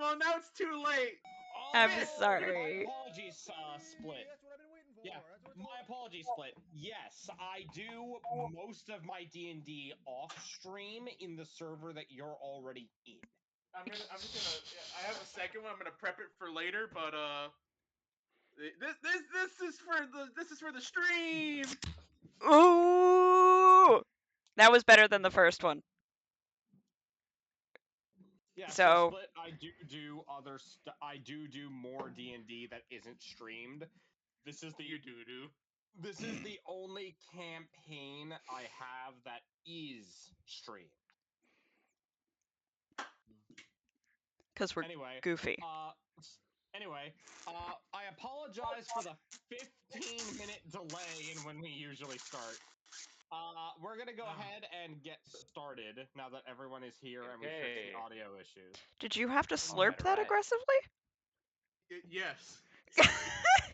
Well, now it's too late. I'm Man. sorry. My apologies, Split. That's what I've been waiting for. Yeah, That's what my apologies, Split. Yes, I do most of my D&D off stream in the server that you're already in. I'm just gonna. I have a second one. I'm gonna prep it for later, but this is for the stream. Ooh! That was better than the first one. Yeah, So- Split, I do other stuff. I do more D&D that isn't streamed. This is the You do. This is the only campaign I have that is streamed. Because we're Anyway, goofy. I apologize for the 15-minute delay in when we usually start. We're gonna go ahead and get started now that everyone is here and we fixed the audio issues. Did you have to slurp that right. aggressively? Yes.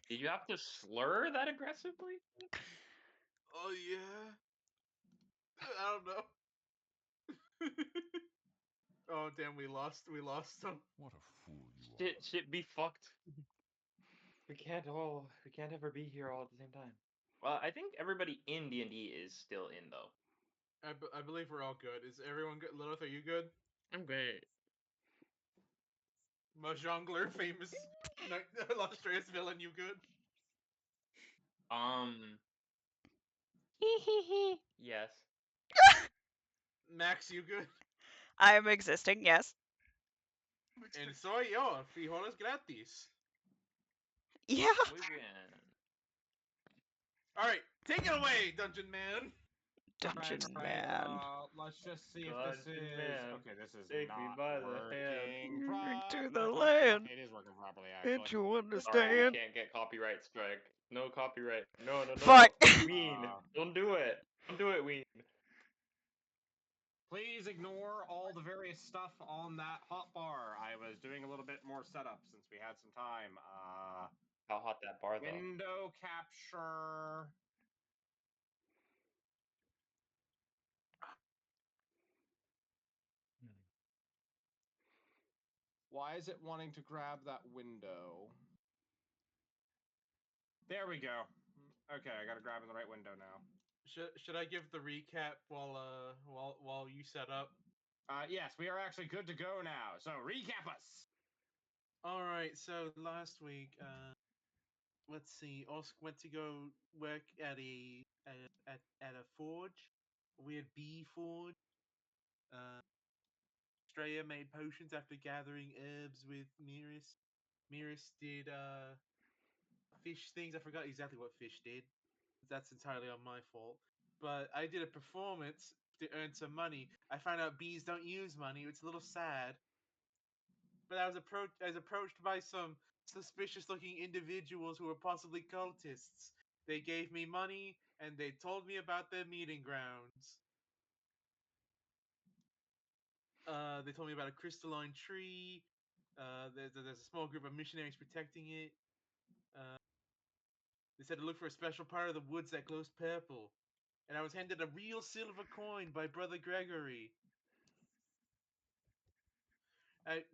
Did you have to slur that aggressively? Oh yeah. I don't know. Oh damn, we lost him. What a fool you are. Shit, be fucked. We can't ever be here all at the same time. Well, I think everybody in D&D is still in though. I believe we're all good. Is everyone good? Lilith, are you good? I'm great. Mahjongler, famous illustrious villain, you good? Yes. Max, you good? I am existing, yes. And soy yo, frijoles gratis. Yeah. We win. Alright, take it away, Dungeon Man! Dungeon Right, Man. let's just see if this Dungeon is... Man, Okay, this is take me not by the working To the properly. land. It is working properly, actually. Can't you Sorry, we understand? can't get copyright strike. No copyright. No. Fuck. Ween, don't do it. Don't do it, Ween. Please ignore all the various stuff on that hotbar. I was doing a little bit more setup since we had some time. How hot that bar though? Window capture. Why is it wanting to grab that window? There we go. Okay, I gotta grab in the right window now. Should I give the recap while you set up? Yes, we are actually good to go now. So recap us. Alright, so last week, let's see, Osk went to go work at a forge, a weird bee forge. Straya made potions after gathering herbs with Miris. Miris did fish things. I forgot exactly what fish did. That's entirely on my fault. But I did a performance to earn some money. I found out bees don't use money. It's a little sad. But I was approached by some suspicious-looking individuals who were possibly cultists. They gave me money and they told me about their meeting grounds. They told me about a crystalline tree. There's a small group of missionaries protecting it. They said to look for a special part of the woods that glows purple. And I was handed a real silver coin by Brother Gregory.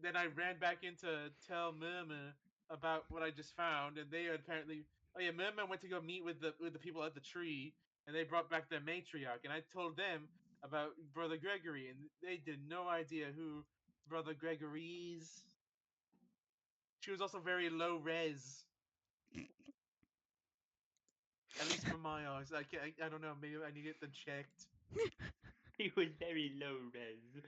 Then I ran back in to tell Murmur about what I just found, and they apparently... Oh yeah, Murmur went to go meet with the people at the tree, and they brought back their matriarch, and I told them about Brother Gregory, and they did no idea who Brother Gregory is. She was also very low res. At least for my eyes. I don't know, maybe I need to get them checked. He was very low res.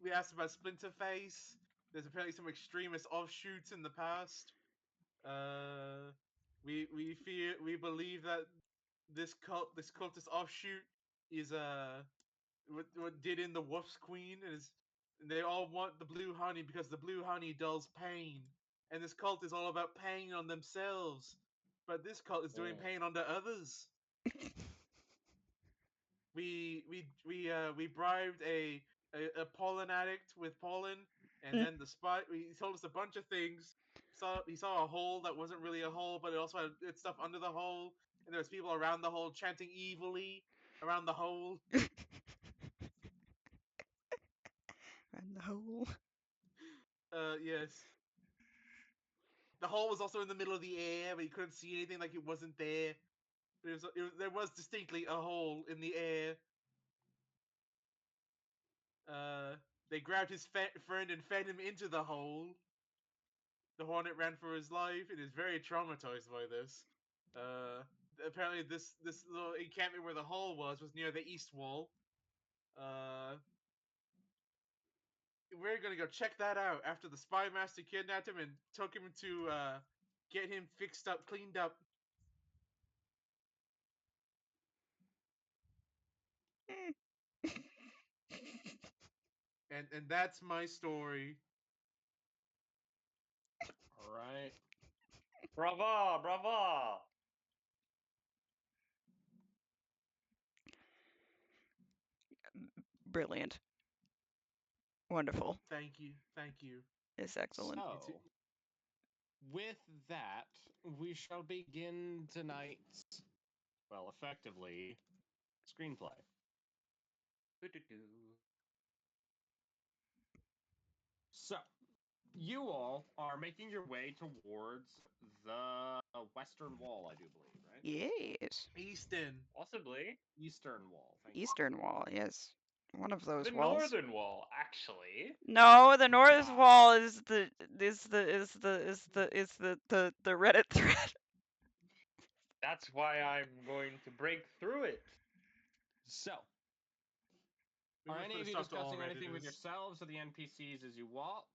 We asked about Splinterface. There's apparently some extremist offshoots in the past. We believe that this cultist offshoot is what did in the Wolf's Queen and they all want the blue honey because the blue honey dulls pain, and this cult is all about pain on themselves, but this cult is doing pain onto others. We bribed a pollen addict with pollen, and then the spy. He told us a bunch of things. He saw a hole that wasn't really a hole, but it also had stuff under the hole, and there was people around the hole chanting evilly around the hole. And the hole. but yes. The hole was also in the middle of the air, but you couldn't see anything, like it wasn't there. There was distinctly a hole in the air. They grabbed his friend and fed him into the hole. The hornet ran for his life and is very traumatized by this. Apparently, this little encampment where the hole was near the east wall. We're gonna go check that out after the spy master kidnapped him and took him to get him fixed up, cleaned up. And that's my story. All right. Brava, brava. Brilliant. Wonderful. Thank you. Thank you. It's excellent. So, with that, we shall begin tonight's, well, effectively, screenplay. So, you all are making your way towards the Western Wall, I do believe, right? Yes. Easton. Possibly. Eastern Wall. Thank you. Eastern Wall, yes. One of those The walls. northern wall, actually. No, the North Ah. Wall is the Reddit thread. That's why I'm going to break through it. So, We are must any put a of you stop to all discussing anything with Redditors. yourselves or the NPCs as you walk?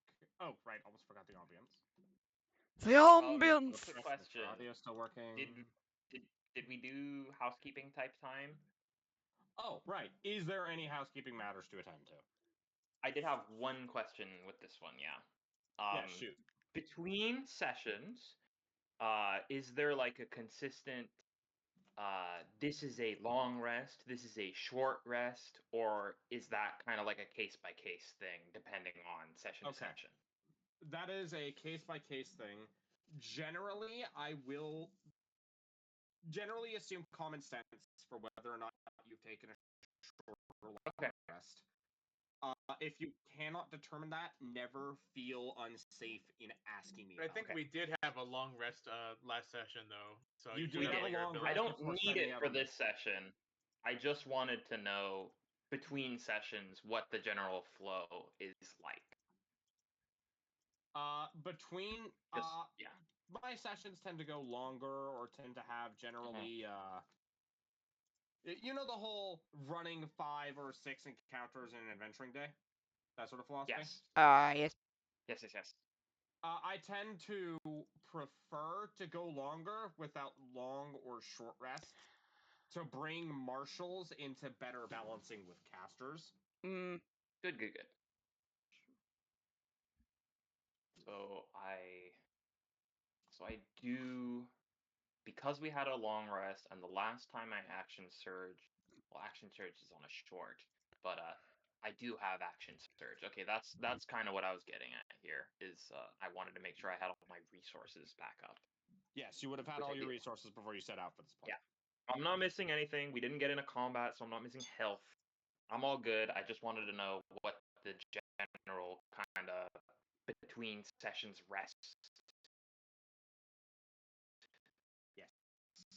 Oh, right, almost forgot the ambience. The Quick ambience. question. Audio still working. Did we do housekeeping type time? Oh, right. Is there any housekeeping matters to attend to? I did have one question with this one, yeah. Yeah, shoot. Between sessions, is there like a consistent this is a long rest, this is a short rest, or is that kind of like a case by case thing depending on session to session? That is a case by case thing. Generally, I will generally assume common sense for whether or not you've taken a short or long rest. If you cannot determine that, never feel unsafe in asking me. I think we did have a long rest last session though. So You should did have a all your long abilities. I rest don't before need setting it out for on this session. I just wanted to know between sessions what the general flow is like. Between Yeah. my sessions tend to go longer or tend to have generally you know the whole running 5 or 6 encounters in an adventuring day? That sort of philosophy? Yes. Yes. Yes. I tend to prefer to go longer without long or short rests to bring marshals into better balancing with casters. Mm. Good. So I do, because we had a long rest, and the last time I action surge, well, action surge is on a short, but I do have action surge. Okay, that's kind of what I was getting at here. Is I wanted to make sure I had all my resources back up. Yes, you would have had Which all I your do. resources before you set out for this point. Yeah, I'm not missing anything. We didn't get into combat, so I'm not missing health. I'm all good. I just wanted to know what the general kind of between sessions rest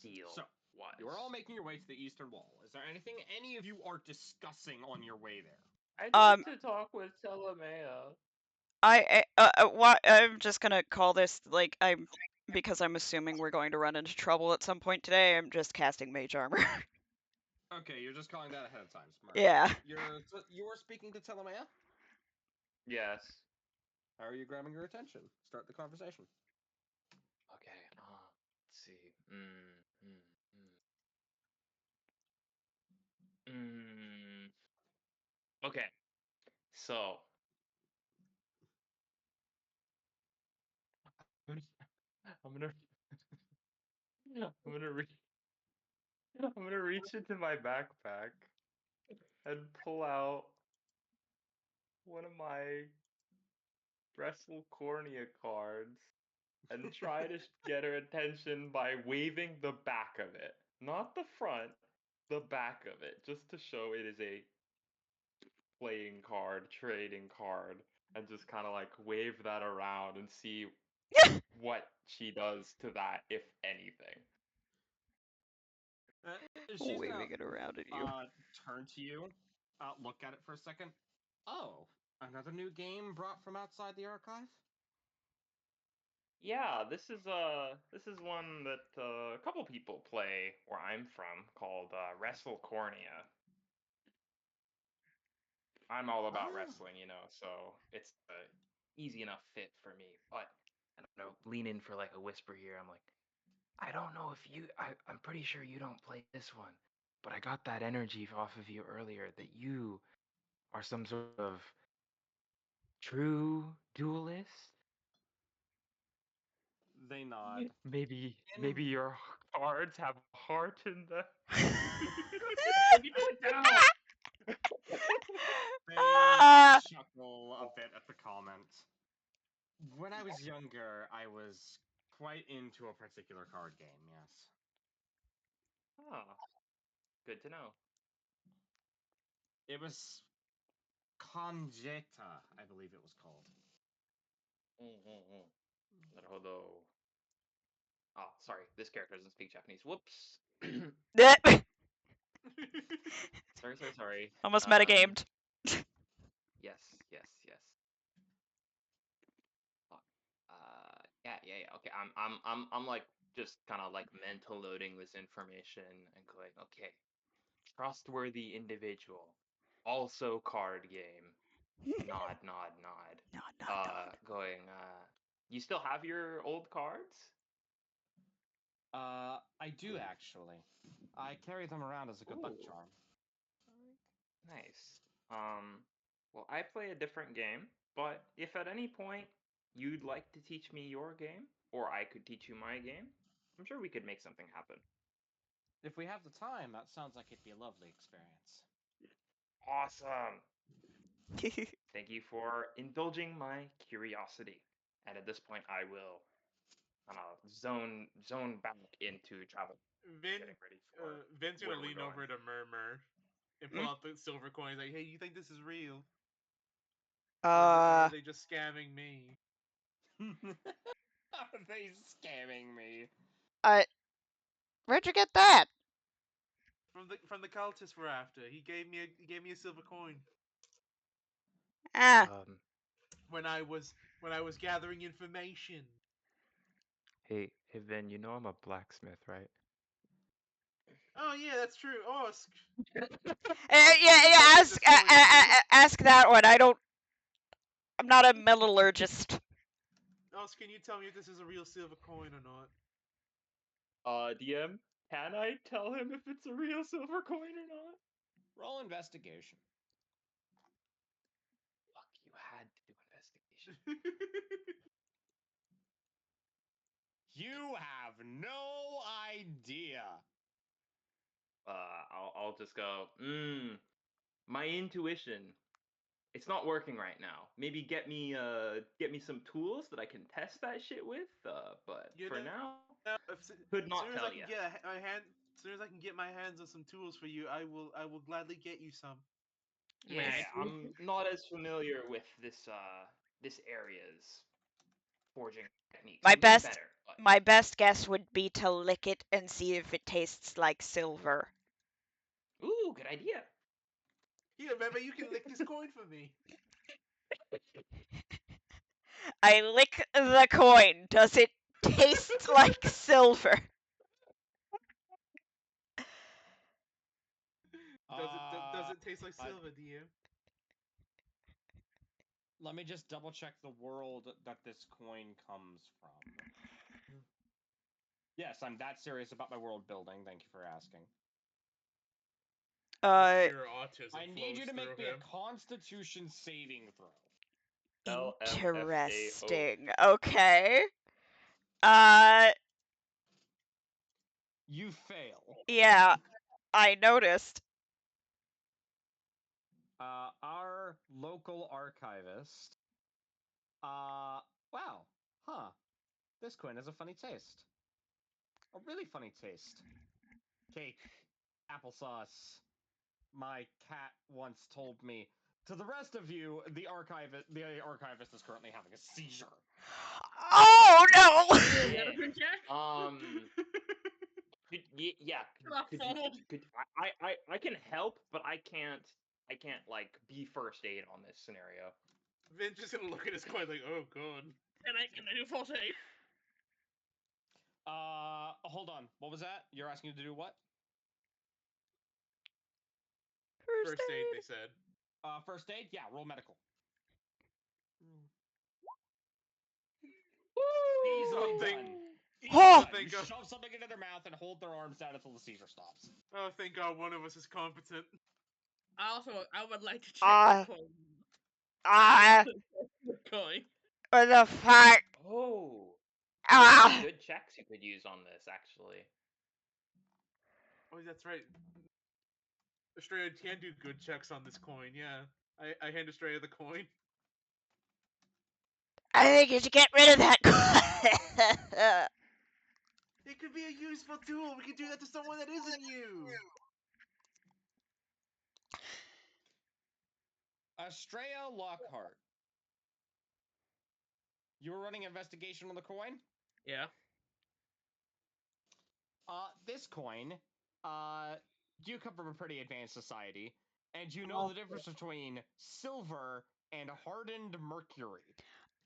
deal So, was. you are all making your way to the Eastern Wall. Is there anything any of you are discussing on your way there? I'd like to talk with Telemea. I'm just gonna call this because I'm assuming we're going to run into trouble at some point today. I'm just casting mage armor. Okay, you're just calling that ahead of time. Smart. Yeah. You're speaking to Telemea? Yes. How are you grabbing her attention? Start the conversation. Okay. Let's see. Okay. So I'm gonna I'm gonna reach I'm gonna reach into my backpack and pull out one of my Brestle Cornea cards and try to get her attention by waving the back of it, not the front, the back of it, just to show it is a playing card, trading card, and just kind of like wave that around and see what she does to that, if anything. She's gonna Waving it around at you. turn to you, look at it for a second. Oh, another new game brought from outside the archive? Yeah, this is one that a couple people play where I'm from called Wrestle Cornea. I'm all about Oh. wrestling, so it's a easy enough fit for me. But I don't know, lean in for like a whisper here. I'm like, I don't know if I'm pretty sure you don't play this one, but I got that energy off of you earlier that you are some sort of true duelist. They nod. Maybe And your cards have a heart in them. Maybe put down. they Ah! chuckle a bit at the comment. When I was younger, I was quite into a particular card game, yes. Oh, good to know. It was Conjeta, I believe it was called. Naruhodo. Oh, sorry, this character doesn't speak Japanese. Whoops. Sorry. Almost metagamed. Yes, yes, yes. Fuck. Yeah. Okay, I'm like just kind of like mental loading this information and going, okay, trustworthy individual, also card game. Nod, nod, nod. Nod. Going. You still have your old cards? I do actually. I carry them around as a good luck Ooh. charm. Nice. Well, I play a different game, but if at any point you'd like to teach me your game, or I could teach you my game, I'm sure we could make something happen. If we have the time, that sounds like it'd be a lovely experience. Awesome. Thank you for indulging my curiosity. And at this point, I will zone back into travel, getting ready for Vin's where gonna we're lean going. over to Murmur and pull Mm? out the silver coins. Like, hey, you think this is real, or are Uh, they just scamming me? Are they scamming me? I. Where'd you get that? From the cultist we're after. He gave me a silver coin Ah. Um, when I was gathering information. hey, Ben, you know I'm a blacksmith, right? Oh yeah, that's true. Ask. Yeah. I'll get Ask, this coin for you. ask that one. I don't. I'm not a metallurgist. Ask, can you tell me if this is a real silver coin or not? DM, can I tell him if it's a real silver coin or not? Roll investigation. Fuck, you had to do investigation. You have no idea. I'll just go. My intuition. It's not working right now. Maybe get me some tools that I can test that shit with. But You for know, now, as could soon not as I tell can you. get as soon as I can get my hands on some tools for you, I will gladly get you some. Yeah, Nice. I'm not as familiar with this area's forging techniques. My I'm getting best, better, but my best guess would be to lick it and see if it tastes like silver. ooh, good idea. Here, remember, you can lick this coin for me. I lick the coin. Does it taste like silver? Does it taste like I- silver, DM? Let me just double check the world that this coin comes from. Yes, I'm that serious about my world building. Thank you for asking. Pure autism I need flows you to through make me him. a Constitution saving throw. LMFAO. Interesting. Okay. Uh, You fail. yeah, I noticed. Our local archivist. Wow. Huh. This coin has a funny taste. A really funny taste. Cake. Applesauce. My cat once told me To the rest of you, the archivist is currently having a seizure. Oh no! Yeah. Medicine check? Yeah. I can help, but I can't like be first aid on this scenario. Vin's just gonna look at his coin like, oh god. Can I do full save? Hold on. What was that? You're asking to do what? First aid, they said. First aid? Yeah, roll medical. Easily Oh, thank- done. Oh! Easily done. thank You God. shove something into their mouth and hold their arms down until the seizure stops. Oh, thank God one of us is competent. I would like to check the coin. The coin. What the fuck? Oh. There's some good checks you could use on this, actually. Oh, that's right. Estrella can do good checks on this coin, yeah. I hand Estrella the coin. I think you should get rid of that coin. It could be a useful tool. We could do that to someone that isn't you. Estrella Lockhart. You were running investigation on the coin? Yeah. This coin, you come from a pretty advanced society, and you know the difference between silver and hardened mercury.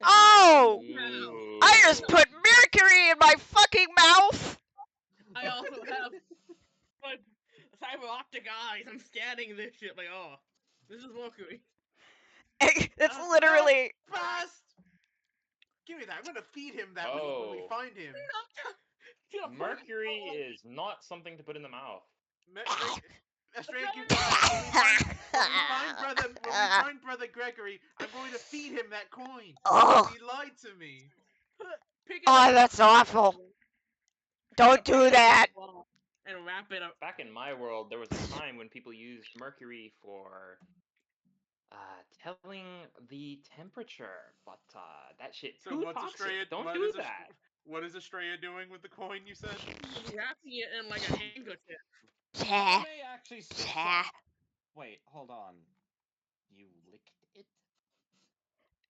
Oh! Ooh. I just put mercury in my fucking mouth! I also have like fiber optic eyes. I'm scanning this shit like, oh, this is mercury. It's literally. Fast! Give me that. I'm gonna feed him that when we Oh. find him. Mercury is not something to put in the mouth. Estrella, give me that. When we find brother Gregory, I'm going to feed him that coin. Oh. He lied to me. Pick it Oh, up that's awful. Don't do that. and wrap it up. Back in my world, there was a time when people used mercury for telling the temperature, but that shit's So too what's toxic. Estrella? Don't what do is that. What is Estrella doing with the coin? You said. Wrapping it in like a handkerchief. Mame actually sits up. Wait, hold on. You licked it?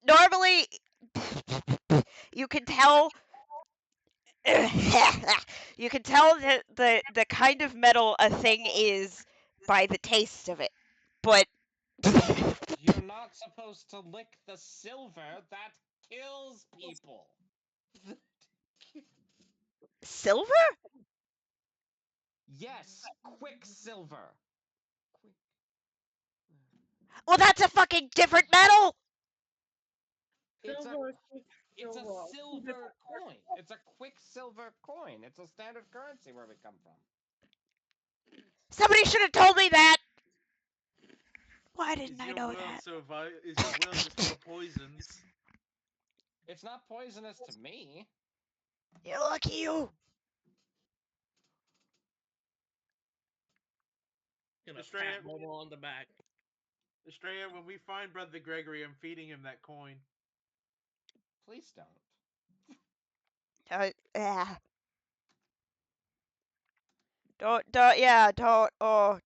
Normally, you can tell. You can tell the kind of metal a thing is by the taste of it, but You're not supposed to lick the silver. That kills people. silver? Yes, quicksilver. Well, that's a fucking different metal. It's a Silver. it's a Silver. silver coin. It's a quicksilver coin. It's a standard currency where we come from. Somebody should have told me that. Why didn't I know that? Is your world just full of poisons? It's not poisonous to me. You're lucky you. Gonna Estrella, pat Momo on the back. Estrella, when we find brother Gregory, I'm feeding him that coin. Please don't.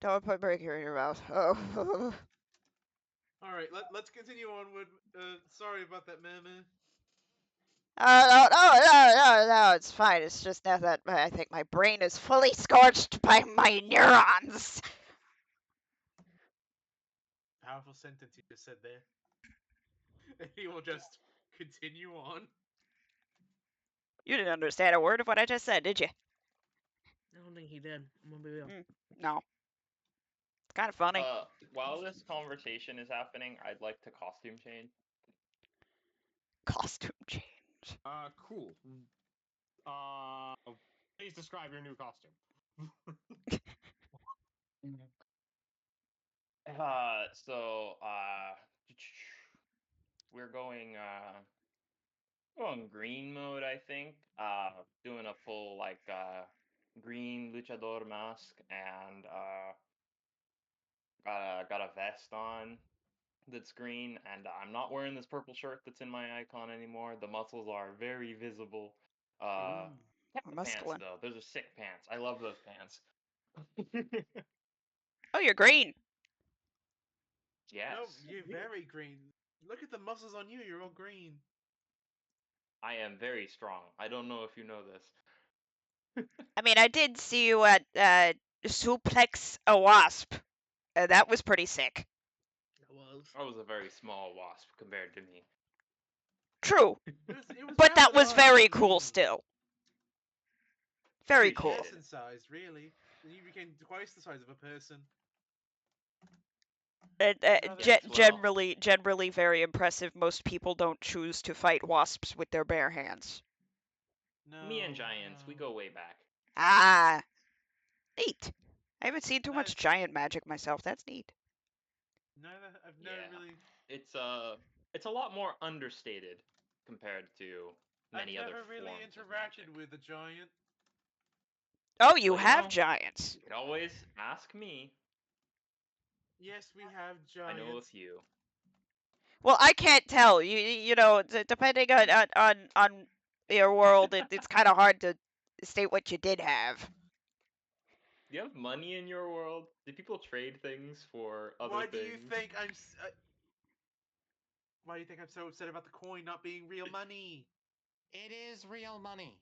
Don't put mercury in your mouth. Oh. All right, let's continue onward. Sorry about that, meme. No, it's fine. It's just now that I think my brain is fully scorched by my neurons. Powerful sentence you just said there. And he will just continue on. You didn't understand a word of what I just said, did you? I don't think he did. I'm gonna be real. No. It's kind of funny. While this conversation is happening, I'd like to costume change. Costume change. Cool. Please describe your new costume. We're going green mode, I think. Doing a full like green luchador mask and got a vest on that's green, and I'm not wearing this purple shirt that's in my icon anymore. The muscles are very visible. Kept the pants Masculine. though. Those are sick pants. I love those pants. Oh, you're green. No, Yes, you're very green. Look at the muscles on you. You're all green. I am very strong. I don't know if you know this. I mean, I did see you at suplex a wasp. That was pretty sick. It was. I was a very small wasp compared to me. True, It was but rather that was large very for cool me. still. Very cool. Yes, in size, really. Then you became twice the size of a person. Rather Yes, well, Generally very impressive. Most people don't choose to fight wasps with their bare hands. me and no, giants, we no. go way back. Ah, neat. I haven't seen too No, much giant magic myself. That's neat. neither. I've never Yeah, really. it's a lot more understated compared to I've many other never really forms of interacted magic. with a giant. Oh, you Well, have giants. you could always ask me. Yes, we have I know a giants. few. Well, I can't tell. You know, depending on your world, it's kind of hard to state what you did have. Do you have money in your world? Do people trade things for other Why do you things? think why do you think I'm so upset about the coin not being real money? It is real money.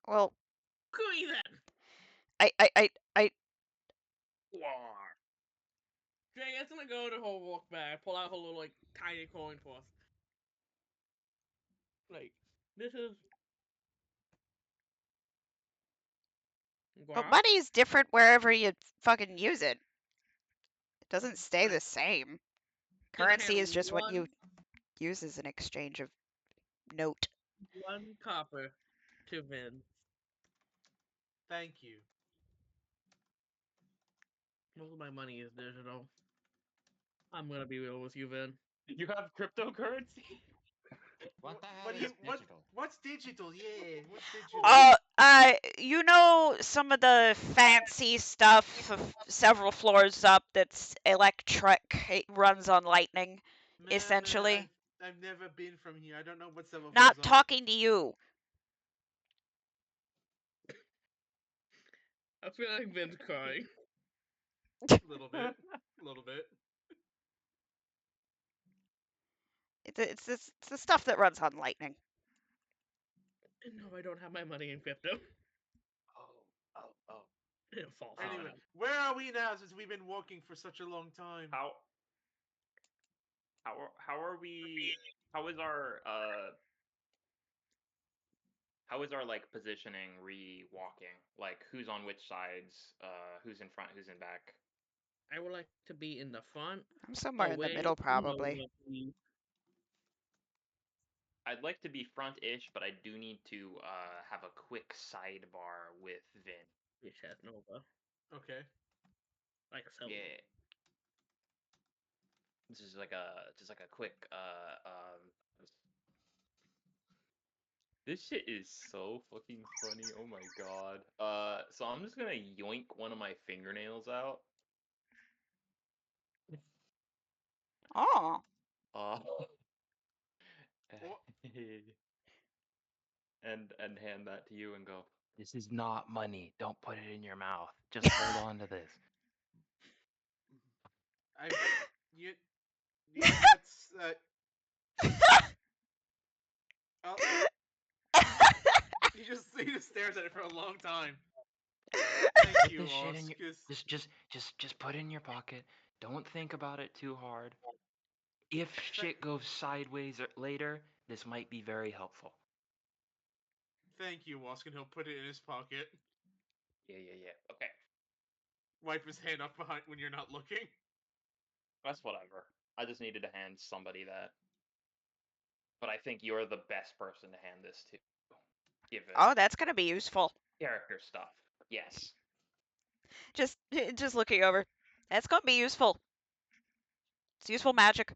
Well, Cooey then. I Jay, it's gonna go to her walk bag, pull out her little like tiny coin toss. Like this is But what? money's different wherever you fucking use it. It doesn't stay the same. Gonna hand Currency is just what you one use as an exchange of note. copper to Vin. Thank you. Most of my money is digital. I'm gonna be real with you, Vin. You have cryptocurrency? What the hell What do is you digital? what's digital? Yeah, what's digital? Oh, you know some of the fancy stuff several floors up that's electric. It runs on lightning, Man, essentially. I've never been from here. I don't know what several floors Not up. talking to you. I feel like Vin's crying. A little bit. A little bit. It's the stuff that runs on lightning. No, I don't have my money in crypto. Oh. False Anyway, alarm. where are we now since we've been walking for such a long time? How are we? How is our how is our like positioning re-walking? Like who's on which sides? Who's in front? Who's in back? I would like to be in the front, I'm somewhere in the away middle, from no probably. one, please. I'd like to be front-ish, but I do need to have a quick sidebar with Vin. Bitch has Nova. Okay. Like so. Yeah. This is like a quick this shit is so fucking funny. Oh my god. So I'm just gonna yoink one of my fingernails out. Oh, Uh What? and hand that to you and go, "This is not money. Don't put it in your mouth. Just hold on to this." I you that's oh, he just stares at it for a long time. Thank Put you, this shit in your Oscus. just put it in your pocket. Don't think about it too hard. If Th- shit goes sideways later, this might be very helpful. Thank you, Oskin. He'll put it in his pocket. Yeah. Okay. Wipe his hand off behind when you're not looking. That's whatever. I just needed to hand somebody that. But I think you're the best person to hand this to, given oh, that's gonna be useful. character stuff. Yes. Just looking over. That's gonna be useful. It's useful magic.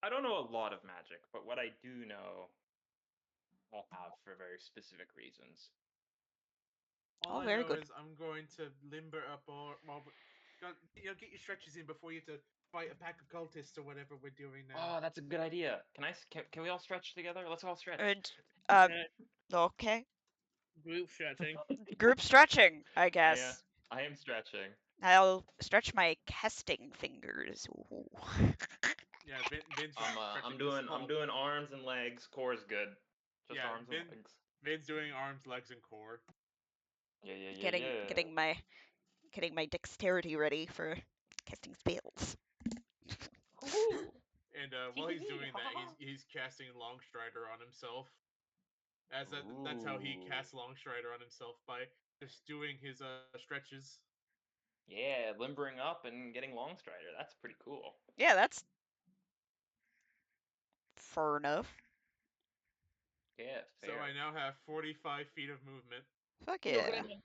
I don't know a lot of magic, but what I do know, I'll have for very specific reasons. All Oh, I very know good. is I'm going to limber up or get your stretches in before you have to fight a pack of cultists or whatever we're doing now. Oh, that's a good idea. Can we all stretch together? Let's all stretch. And Okay. okay. Group stretching. Group stretching, I I guess. I am stretching. I'll stretch my casting fingers. Ooh. Yeah, Vin's just I'm stretching his doing I'm whole. doing arms and legs. Core is good. Just Yeah, arms and legs. Vin's doing arms, legs, and core. Yeah, yeah, yeah, getting yeah. getting my getting my dexterity ready for casting spells. Ooh. And Hee while hee he's hee. doing Ha ha that, ha. he's casting Longstrider on himself. That's how he Ooh. casts Longstrider on himself, by just doing his stretches. Yeah, limbering up and getting long strider. That's pretty cool. Yeah, that's far enough. Yeah, So I fair. now have 45 feet of movement. Fuck You're yeah. gonna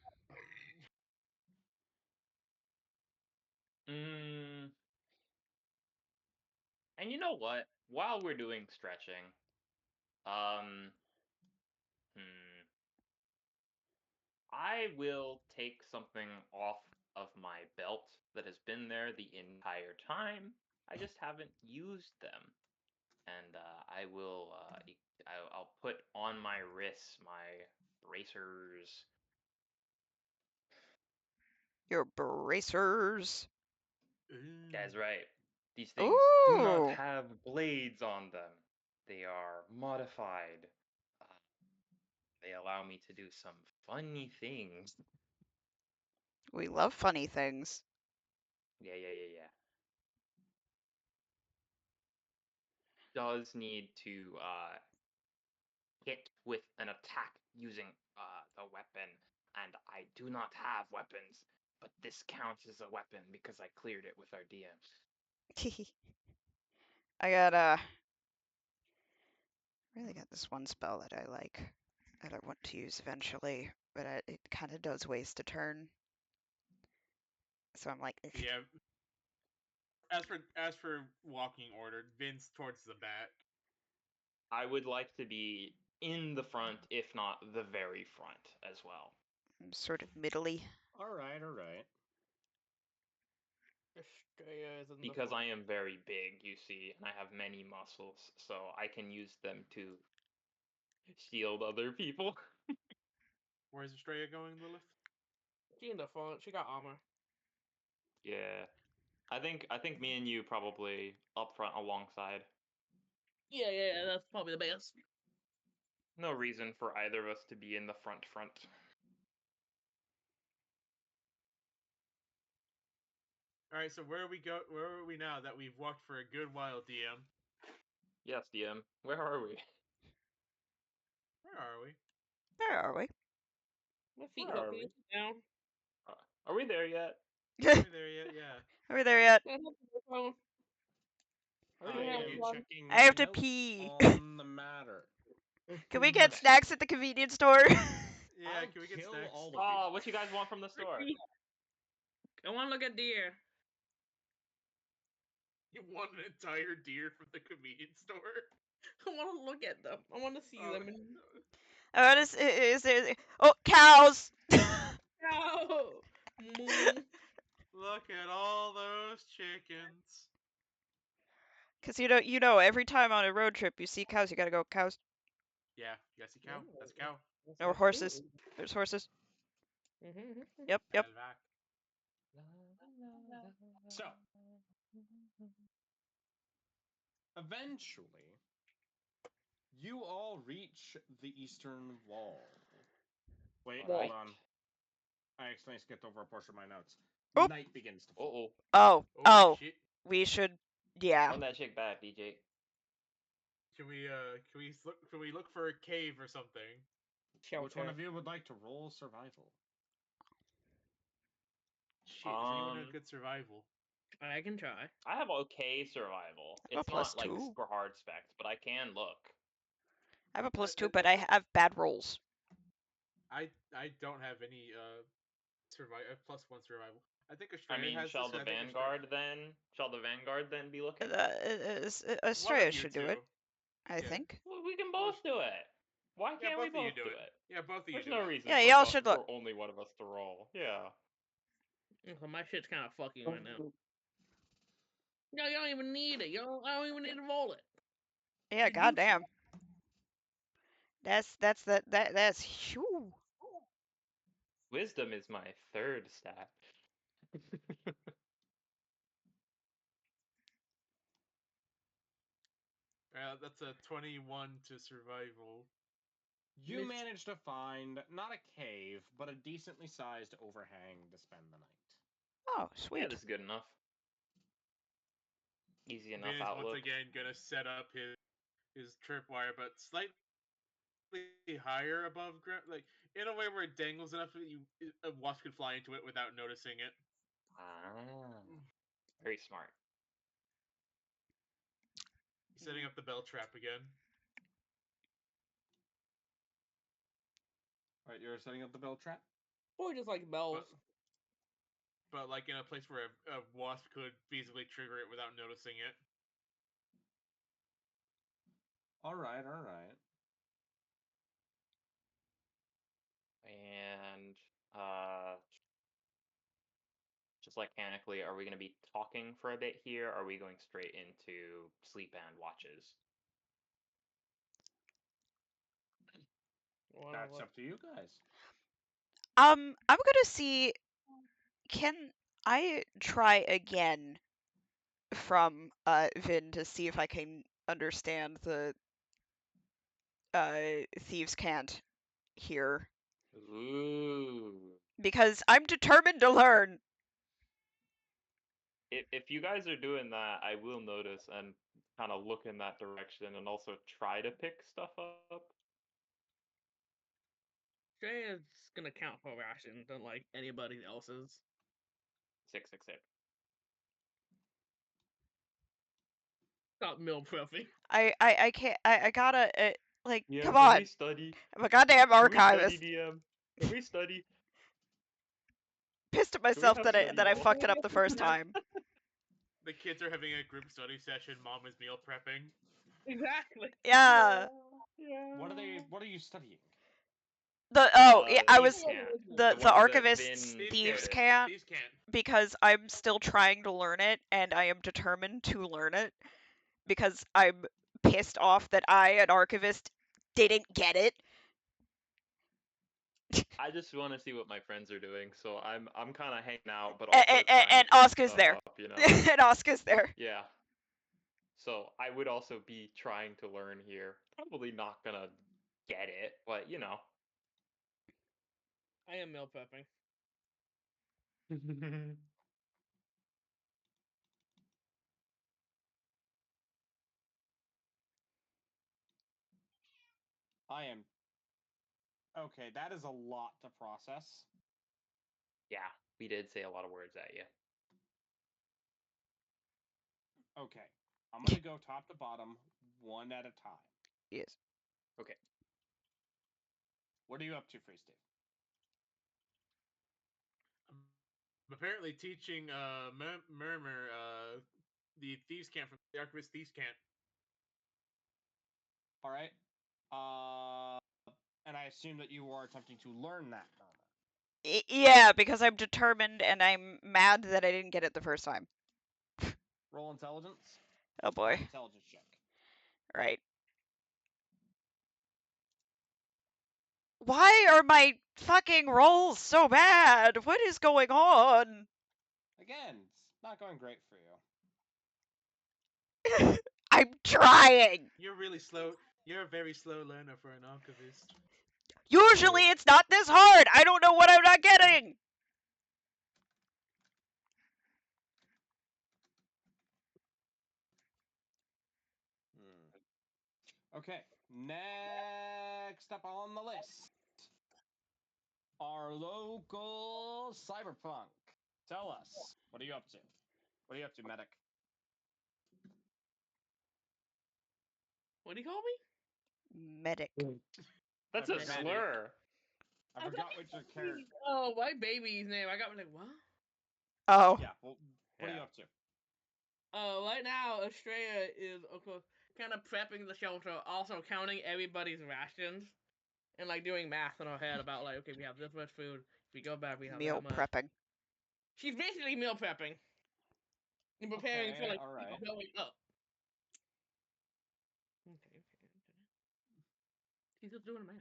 Mm. And you know what? While we're doing stretching, um, hmm, I will take something off of my belt that has been there the entire time. I just haven't used them, and I will. I'll put on my wrists my bracers. Your bracers. Ooh. Guys, right? These things do not Ooh. have blades on them. They are modified. Uh, they allow me to do some funny things. We love funny things. Yeah, yeah, yeah, yeah. Does need to hit with an attack using the weapon, and I do not have weapons, but this counts as a weapon because I cleared it with our DM. I got really got this one spell that I like that I want to use eventually, but it kind of does waste a turn. So I'm like, Yeah. As for walking order, Vin's towards the back. I would like to be in the front, if not the very front, as well. I'm sort of middly. All right, all right. Estrella is in the Because I front. am very big, you see, and I have many muscles, so I can use them to shield other people. Where's Estrella going, Lilith? She in the front. She got armor. Yeah. I think me and you probably up front alongside. Yeah, that's probably the best. No reason for either of us to be in the front. All right, so where are we go? Where are we now that we've walked for a good while, DM? Yes, DM. Where are we? Where are we? Where are we? My feet Where hurt. are Can we? you sit down? Are we there yet? Are we there yet? Yeah. Are we there yet? Can I help you, phone? I Can I have am one? checking I my have to notes pee. on the matter. Can we get Okay. snacks at the convenience store? Yeah. I'll Can we get kill snacks? all of you. Oh, what you guys want from the store? I want to look at deer. You want an entire deer from the convenience store? I want to look at them. I want to see Oh, them. Oh, is there? Oh, cows! No. Moo. look at all those chickens. Cause you know, every time on a road trip you see cows, you gotta go cows Yeah, you guys see cow? That's a cow. or horses. There's horses. Mm-hmm. Yep, yep. Back. So, eventually, you all reach the eastern wall. Wait, hold Alright. on. I accidentally skipped over a portion of my notes. Oop. Night begins to Uh fall. oh. Oh, Oh oh. shit! We should. Yeah. Run that chick back, DJ. Can we look for a cave or something? Which one of you would like to roll survival? Shit, is anyone a good survival? I can try. I have okay survival. I have a It's not like +2. super hard specs, but I can look. I have a +2, the- but I have bad rolls. I don't have any survival +1 survival. I think I Estrella mean, has this. shall the I think Estrella. Vanguard then be looking? One of Estrella you should do two. it, I Yeah. think. Well, we can Well, both do it. Why yeah, can't we both of you both do do it. it? Yeah, both of you There's do no it. reason Yeah, for y'all should look. for only one of us to roll. Yeah. Okay, my shit's kind of fucking right now. No, you don't even need it. I don't even need to roll it. Yeah, You do goddamn. That's. Whew. Wisdom is my third stat. That's a 21 to survival. You managed to find not a cave, but a decently sized overhang to spend the night. Oh, Yeah, sweet. this is good enough. Easy enough Vin is once outlook. again gonna set up his tripwire, but slightly higher above ground, like in a way where it dangles enough that a wasp could fly into it without noticing it. Ah, very smart. He's setting up the bell trap again. All right, you're setting up the bell trap. Or just like bells. But like in a place where a wasp could feasibly trigger it without noticing it. All right, all right. And just mechanically, are we going to be talking for a bit here? Or are we going straight into sleep and watches? That's up to you guys. I'm gonna see. Can I try again from Vin to see if I can understand the thieves' cant here? Ooh. Because I'm determined to learn. If you guys are doing that, I will notice and kind of look in that direction and also try to pick stuff up. Shreya's gonna count her rations unlike anybody else's. 666. Stop meal prepping. I can't. I gotta. Like, Yeah, come can we on. study? I'm a goddamn Can we study, archivist. DM? Can we study? Pissed at Can we myself have that study I hall? fucked it up the first time. The kids are having a group study session. Mom is meal prepping. Exactly. Yeah. Yeah. What are you studying? Yeah, I Thieves was can't. the ones that archivist's Vin thieves noticed. can't, These can't. because I'm still trying to learn it and I am determined to learn it because I'm pissed off that I, an archivist, didn't get it. I just want to see what my friends are doing, so I'm kind of hanging out, but And, also trying to pick Oscar's stuff there. up, you know. And Oscar's there. Yeah. So I would also be trying to learn here. Probably not gonna get it, but you know. I am meal prepping. I am. Okay, that is a lot to process. Yeah, we did say a lot of words at you. Okay, I'm gonna go top to bottom, one at a time. Yes. Okay. What are you up to, Free Steve? I'm apparently teaching Murmur the thieves can't from the archivist thieves can't. All right. And I assume that you are attempting to learn that. Yeah, because I'm determined and I'm mad that I didn't get it the first time. Roll intelligence. Oh boy. Intelligence check. Right. Why are my fucking rolls so bad? What is going on? Again, it's not going great for you. I'm trying. You're really slow. You're a very slow learner for an archivist. Usually it's not this hard. I don't know what I'm not getting. Okay, next up on the list, our local cyberpunk. Tell us, what are you up to? What are you up to, medic? What do you call me? Medic. That's a Medic. slur. I forgot what your character. Oh, my baby's name. I got like what? Oh. Yeah. Well, what are you up to? Right now, Estrella is of course kind of prepping the shelter, also counting everybody's rations, and like doing math in her head about like, okay, we have this much food. If we go back, we have Meal that much. prepping. She's basically meal prepping and preparing for Okay, like all right. people going up. Okay. She's just doing math.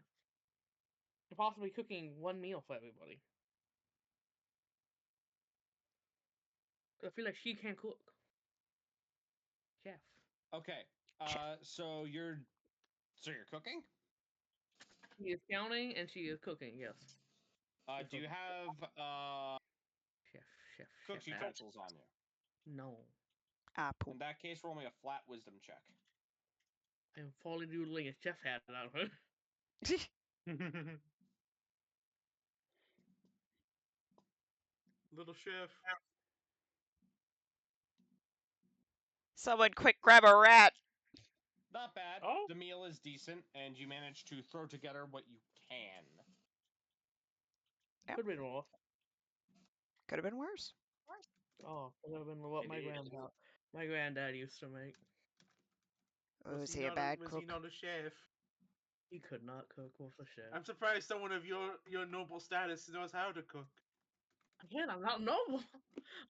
And possibly cooking one meal for everybody. I feel like she can cook. Chef. Okay. So you're cooking. She is counting and she is cooking. Yes. Do you have Chef, chef, cooked chef. utensils on you? No. Ah, In poop. that case, roll me a flat wisdom check. I'm fully doodling a chef hat on her. Little chef. Someone quick grab a rat. Not bad. Oh. The meal is decent, and you manage to throw together what you can. Yep. Could be more. Could have been worse. Oh, could have been what Indeed. my granddad used to make. Was he a bad Was cook? he not a chef? He could not cook with a chef. I'm surprised someone of your noble status knows how to cook. Again, I'm not noble.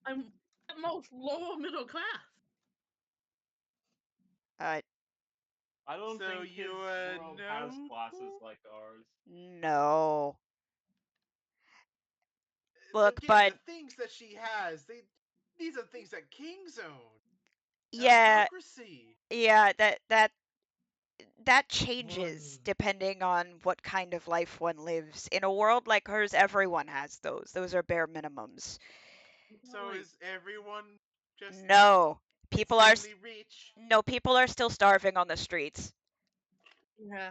I'm at most lower middle class. Uh, I don't So think his you world has know. classes like ours. no. Look, Again, but the things that she has, these are things that kings own. yeah, Aristocracy. yeah, that changes depending on what kind of life one lives. In a world like hers, everyone has those. Those are bare minimums. So Like, is everyone just No, people are insanely rich? no people are still starving on the streets. yeah.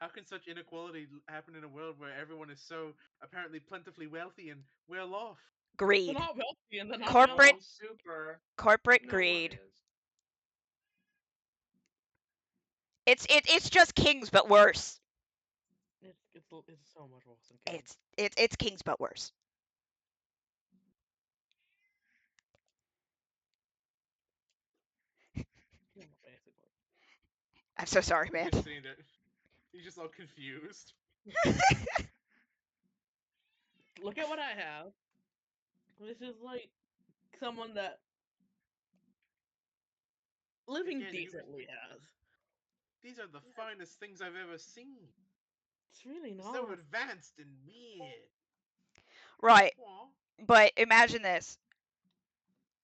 How can such inequality happen in a world where everyone is so apparently plentifully wealthy and well off? They're Greed, not wealthy and they're not corporate No, super. corporate No one greed. is. It's just kings but worse. It's so much worse than kids. It's kings but worse. Yeah, basically. I'm so sorry, He's man. just sitting there. He's just all confused. Look at what I have. This is like someone that living Again, decently has. these are the finest things I've ever seen. It's really So not. advanced and weird. Right, Aw. but imagine this.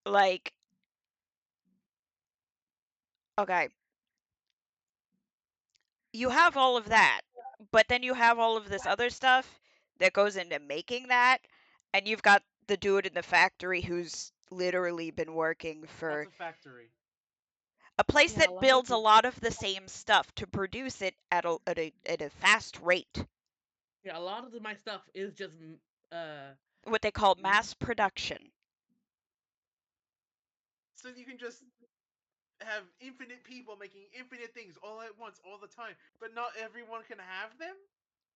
Like, okay, you have all of that, but then you have all of this other stuff that goes into making that, and you've got the dude in the factory who's literally been working What's for a factory? a place Yeah, a that lot of builds a people. lot of the same stuff to produce it at a fast rate. Yeah, a lot of my stuff is just What they call m- mass production. So you can just have infinite people making infinite things all at once, all the time, but not everyone can have them?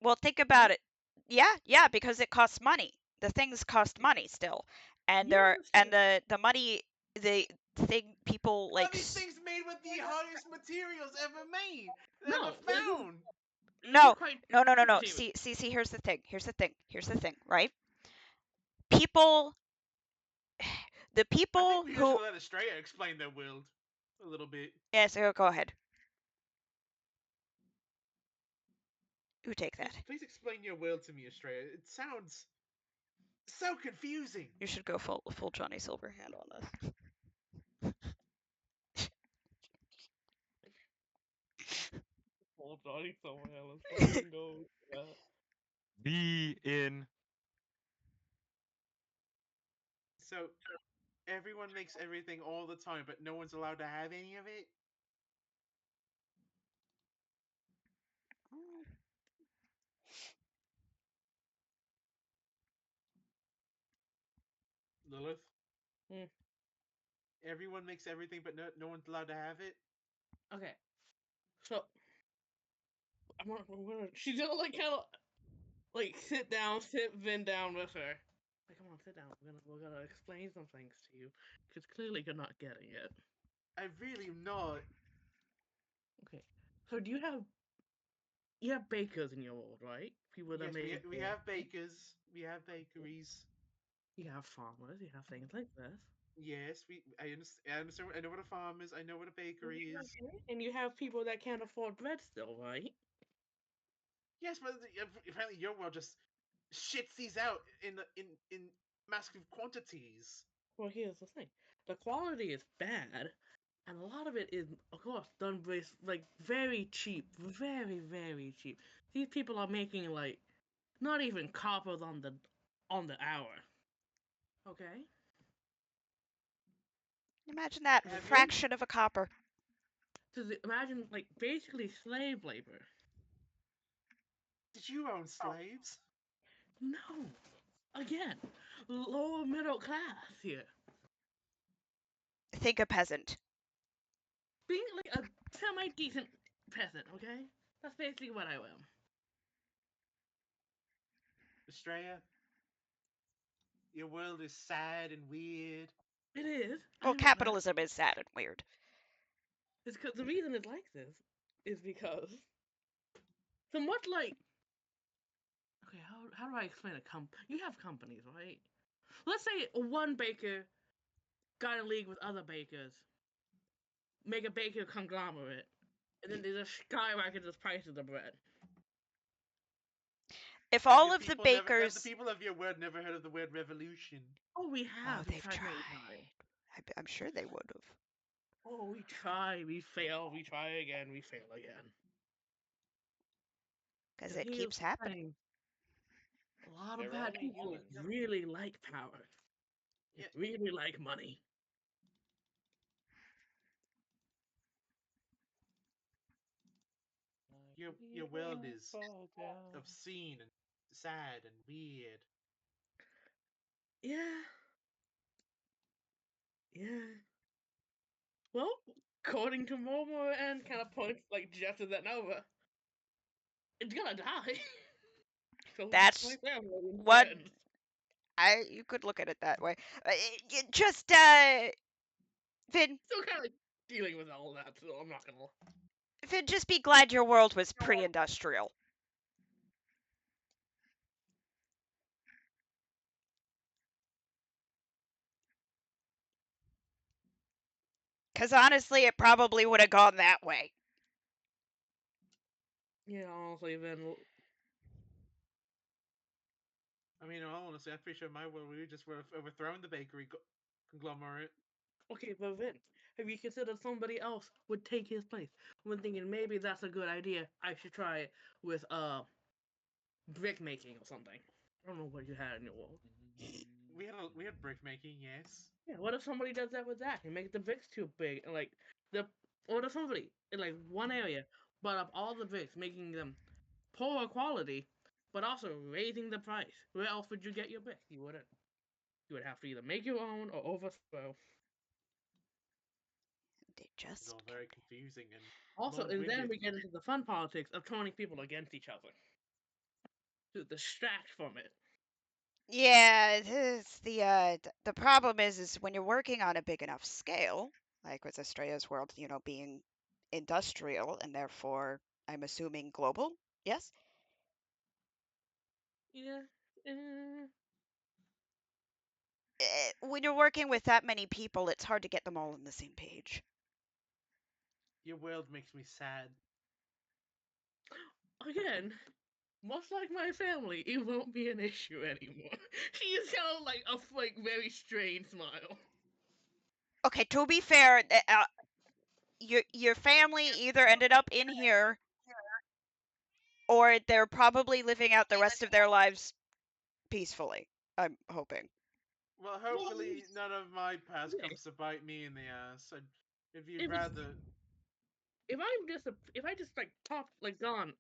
Well, think yeah, about it. Yeah, because it costs money. The things cost money still, and yeah, there that's and true. the money the thing people Are like these things made with the hardest materials ever made, ever No, found? this is no quite no. material. See. Here's the thing. Right? People, the I think people we who should let Estrella explain their world a little bit. yes, go ahead. You take that. Please explain your world to me, Estrella. It sounds so confusing. You should go full Johnny Silverhand on this. Hold on, somewhere. Let's fucking go. Be in. So everyone makes everything all the time, but no one's allowed to have any of it? Lilith? Hmm. Everyone makes everything, but no one's allowed to have it? Okay, so she's gonna like kind of like sit down, sit Vin down with her. Like, come on, sit down. We're gonna explain some things to you, because clearly you're not getting it. I really am not. Okay, so you have bakers in your world, right? People that Yes, make we have bakers, we have bakeries. You have farmers, you have things like this. Yes, I understand. I know what a farm is. I know what a bakery is. And you have people that can't afford bread still, right? Yes, but apparently your world just shits these out in massive quantities. Well, here's the thing: the quality is bad, and a lot of it is, of course, done with like very cheap, very cheap. These people are making like not even coppers on the hour. Okay, Imagine that Have you? fraction of a copper. so imagine like basically slave labor. Did you own slaves? No, again, lower middle class here, Think a peasant. being like a semi decent peasant. Okay, that's basically what I am. Estrella, your world is sad and weird. It is. I Well, admit that. capitalism is sad and weird. It's because the reason it's like this is because so much like okay, how do I explain a you have companies, right? Let's say one baker got in league with other bakers, make a baker conglomerate, and then they just skyrocket the price of the bread. If Have all your of the people never? Have the bakers. people of your world never heard of the word revolution? Oh, we Oh, have. We've they've tried tried. many times. I'm sure they would have. Oh, we try, we fail, we try again, we fail again. Because And it here's keeps the happening. thing: a lot of They're bad only people humans. really like power. They Yeah, really like money. your world is obscene and sad and weird. Yeah, yeah. Well, according to Momo and kind of points like Jeff to that Nova, it's gonna die. So that's my That's family and one. friends. You could look at it that way. Just Vin, Still kind of dealing with all that, so I'm not gonna. Vin, just be glad your world was pre-industrial. Because honestly, it probably would have gone that way. Yeah, honestly, then I mean, honestly, I'm pretty sure my world we just would have overthrown the bakery conglomerate. okay, but then have you considered somebody else would take his place? When thinking maybe that's a good idea, I should try it with brick making or something. I don't know what you had in your world. We had brick making, yes. Yeah, what if somebody does that with that and make the bricks too big and like the what if somebody in like one area bought up all the bricks, making them poor quality, but also raising the price? Where else would you get your bricks? You wouldn't. You would have to either make your own or overthrow. They It's all just very kept. confusing and Also, and then long-winded. we get into the fun politics of turning people against each other to distract from it. Yeah, it is the problem is when you're working on a big enough scale, like with Estrella's world, being industrial and therefore I'm assuming global. Yes. Yeah. eh, When you're working with that many people, it's hard to get them all on the same page. Your world makes me sad. Again, much like my family, it won't be an issue anymore. She is kind of like a like very strange smile. Okay, to be fair, your family either ended up in here or they're probably living out the rest of their lives peacefully. I'm hoping. Well, Well, hopefully none of my past yeah. comes to bite me in the ass. It'd be If it's rather. if I just like popped like gone,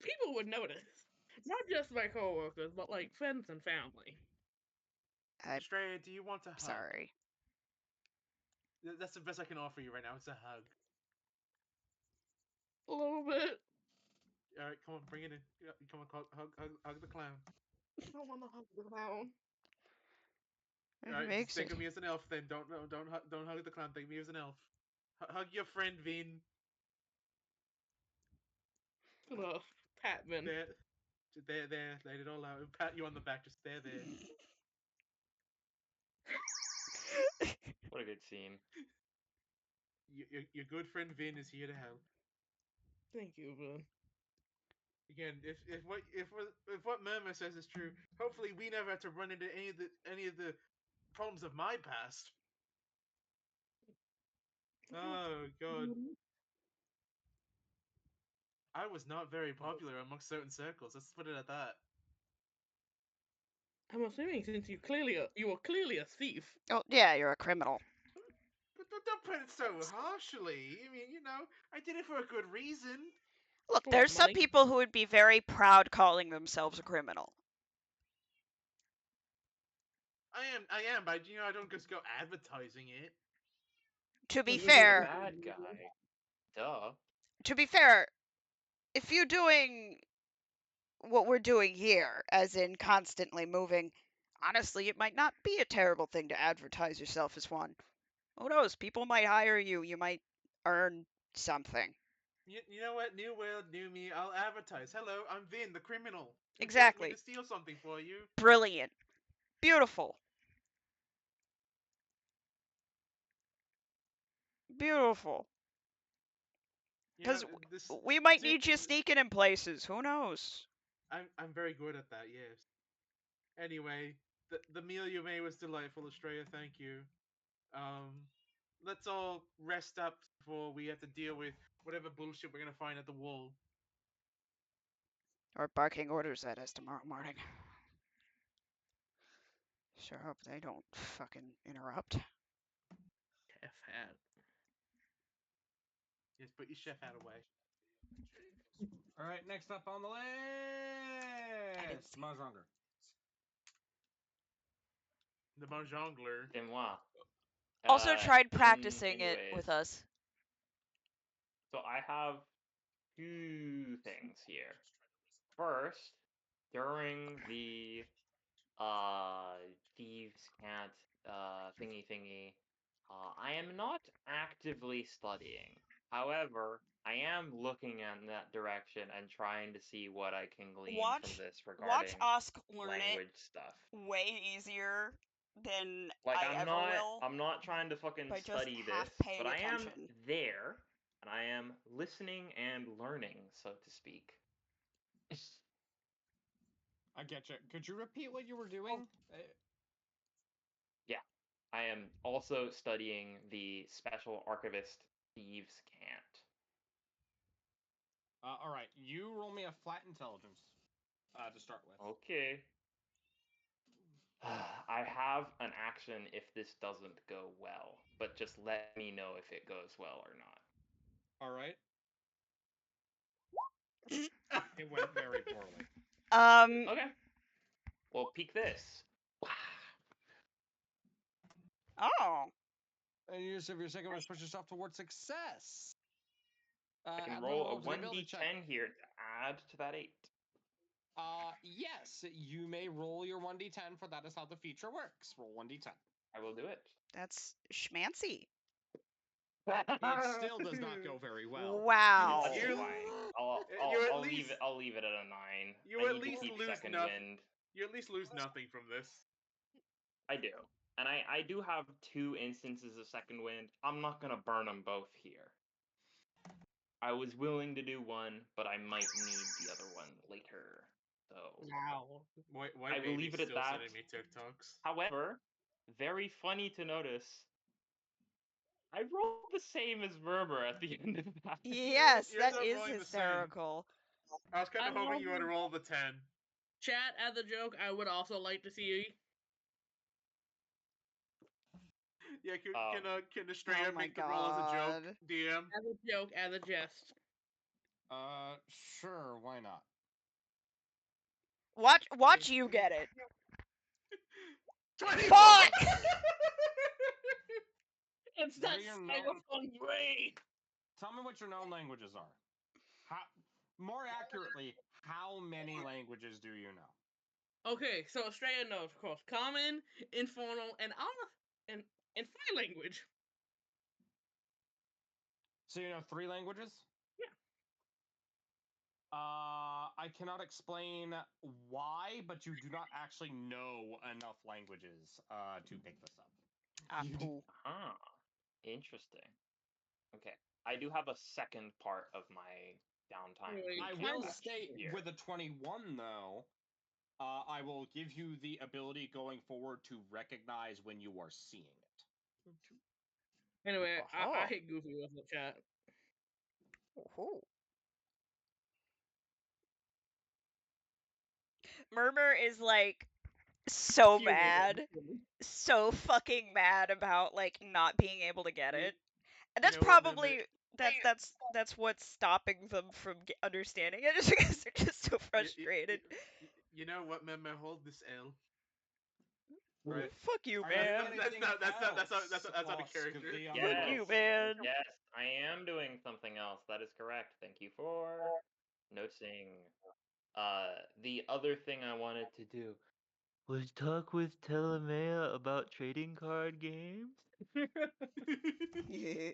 people would notice. Not just my coworkers, but like friends and family. I'm Estrella, do you want a hug? sorry. That's the best I can offer you right now. It's a hug. A little bit. All right, come on, bring it in. Yeah, come on, hug the clown. I don't want to hug the clown. All It right, just makes think it. of me as an elf. Then don't hug the clown. Think of me as an elf. Hug your friend Vin. Ugh, Patman. There, there. Let it all out. Pat you on the back. Just there. What a good scene. Your good friend Vin is here to help. Thank you, man. Again, if what Murmur says is true, hopefully we never have to run into any of the problems of my past. Oh god, I was not very popular amongst certain circles. Let's put it at that. I'm assuming since you were clearly a thief. Oh, yeah, you're a criminal. But don't put it so harshly. I mean, I did it for a good reason. Look, For what, there's some money? people who would be very proud calling themselves a criminal. I am, but I don't just go advertising it. To be Well, He's the fair, bad guy. Duh. to be fair, if you're doing what we're doing here, as in constantly moving, honestly, it might not be a terrible thing to advertise yourself as one. Who knows? People might hire you. You might earn something. You know what? New world, new me. I'll advertise. Hello, I'm Vin, the criminal. Would you like me to Exactly. steal something for you? Brilliant. Beautiful. Beautiful. You know, Because this. we might See, need you sneaking in places. Who knows? I'm very good at that. Yes. Anyway, the meal you made was delightful, Estrella. Thank you. Um, let's all rest up before we have to deal with whatever bullshit we're gonna find at the wall. Or barking orders at us tomorrow morning. Sure hope they don't fucking interrupt. Chef hat. Yes, put your chef hat away. All right, next up on the list, see. Mahjongler. The Mahjongler. C'est moi. Also tried practicing it Anyways, with us. so I have two things here. First, during the thieves can't thingy, I am not actively studying. However, I am looking in that direction and trying to see what I can glean from this Watch regarding Osk learn it language stuff. way easier than Like I ever will I'm not trying to fucking by just study half this, but paying I am attention. there and I am listening and learning, so to speak. I get you. Could you repeat what you were doing? Yeah. I am also studying the special archivist thieves can't. All right, you roll me a flat intelligence to start with. Okay. I have an action if this doesn't go well, but just let me know if it goes well or not. All right. It went very poorly. Okay. Well, peek this. Oh. And use of your second wish push yourself towards success. I can Add the roll a roll to the ability check. 1d10 here to add to that 8. Yes, you may roll your 1d10, for that is how the feature works. Roll 1d10. I will do it. That's schmancy. It still does not go very well. Wow. That's You're- fine. you at I'll least leave it. I'll leave it at a 9. you I at need to least keep lose second nothing. wind. You at least lose nothing from this. I do, and I do have 2 instances of second wind. I'm not gonna burn them both here. I was willing to do one, but I might need the other one later. So Wow. White I will leave baby's it at still that. sending me TikToks. However, very funny to notice, I rolled the same as Murmur at the end of that. Yes, You ended that up is rolling the same. hysterical. I was kind I of hoping you would love- roll the 10. Chat as a joke. I would also like to see. Yeah, can Estrella Oh my make the roll as a joke, god. DM? As a joke, as a jest. Sure, why not? Watch you get it. 21! Fuck! It's What that are your xylophone brain. Tell me what your known languages are. More accurately, how many languages do you know? Okay, so Australia knows, of course, common, informal, and and sign language. So you know 3 languages? Yeah. I cannot explain why, but you do not actually know enough languages to pick this up. Ah, You poo. Ah, interesting. Okay, I do have a second part of my downtime. Wait, I recap will kinda. state here. with a 21 though, I will give you the ability going forward to recognize when you are seeing it. Anyway, I Uh-huh. hit Goofy with the chat. Ooh. Murmur is like so Fuming, mad, actually. so fucking mad about like not being able to get You, it. And you that's know what, Murmur? probably that's what's stopping them from understanding it, just because they're just so You, you, frustrated. you know what, Murmur? Hold this L. Right. Fuck you, Are you doing man. That's anything not. That's not. That's not. else, That's out of Osk character. the Fuck you, Yes, man. yes, I am doing something else. That is correct. Thank you for noticing. The other thing I wanted to do was talk with Telemea about trading card games.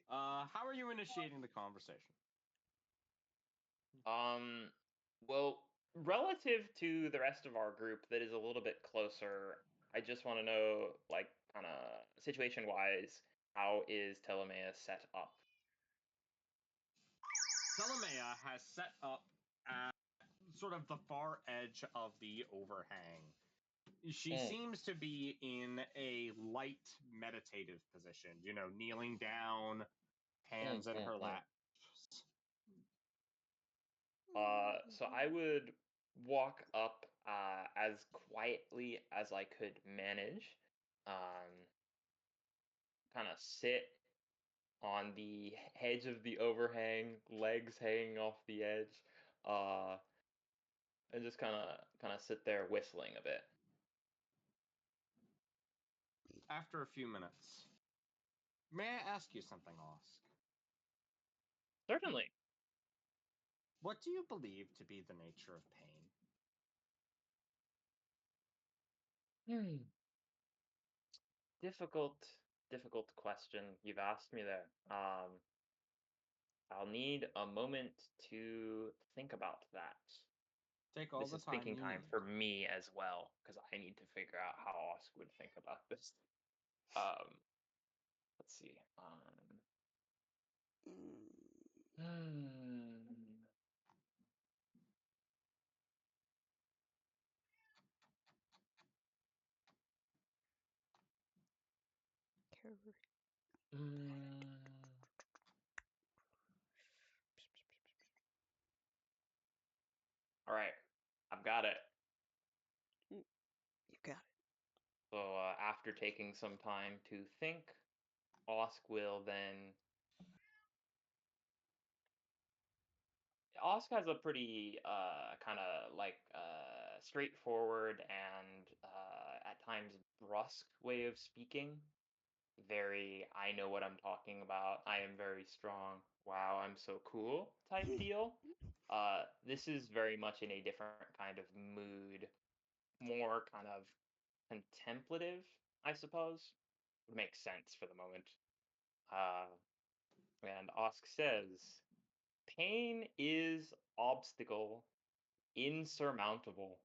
How are you initiating the conversation? Um, well, relative to the rest of our group that is a little bit closer, I just want to know, like, kind of situation wise, how is Telemea set up? Telemea has set up at sort of the far edge of the overhang. She Mm, seems to be in a light meditative position, kneeling down, mm, hands in mm, her mm. lap. So I would walk up as quietly as I could manage, um, kind of sit on the edge of the overhang, legs hanging off the edge, uh, and just kind of sit there whistling a bit. After a few minutes, may I ask you something, Osk? Certainly. What do you believe to be the nature of pain? Hmm. Difficult, difficult question you've asked me there. I'll need a moment to think about that. Take all This the is time thinking you time need. for me as well, because I need to figure out how Osk would think about this. Um, let's see. Hmm. Mm. All right, I've got it. You got it. So after taking some time to think, Osk will then. Osk has a pretty kind of like straightforward and at times brusque way of speaking. Very, I know what I'm talking about. I am very strong. Wow, I'm so cool type deal. This is very much in a different kind of mood, more kind of contemplative, I suppose. Makes sense for the moment. Uh, and Osk says, pain is obstacle insurmountable.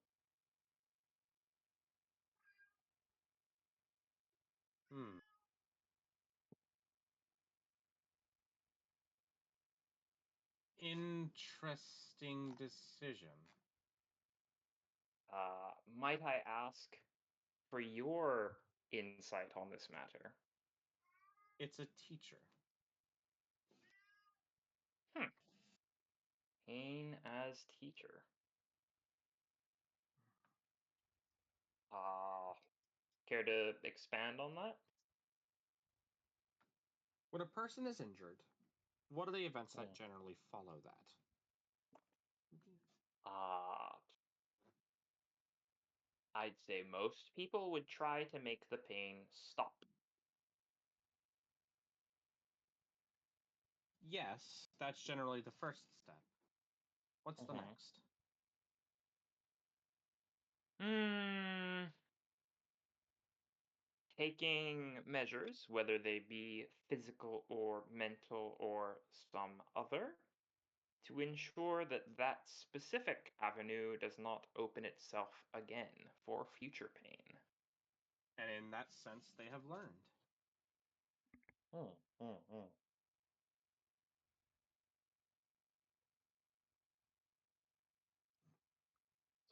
Hmm. Interesting decision. Might I ask for your insight on this matter? It's a teacher. Hmm. Pain as teacher. Uh, Care to expand on that? When a person is injured, what are the events that Hmm. generally follow that? Uh, I'd say most people would try to make the pain stop. Yes, that's generally the first step. What's the Mm-hmm. next? Hmm. Taking measures, whether they be physical or mental or some other, to ensure that that specific avenue does not open itself again for future pain. And in that sense, they have learned. Mm, mm,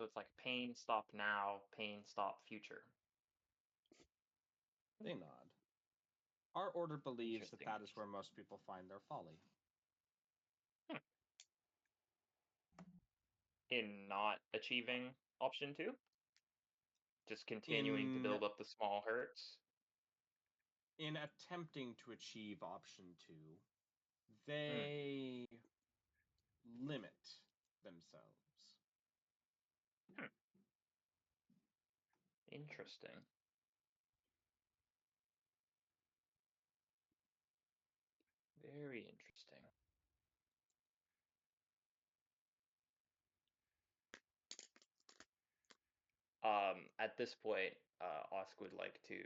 mm. So it's like pain stop now, pain stop future. They nod. Our order believes that Interesting. that is where most people find their folly. In not achieving option 2? Just continuing to build up the small hurts? In attempting to achieve option 2, they limit themselves. Interesting. Very interesting. At this point, Osk would like to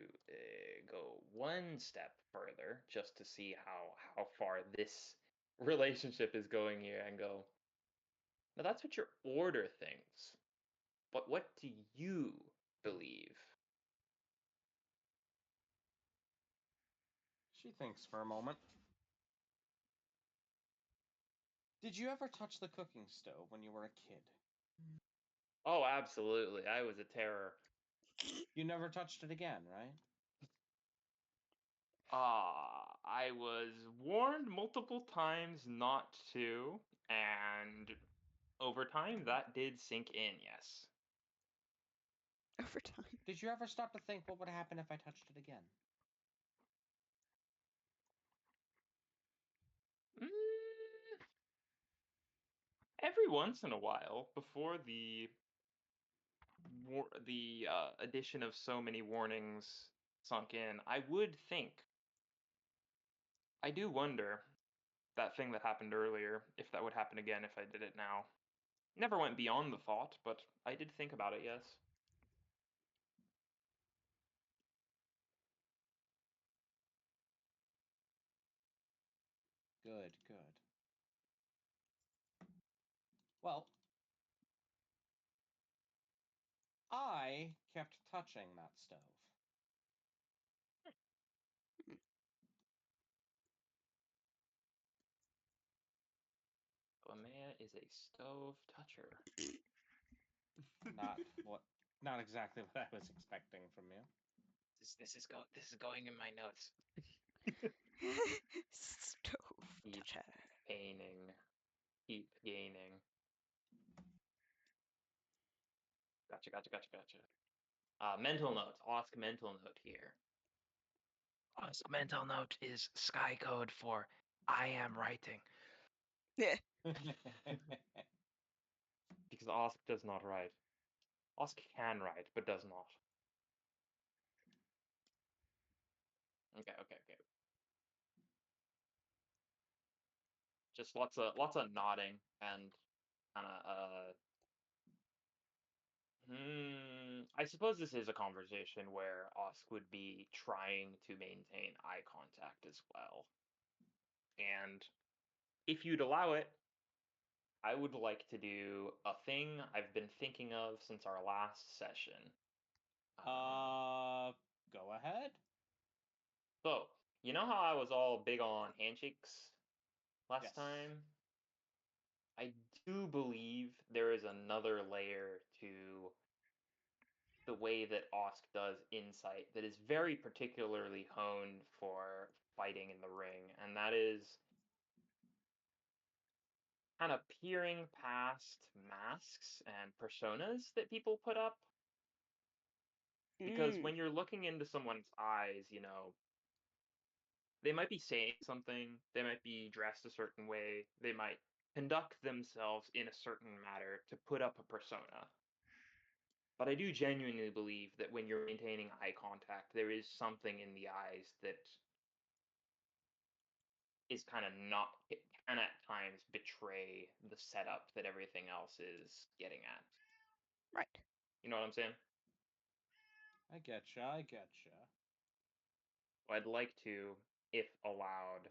go one step further just to see how far this relationship is going here, and go. Now that's what your order thinks, but what do you believe? She thinks for a moment. Did you ever touch the cooking stove when you were a kid? Oh, absolutely. I was a terror. You never touched it again, right? I was warned multiple times not to, and over time that did sink in, yes. Over time. Did you ever stop to think what would happen if I touched it again? Mm, every once in a while, before the addition of so many warnings sunk in, I would think. I do wonder that thing that happened earlier, if that would happen again if I did it now. Never went beyond the thought, but I did think about it, yes. Good, good. Well, I kept touching that stove. A man is a stove toucher. Not exactly what I was expecting from you. This is going in my notes. Stove Keep toucher. painting. Keep gaining. Gotcha. Mental note. Ask mental note here. Ask mental note is Sky code for I am writing. Yeah. Because Ask does not write. Ask can write, but does not. Okay. Just lots of nodding and kind of I suppose this is a conversation where Osk would be trying to maintain eye contact as well. And if you'd allow it, I would like to do a thing I've been thinking of since our last session. Go ahead. So, you know how I was all big on handshakes last Yes. time? I do believe there is another layer to the way that Osk does insight that is very particularly honed for fighting in the ring, and that is kind of peering past masks and personas that people put up. Because when you're looking into someone's eyes, they might be saying something, they might be dressed a certain way, they might conduct themselves in a certain manner to put up a persona. But I do genuinely believe that when you're maintaining eye contact, there is something in the eyes that is kind of not, it can at times betray the setup that everything else is getting at. Right. You know what I'm saying? I getcha. I'd like to, if allowed,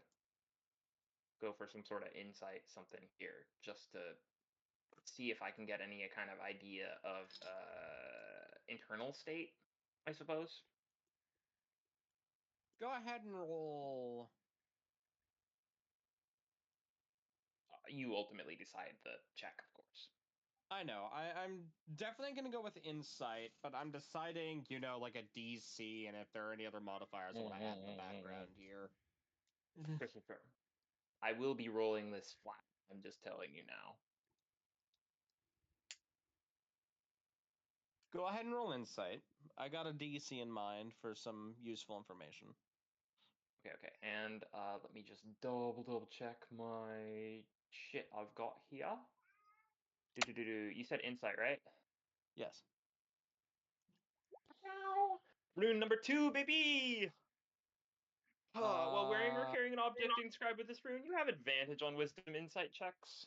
go for some sort of insight something here, just to see if I can get any kind of idea of internal state, I suppose. Go ahead and roll. You ultimately decide the check, of course. I know. I'm definitely gonna go with insight, but I'm deciding, like a DC, and if there are any other modifiers I want to add in the background here. Sure. I will be rolling this flat. I'm just telling you now. Go ahead and roll insight. I got a DC in mind for some useful information. Okay. And let me just double check my shit I've got here. You said insight, right? Yes. Rune number 2, baby! While wearing or carrying an object inscribed with this rune, you have advantage on wisdom insight checks.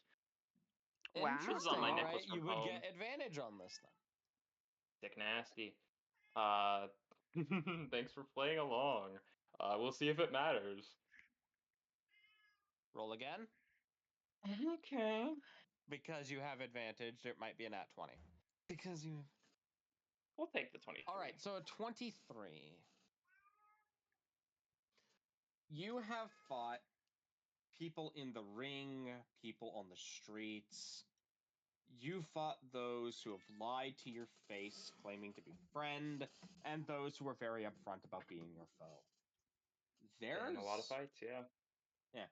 This is on Interesting. my All Wow. necklace right, from you would home. get advantage on this then. Sick nasty. Uh, thanks for playing along. We'll see if it matters. Roll again. Okay. Because you have advantage, it might be a nat 20. Because you. We'll take the 23. All right, so a 23. You have fought people in the ring, people on the streets. You fought those who have lied to your face, claiming to be friend, and those who are very upfront about being your foe. Been in a lot of There's fights, yeah.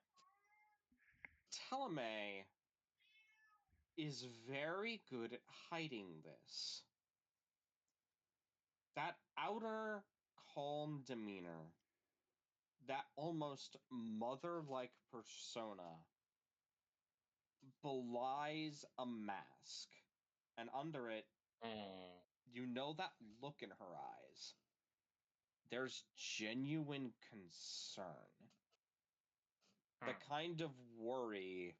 Teleme is very good at hiding this. That outer calm demeanor, that almost mother-like persona belies a mask. And under it, you know that look in her eyes. There's genuine concern. The kind of worry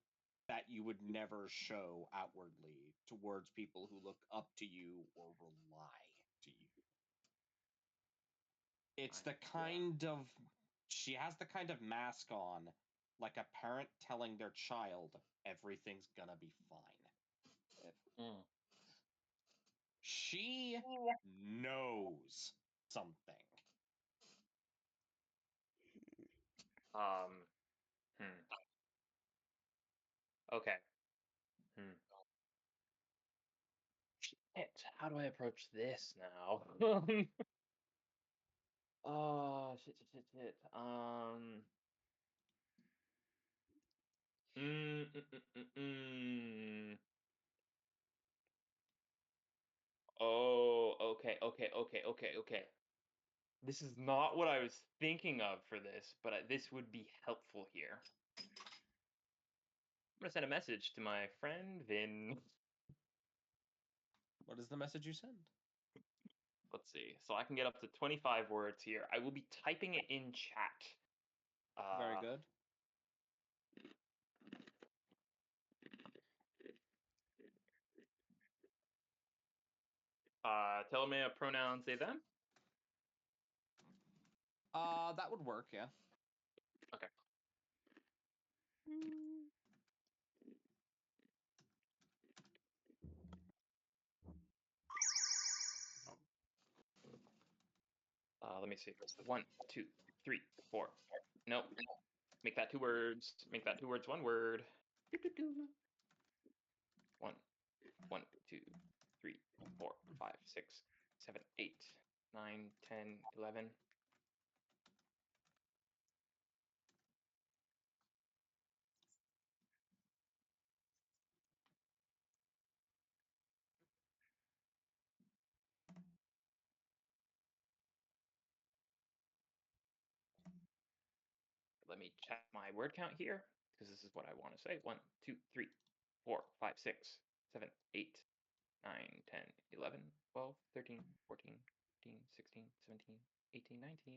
that you would never show outwardly towards people who look up to you or rely to you. It's the kind of she has the kind of mask on like a parent telling their child everything's gonna be fine. She knows something. Um, Okay. Shit, how do I approach this now? Oh, shit. Mm, mm, mm, mm, mm. Oh, okay. This is not what I was thinking of for this, but this would be helpful here. I'm gonna send a message to my friend Vin. What is the message you send? Let's see. So I can get up to 25 words here. I will be typing it in chat. Very good. Tell me a pronoun, they, them. That would work, yeah. Okay. Let me see. 1, 2, 3, 4. Nope. Make that 2 words. Make that 2 words 1 word. 1, 1, 2, 3, 4, 5, 6, 7, 8, 9, 10, 11. Let me check my word count here because this is what I want to say. 1, 2, 3, 4, 5, 6, 7, 8, 9, 10, 11, 12, 13, 14, 15, 16, 17, 18, 19,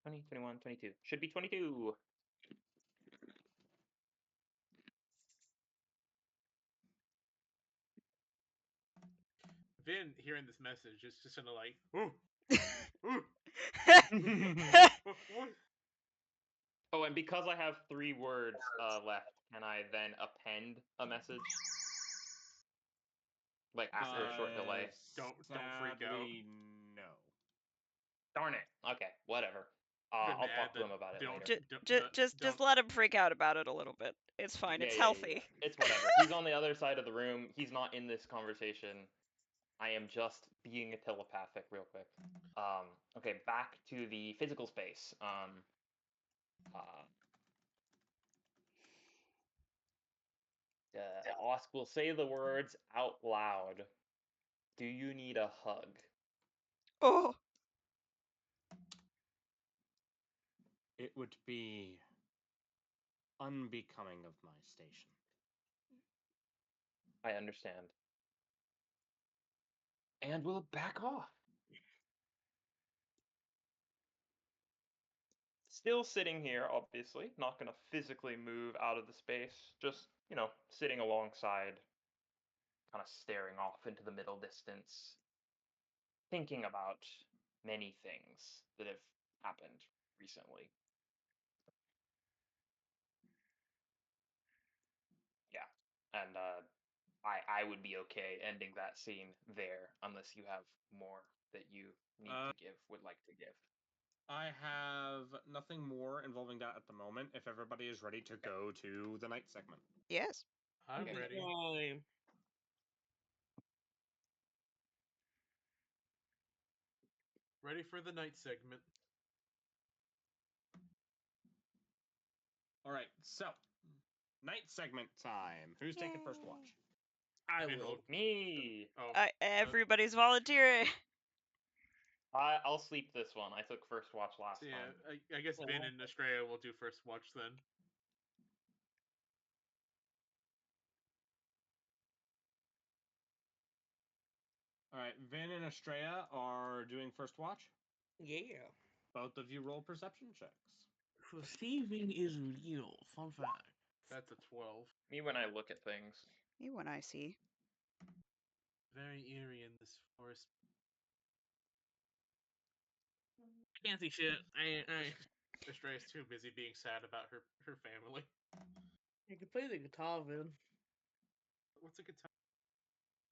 20, 21, 22. Should be 22. Vin hearing this message is just gonna like, ooh, ooh, what? Oh, and because I have 3 words left, can I then append a message? Like after a short delay? Don't freak out. Sadly, no. Darn it. Okay, whatever. But I'll nah, talk to him about it don't later. Just let him freak out about it a little bit. It's fine. Yeah, It's yeah, yeah, yeah. healthy. It's whatever. He's on the other side of the room. He's not in this conversation. I am just being a telepathic real quick. Okay, back to the physical space. Uh, Osk will say the words out loud. Do you need a hug? Oh, It would be unbecoming of my station. I understand. And we'll back off. Still sitting here, obviously. Not going to physically move out of the space. Just, sitting alongside, kind of staring off into the middle distance, thinking about many things that have happened recently. Yeah. And I would be okay ending that scene there unless you have more that you need to give, would like to give. I have nothing more involving that at the moment. If everybody is ready to go to the night segment. yes. I'm Okay. ready. Time. Ready for the night segment. All right, so night segment time. Who's taking first Yay. watch? I Finn will. Me. Oh, Everybody's volunteering. I'll sleep this one. I took first watch last so yeah, time. I guess Oh, Vin and Australia will do first watch then. All right, Vin and Estrella are doing first watch. yeah. Both of you roll perception checks. Perceiving is real. Fun fact. That's a 12. Me when I look at things. Me when I see. Very eerie in this forest. Can't see shit. Australia's too busy being sad about her family. I can play the guitar, Vin. What's a guitar?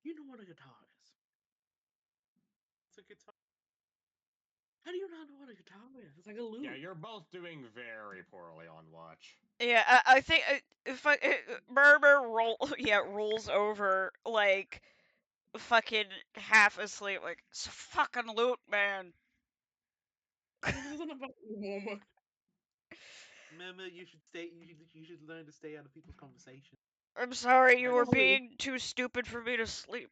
You know what a guitar is. What's a guitar? How do you not know what a guitar is? It's like a lute. Yeah, you're both doing very poorly on watch. Yeah, I think if Murmur rolls over like fucking half asleep, like it's a fucking loot, man. This isn't about Mama. Mama, you should stay. You should learn to stay out of people's conversation. I'm sorry, you That's were Totally. being too stupid for me to sleep.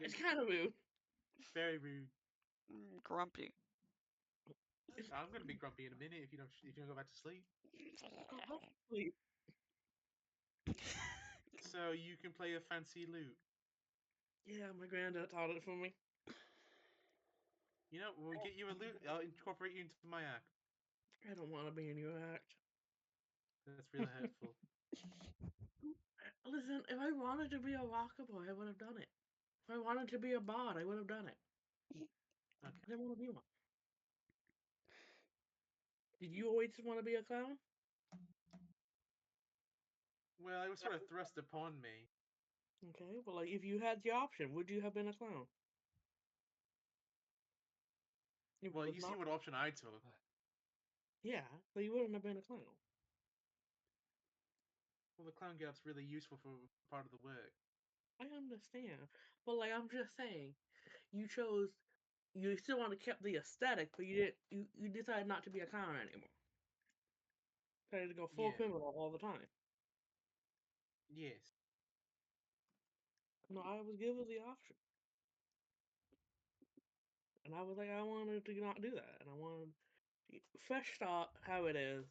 It's kind of rude. very rude. Grumpy. I'm gonna be grumpy in a minute if you don't go back to sleep. Go sleep. So you can play a fancy lute. Yeah, my granddad taught it for me. We'll get you a lute. I'll incorporate you into my act. I don't want to be in your act. That's really hurtful. Listen, if I wanted to be a rocker boy, I would have done it. If I wanted to be a bard, I would have done it. Okay. I didn't want to be one. Did you always want to be a clown? Well, it was sort of thrust upon me. Okay, well, like if you had the option, would you have been a clown? If Well, it was you see not, what option I took. yeah, so you wouldn't have been a clown. Well, the clown getup's really useful for part of the work. I understand, but like I'm just saying, you chose. You still want to keep the aesthetic, but you didn't. You decided not to be a clown anymore. Decided to go full Yeah. criminal all the time. Yes. No, I was given the option, and I was like, I wanted to not do that, and I wanted fresh start. How it is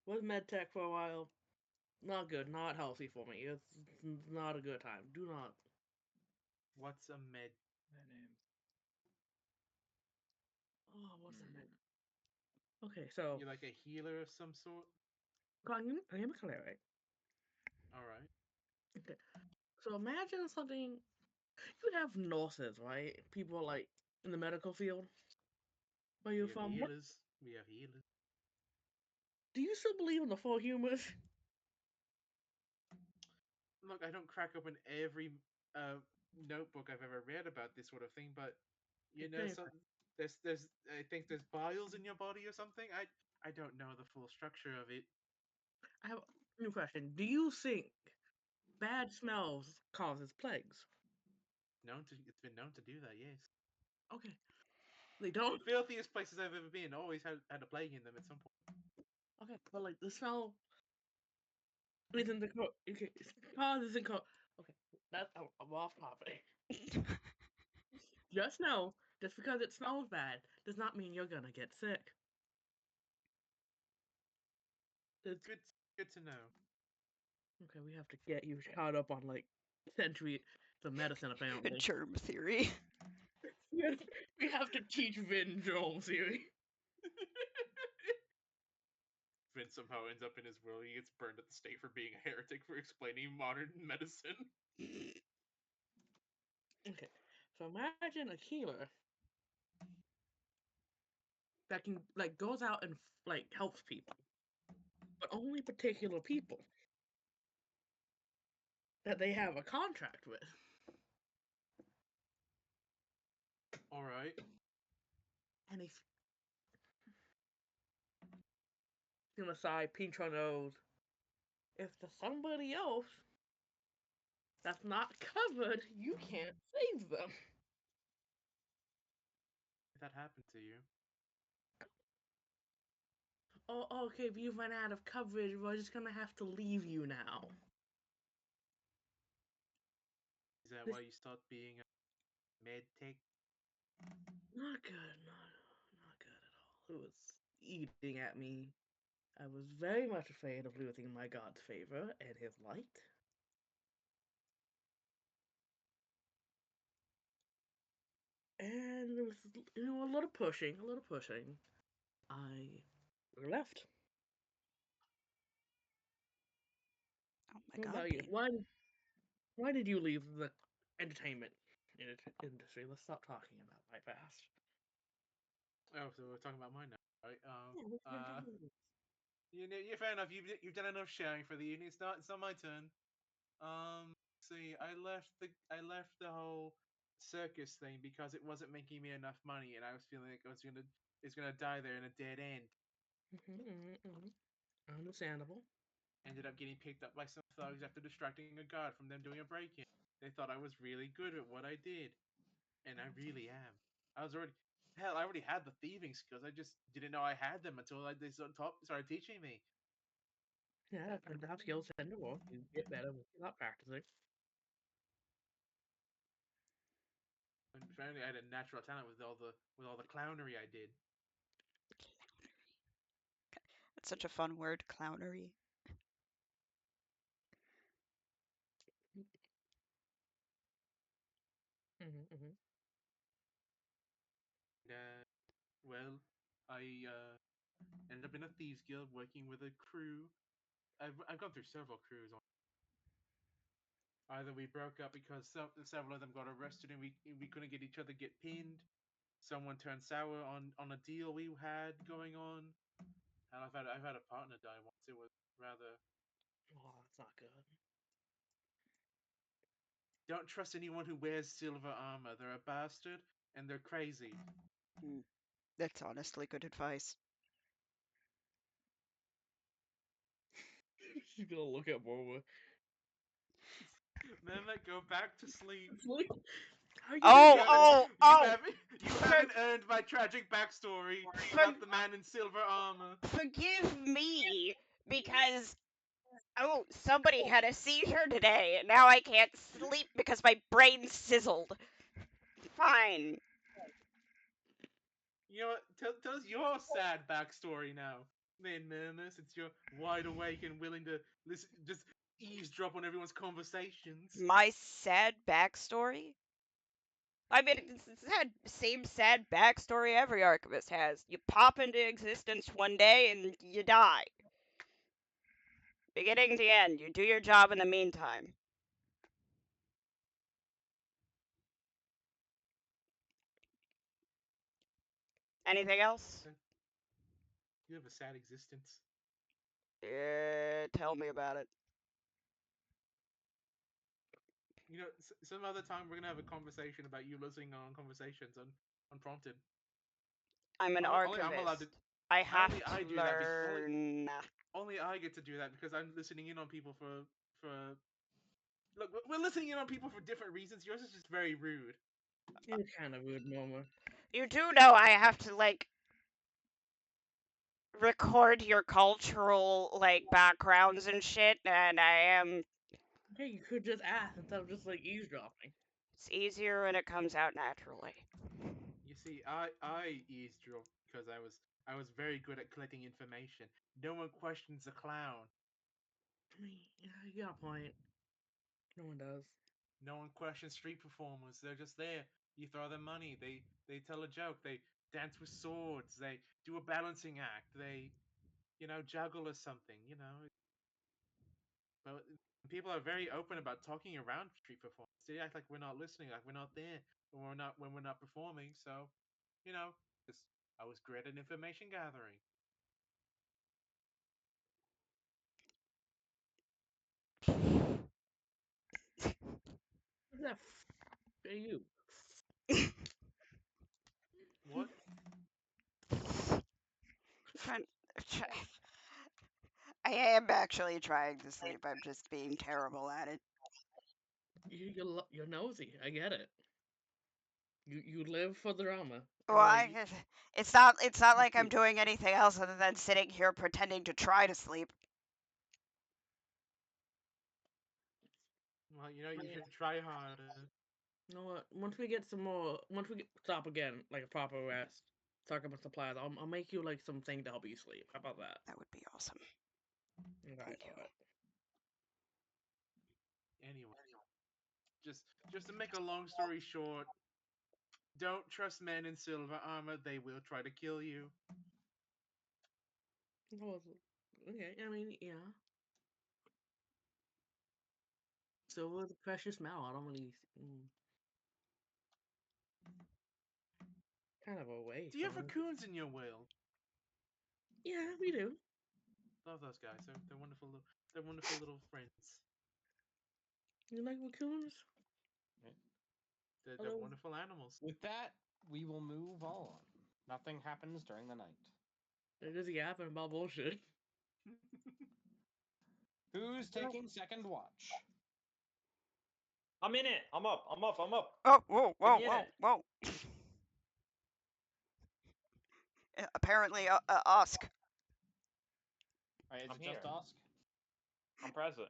was med tech for a while. Not good, not healthy for me. It's not a good time. Do not. What's a med? Oh, what's a med? Okay, so You like a healer of some sort? I am a cleric. All right. Okay, so imagine something. You have nurses, right? People like in the medical field. Where We you're have from? healers. We have healers. Do you still believe in the four humors? Look, I don't crack open every notebook I've ever read about this sort of thing, but Okay, some I think there's biles in your body or something. I don't know the full structure of it. I have a new question. Do you think bad smells causes plagues? It's been known to do that. Yes, Okay. They don't. filthiest places I've ever been always had a plague in them at some point. Okay, but like the smell isn't the okay, cause isn't okay. That's I'm off topic. Just know, just because it smells bad does not mean you're gonna get sick. It's, Good, good to know. okay, we have to get you caught up on like centuries of medicine apparently. Germ theory. We have to teach Vin Joel theory. Vince somehow ends up in his will. He gets burned at the stake for being a heretic for explaining modern medicine. Okay, so imagine a healer that can like goes out and like helps people, but only particular people that they have a contract with. All right. And he's gonna side Pincho knows if there's somebody else that's not covered, you can't save them. If that happened to you, Oh, okay, if you run out of coverage, we're just gonna have to leave you now. is that This why you start being a med tech? not good, not good at all. It was eating at me. I was very much afraid of losing my god's favor and his light. And it was, a little pushing, a little pushing. I left. Oh my What god, about you? Pete. Why did you leave the entertainment industry? Let's stop talking about my past. Oh, so we're talking about mine now, right? Yeah, what's your entertainment? You know, yeah, fair enough. You've done enough sharing for the evening. It's not my turn. See, I left the whole circus thing because it wasn't making me enough money, and I was feeling like it's gonna die there in a dead end. Understandable. Ended up getting picked up by some thugs after distracting a guard from them doing a break-in. They thought I was really good at what I did, and I really am. I was already hell. I already had the thieving skills. I just didn't know I had them until they started teaching me. Yeah, and have skills tend to work. You get better when you're not practicing. And apparently, I had a natural talent with all the clownery I did. That's such a fun word, clownery. Mm-hmm. And, well, I ended up in a thieves guild working with a crew. I've gone through several crews. Either we broke up because several of them got arrested and we couldn't get each other get pinned. Someone turned sour on a deal we had going on. And I've had a partner die once. It was rather. Oh, that's not good. Don't trust anyone who wears silver armor. They're a bastard and they're crazy. Mm, that's honestly good advice. She's gonna look at Momo. Mehmet, go back to sleep. How are you Oh, You gonna haven't oh, you oh! haven't you For, haven't earned my tragic backstory for, about the man in silver armor. forgive me, because oh, somebody had a seizure today, and now I can't sleep because my brain sizzled. Fine. You know what? Tell us your sad backstory now. Man, Murmur, since you're wide awake and willing to listen, just eavesdrop on everyone's conversations. My sad backstory? I mean, it's the same sad backstory every archivist has. You pop into existence one day and you die. Beginning to end, you do your job in the meantime. Anything else? You have a sad existence. Tell me about it. You know, some other time we're gonna have a conversation about you listening on conversations unprompted. I'm an Only I'm allowed to. archivist. I Only have to I do that. learn. Only I get to do that because I'm listening in on people for. Look, we're listening in on people for different reasons. Yours is just very rude. You're kind of rude, Mama. You do know I have to like record your cultural like backgrounds and shit, and I am. Hey, you could just ask instead of just like eavesdropping. It's easier when it comes out naturally. You see, I eavesdropped because I was very good at collecting information. No one questions a clown. I mean, yeah, you got a point. No one does. No one questions street performers. They're just there. You throw them money. They tell a joke. They dance with swords. They do a balancing act. They juggle or something. But people are very open about talking around street performers. They act like we're not listening, like we're not there when we're not performing. So, you know, just I was great at information gathering. What's that? Hey, you. What? Trying, try, I am actually trying to sleep. I'm just being terrible at it. You're nosy. I get it. You live for the drama. Well, You're like, it's not like I'm you- doing anything else other than sitting here pretending to try to sleep. Well, you should try harder. you know what? Once we get some more, once we stop again, like a proper rest, talk about supplies. I'll make you like something to help you sleep. How about that? That would be awesome. Okay, Thank you. alright. Anyway, just to make a long story short, don't trust men in silver armor. They will try to kill you. Well, okay, I mean, yeah. Silver's a precious metal. I don't really kind of a Do waste, you have honestly. raccoons in your will? Yeah, we do. Love those guys. They're wonderful. They're wonderful little friends. You like raccoons? They're Hello. wonderful animals. With that, we will move on. Nothing happens during the night. They're just yapping about bullshit. Who's taking second watch? I'm in it. I'm up. I'm up. I'm up. Oh, whoa, Get whoa, me in whoa, it. whoa. Apparently, Usk. Alright, is I'm it just here. Dusk? I'm present.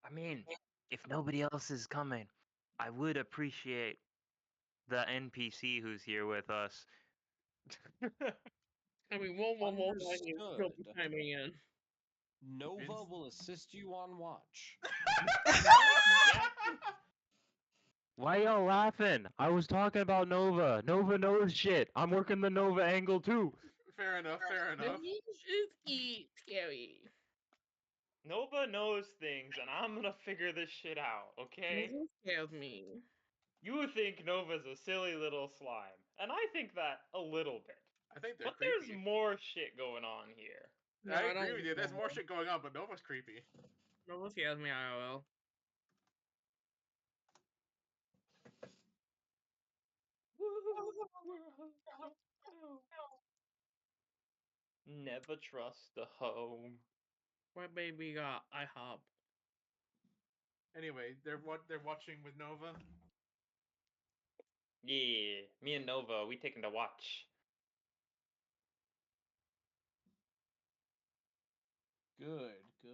I mean, if nobody else is coming, I would appreciate the NPC who's here with us. I mean, whoa, like he'll be Understood. chiming in. Nova Vince? will assist you on watch. Yeah. Why y'all laughing? I was talking about Nova. Nova knows shit. I'm working the Nova angle too. Fair enough. Fair enough. It's scary. Nova knows things, and I'm gonna figure this shit out, okay? Nova scares me. You think Nova's a silly little slime, and I think that a little bit. I think they're But there's creepy. more shit going on here. No, I I don't agree with like you. There's more Nova. shit going on, but Nova's creepy. Nova scares me IRL. Never trust a home. My baby got IHOP. Anyway, they're watching with Nova. Yeah, me and Nova, we taking the watch. Good, good.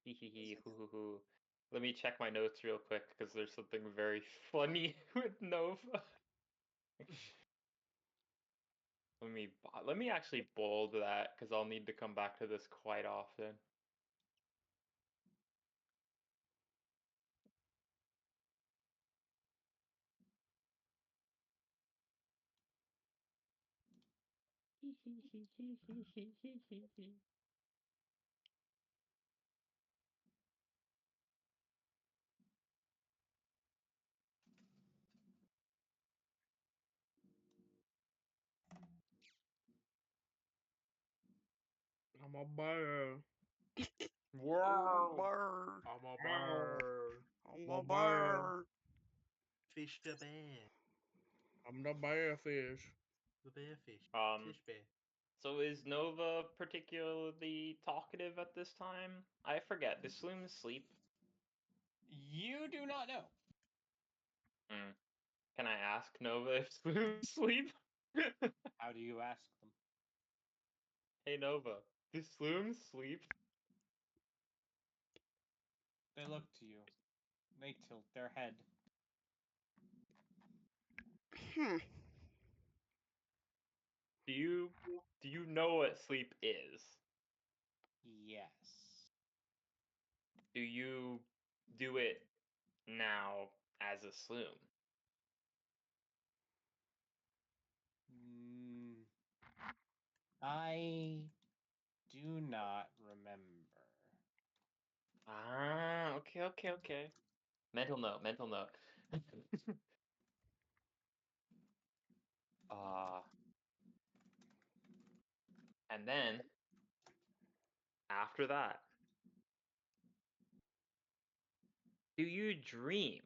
Hee hee hee, hoo hoo hoo. Let me check my notes real quick because there's something very funny with Nova. Let me actually bold that because I'll need to come back to this quite often. I'm a bear. Wow. Bird. I'm a Ow. bird. I'm I'm a a bear. bird. Fish a bear. I'm the bear fish. The bear fish. Um, Fish bear. so is Nova particularly talkative at this time? I forget. Does Sloom sleep? You do not know. Hmm. Can I ask Nova if Sloom sleep? How do you ask them? Hey Nova, does Sloom sleep? They look to you. They tilt their head. Hmm. Do you know what sleep is? Yes. Do you do it now as a Sloom? Mm, I do not remember. Ah, okay. Mental note, mental note. uh, and then after that, do you dream,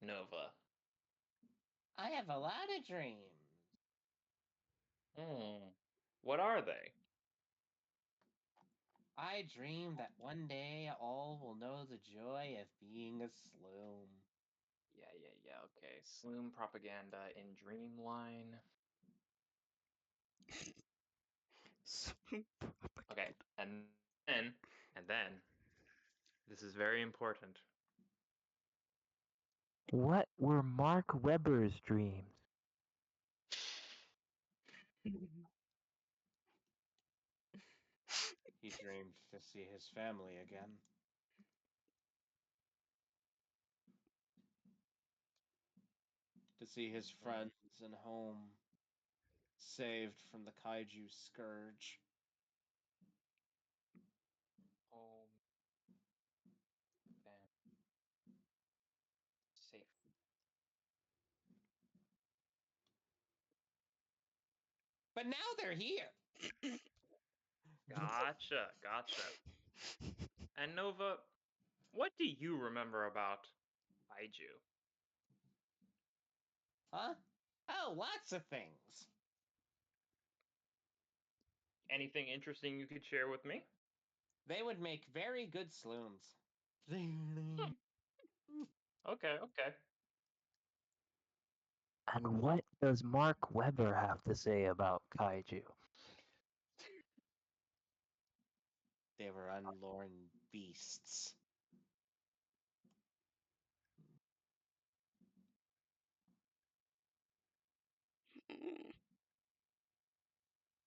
Nova? I have a lot of dreams. Hmm. What are they? I dream that one day all will know the joy of being a sloom. Yeah. Okay. Sloom propaganda in Dreamline. Okay, then, and then, this is very important. What were Mark Webber's dreams? He dreamed to see his family again. To see his friends and home saved from the kaiju scourge. Home, fam, safe. But now they're here. Gotcha. And Nova, what do you remember about Kaiju? Huh? Oh, lots of things. Anything interesting you could share with me? They would make very good slooms. Okay. And what does Mark Webber have to say about kaiju? They were unlorn beasts.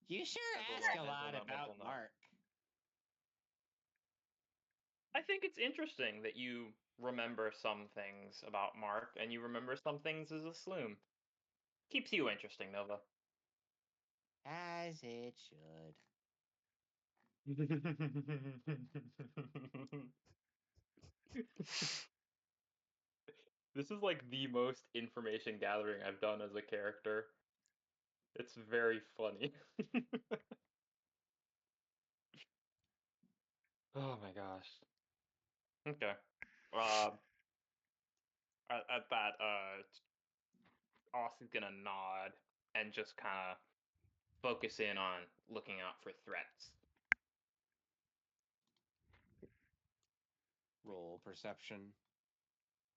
You sure ask a lot about Mental note. Mark. I think it's interesting that you remember some things about Mark and you remember some things as a Sloom. Keeps you interesting, Nova. As it should. This is like the most information gathering I've done as a character. It's very funny. Oh my gosh. Okay. Uh, at that, Austin's gonna nod and just kind of focus in on looking out for threats. Roll perception.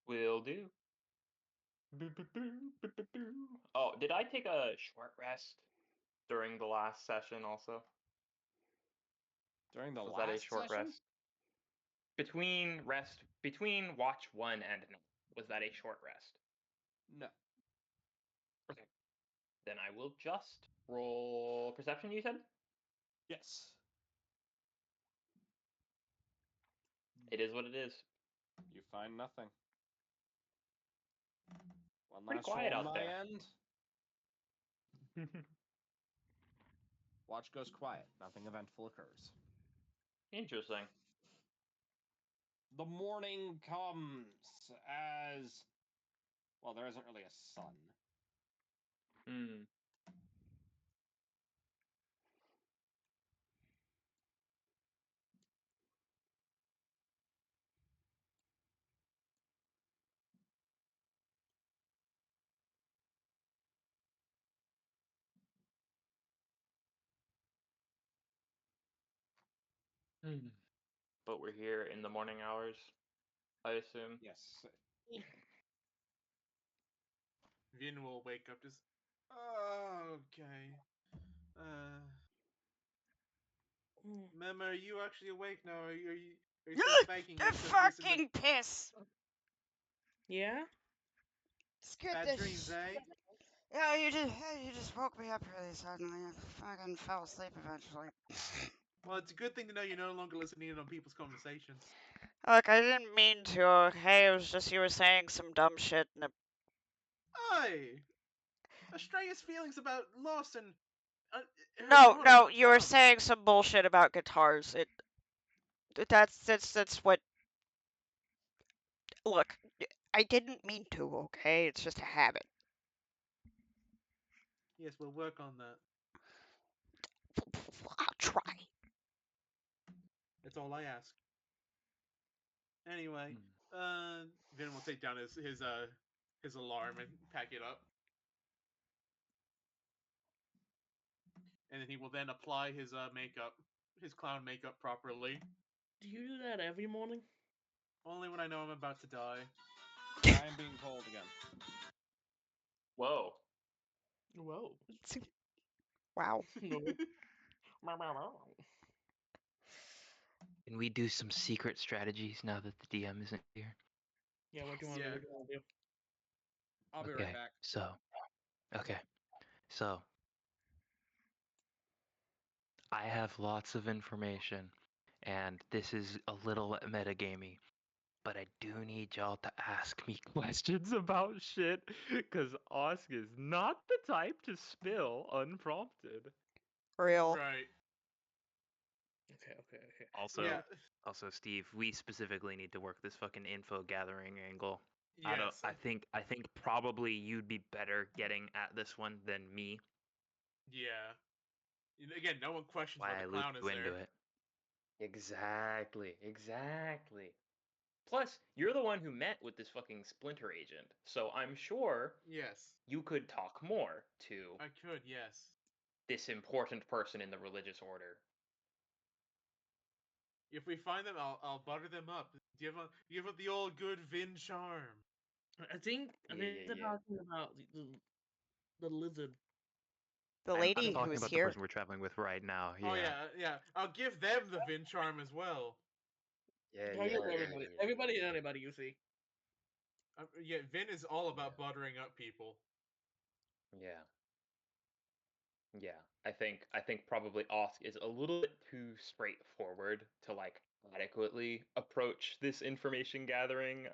Will do. Oh, did I take a short rest during the last session also? During the Was that a last short session? rest? Between watch 1 and 9, was that a short rest? No. Okay. Then I will just roll perception, you said? Yes. It is what it is. You find nothing. One Pretty last quiet roll on out my there. end. Watch goes quiet. Nothing eventful occurs. Interesting. The morning comes as well, there isn't really a sun. Hmm. But we're here in the morning hours, I assume. Yes. Vin will wake up just. Oh, okay. Mem, are you actually awake now? Are you still faking The it? Because recently, fucking piss. Yeah. Let's get bad dreams, this. eh? Yeah, you just woke me up really suddenly. I fucking fell asleep eventually. Well, it's a good thing to know you're no longer listening in on people's conversations. Look, I didn't mean to, okay? It was just you were saying some dumb shit and Aye! Australia's feelings about loss and uh, her No, daughter no, won't you were come. saying some bullshit about guitars. That's what. Look, I didn't mean to, okay? It's just a habit. Yes, we'll work on that. I'll try. That's all I ask. Anyway, Vin will take down his alarm and pack it up, and then he will then apply his makeup, his clown makeup properly. Do you do that every morning? Only when I know I'm about to die. I am being cold again. Whoa. Whoa. Wow. No. Can we do some secret strategies now that the DM isn't here? Yeah. What do you want to do? Yeah. What do you want to do? I'll be right Okay, back. so I have lots of information, and this is a little metagamey, but I do need y'all to ask me questions about shit, because Osk is not the type to spill unprompted. Real. Right. Okay. Okay. Okay. Also, Yeah. Steve, we specifically need to work this fucking info gathering angle. Yes. I think probably you'd be better getting at this one than me. Yeah. Again, no one questions why Why the I loop clown is you into there. it. Exactly. Plus, you're the one who met with this fucking Splinter agent, so I'm sure Yes. you could talk more to I could, yes. this important person in the religious order. If we find them, I'll butter them up. Give up the old good Vin charm. I think Yeah. they're talking about the lizard. The I'm lady who talking is about the here. person we're traveling with right now. Oh Yeah. yeah, yeah. I'll give them the Vin charm as well. Tell you everybody. Everybody and anybody you see. Yeah, Vin is all about Yeah. buttering up people. Yeah. Yeah. I think probably Osk is a little bit too straightforward to like adequately approach this information gathering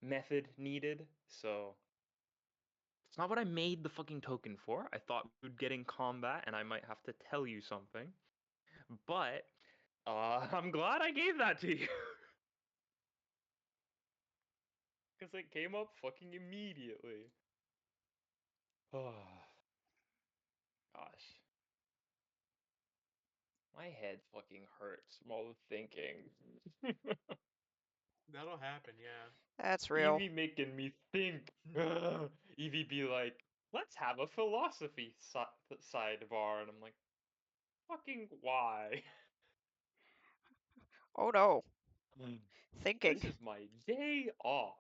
method needed. So it's not what I made the fucking token for. I thought we would get in combat and I might have to tell you something. But I'm glad I gave that to you. Because it came up fucking immediately. Oh, gosh. My head fucking hurts while thinking. That'll happen, yeah. That's real. Evie making me think. Evie be like, let's have a philosophy sidebar. And I'm like, fucking why? Oh no. Thinking. This is my day off.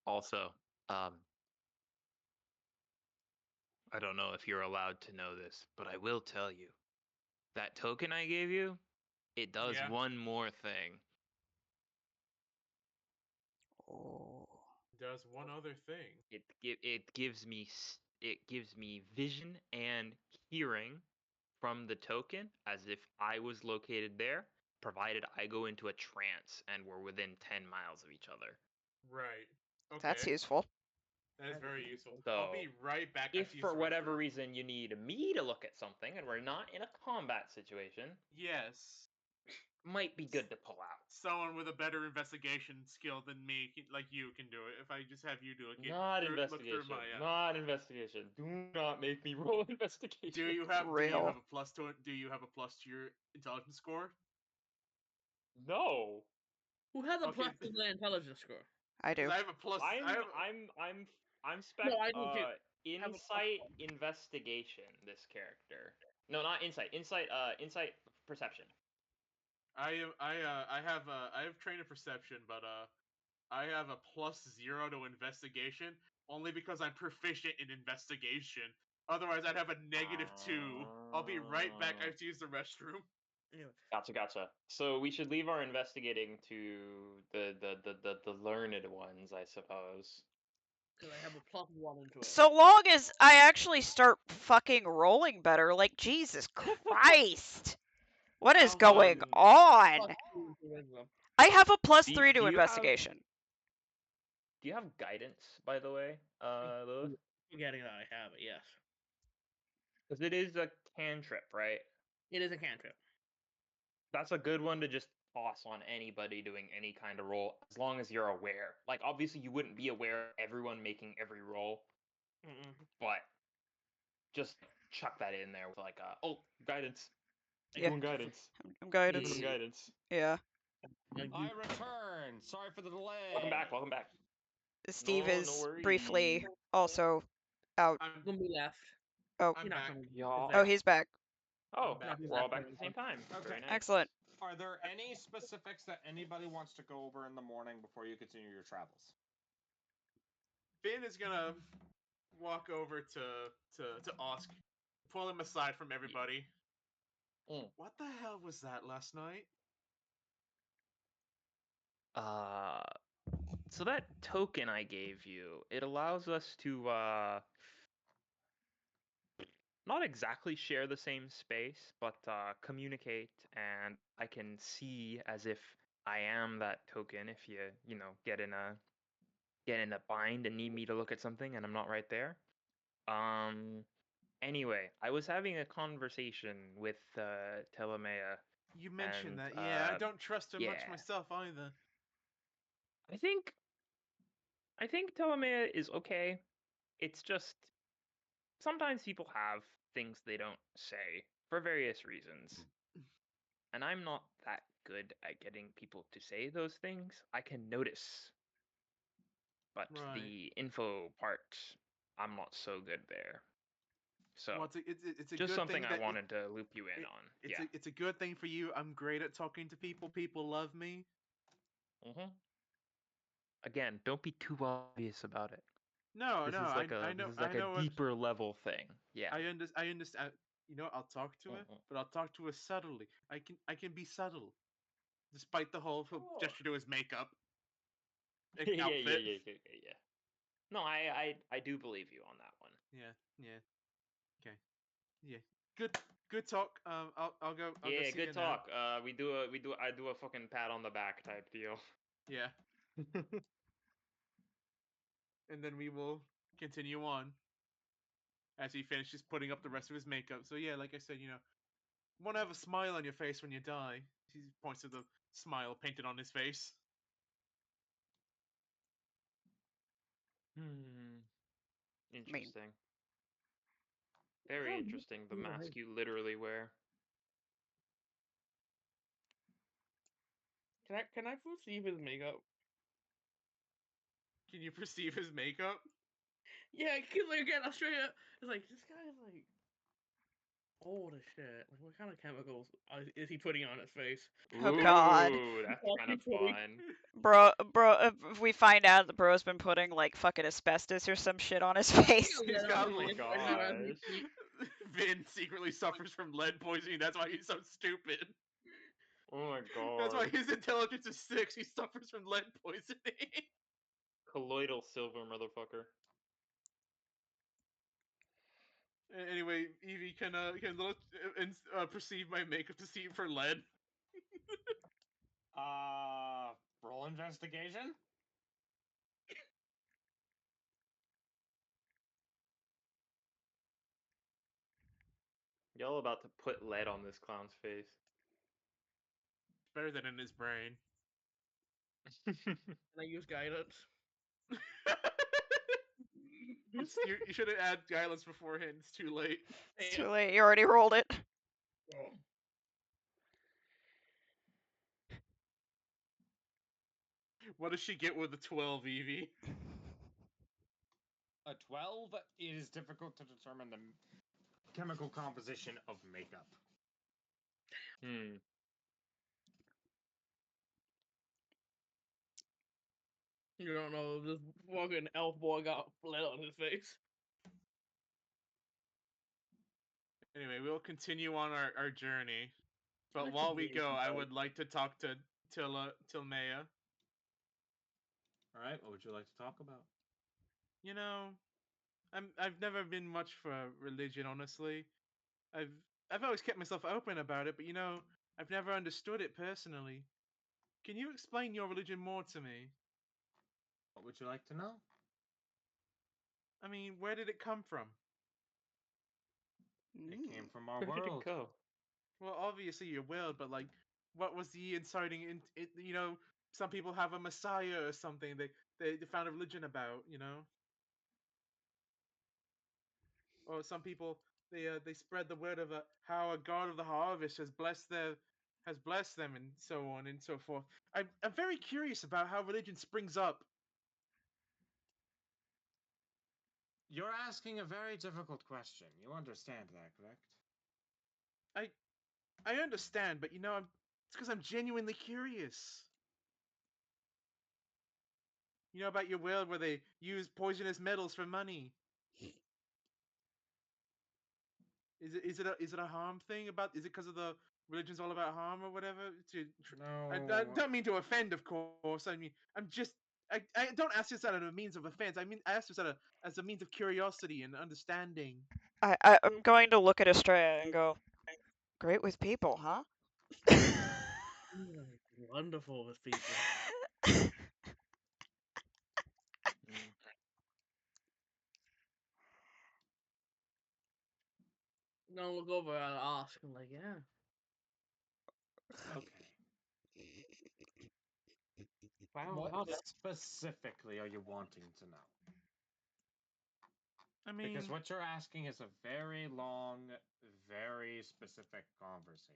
Also, I don't know if you're allowed to know this, but I will tell you. That token I gave you, it does Yeah. one more thing. Oh. Does one other thing. It gives me vision and hearing from the token as if I was located there, provided I go into a trance and we're within 10 miles of each other. Right. That's Okay. useful. That is very useful. I'll be So, right back. I have if to use for the whatever restroom. reason you need me to look at something and we're not in a combat situation, Yes. might be good to pull out. Someone with a better investigation skill than me, like you, can do it. If I just have you to Not look through investigation. my. Not investigation. Do not make me roll Do investigation. you have Real. a plus to it? Do you have a plus to your intelligence score? No. Who has a plus Okay, to the intelligence score? I because do. I have a plus. I I'm have. I'm I'm I'm No, spec I do too. insight investigation. This character. No, not insight. Insight perception. I have trained in perception, but I have a +0 to investigation only because I'm proficient in investigation. Otherwise, I'd have a -2. I'll be right back. I have to use the restroom. Anyway, Gotcha. So we should leave our investigating to the learned ones, I suppose. because I have a +1 into it. So long as I actually start fucking rolling better, like Jesus Christ. What is I'll going do. on? +2 into wisdom. I have a Do +3 to do you have investigation. do you have guidance, by the way, Lilith? Forgetting that I have it, yes. Because it is a cantrip, right? It is a cantrip. That's a good one to just toss on anybody doing any kind of roll, as long as you're aware. Like, obviously, you wouldn't be aware of everyone making every roll, but just chuck that in there with like, oh, guidance. Yeah. Doing guidance. I'm Giving guidance. them guidance. Yeah. I return. Sorry for the delay. Welcome back. Steve No is briefly worries. also out. I'm Gonna be left. Oh, I'm He's not back. coming. Y'all- oh, he's back. Oh, back. he's we're all not back at coming. the same time. Okay. Very nice. Excellent. Are there any specifics that anybody wants to go over in the morning before you continue your travels? Finn is gonna walk over to Osk, pull him aside from everybody. Mm. What the hell was that last night? So that token I gave you, it allows us to not exactly share the same space, but communicate, and I can see as if I am that token if you know get in a bind and need me to look at something and I'm not right there. Anyway, I was having a conversation with Telemea, You mentioned and that. Yeah, I don't trust her much yeah. myself either. I think Telemea is okay. It's just sometimes people have things they don't say for various reasons. And I'm not that good at getting people to say those things. I can notice, but Right. the info part, I'm not so good there. So, Well, it's a just good something thing I that wanted to loop you in it, on. it's Yeah. it's a good thing for you. I'm great at talking to people. People love me. hmm Again, don't be too obvious about it. No, This no, is like a I know this is I like a know what deeper level thing. Yeah. I understand. You know, I'll talk to her, Mhm. but I'll talk to her subtly. I can be subtle, despite the whole gesture to his makeup outfit. Yeah. No, I do believe you on that one. Yeah. Okay. Yeah. Good talk. I'll go Yeah, see good you now. talk. I do a fucking pat on the back type deal. Yeah. And then we will continue on as he finishes putting up the rest of his makeup. So yeah, like I said, you know, want to have a smile on your face when you die. He points to the smile painted on his face. I mean, Interesting. Very interesting. The mask you literally wear. Can I perceive his makeup? Can you perceive his makeup? Yeah, cause like again, Australia is like this guy is like old as shit. Like, what kind of chemicals is he putting on his face? oh god. Ooh, that's kind of Actually, fun. Bro, if we find out the bro's been putting like fucking asbestos or some shit on his face. yeah, He's no, got Oh my like, gosh. Vin secretly suffers from lead poisoning. That's why he's so stupid. Oh my That's why god. his intelligence is 6. He suffers from lead poisoning. Colloidal silver motherfucker. Anyway, Evie can look and perceive my makeup to see for lead. Roll investigation. Y'all about to put lead on this clown's face. Better than in his brain. Can I use guidance? You should have added guidance beforehand. It's too late. It's too late. You already rolled it. What does she get with a 12, Evie? A a 12, it is difficult to determine the chemical composition of makeup. Hmm. You don't know if this fucking elf boy got lead on his face. Anyway, we'll continue on our journey. But Like while we continuation go, I mode. would like to talk to Tilmea. All right, what would you like to talk about? You know, I've never been much for religion, honestly. I've I've always kept myself open about it, but I've never understood it personally. Can you explain your religion more to me? What would you like to know? I mean, where did it come from? It came Mm. from our Where did it world. go? Well, obviously your will, but like, what was the inciting? Some people have a messiah or something. They found a religion about. Or some people they spread the word of how a god of the harvest has blessed them and so on and so forth. I'm very curious about how religion springs up. You're asking a very difficult question. You understand that, correct? I I understand, but it's because I'm genuinely curious. You know about your world where they use poisonous metals for money. Is it a harm thing about? Is it because of the religion's all about harm or whatever? I No. don't mean to offend, of course. I mean, I don't ask this out of a means of offense. I mean, I ask this as a means of curiosity and understanding. I'm going to look at Estrella and go, great with people, huh? Like, wonderful with people. Hmm. Don't look over and ask. I'm like, yeah. Okay. Wow, What wow. specifically are you wanting to know? I Because mean, what you're asking is a very long, very specific conversation.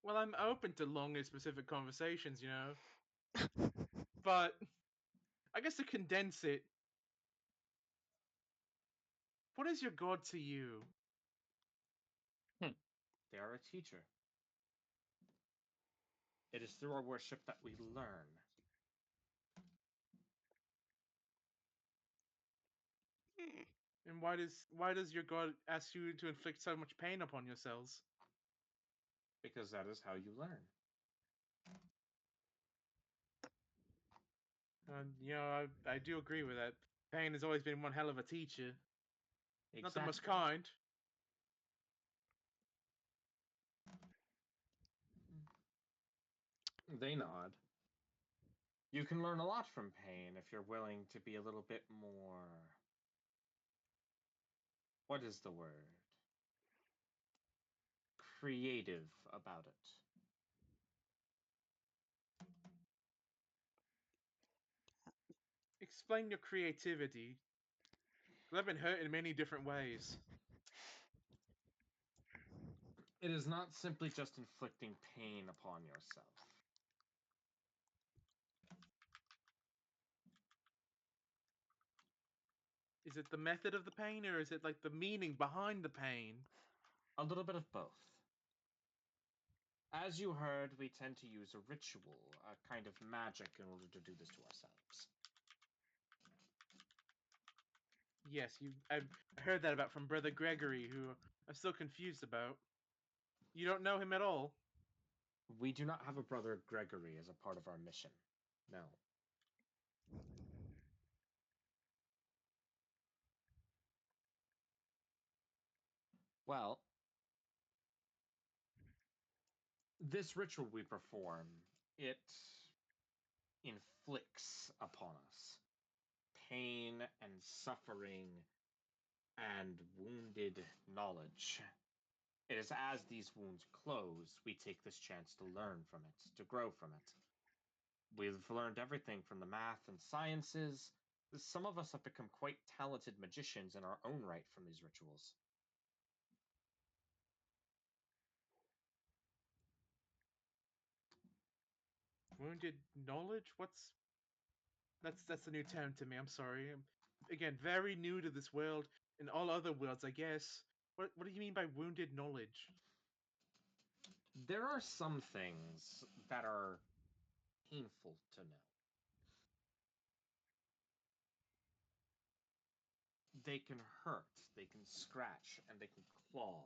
well, I'm open to long and specific conversations, but I guess to condense it, what is your god to you? Hmm. They are a teacher. It is through our worship that we learn. And why does your god ask you to inflict so much pain upon yourselves? Because that is how you learn. And I do agree with that. Pain has always been one hell of a teacher. Not the most Exactly. kind. They nod. You can learn a lot from pain if you're willing to be a little bit more. What is the word? Creative about it. Explain your creativity. 'Cause I've been hurt in many different ways. It is not simply just inflicting pain upon yourself. Is it the method of the pain, or is it like the meaning behind the pain? A little bit of both. As you heard, we tend to use a ritual, a kind of magic, in order to do this to ourselves. Yes, I've heard that about from Brother Gregory, who I'm still confused about. You don't know him at all? We do not have a brother Gregory as a part of our mission. No. Well, this ritual we perform, it inflicts upon us pain and suffering and wounded knowledge. It is as these wounds close, we take this chance to learn from it, to grow from it. We've learned everything from the math and sciences. Some of us have become quite talented magicians in our own right from these rituals. Wounded knowledge? That's a new term to me. I'm sorry. again very new to this world and all other worlds, I guess. What do you mean by wounded knowledge? There are some things that are painful to know. They can hurt, they can scratch, and they can claw,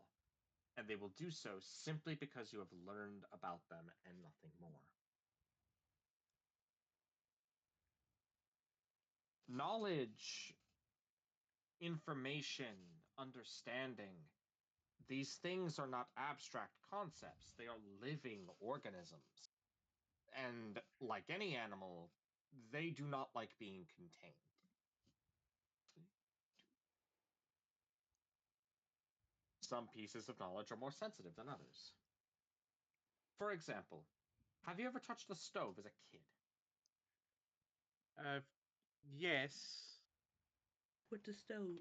and they will do so simply because you have learned about them and nothing more. Knowledge, information, understanding, these things are not abstract concepts, they are living organisms. And like any animal, they do not like being contained. Some pieces of knowledge are more sensitive than others. For example, have you ever touched a stove as a kid? Uh, yes. With the stove.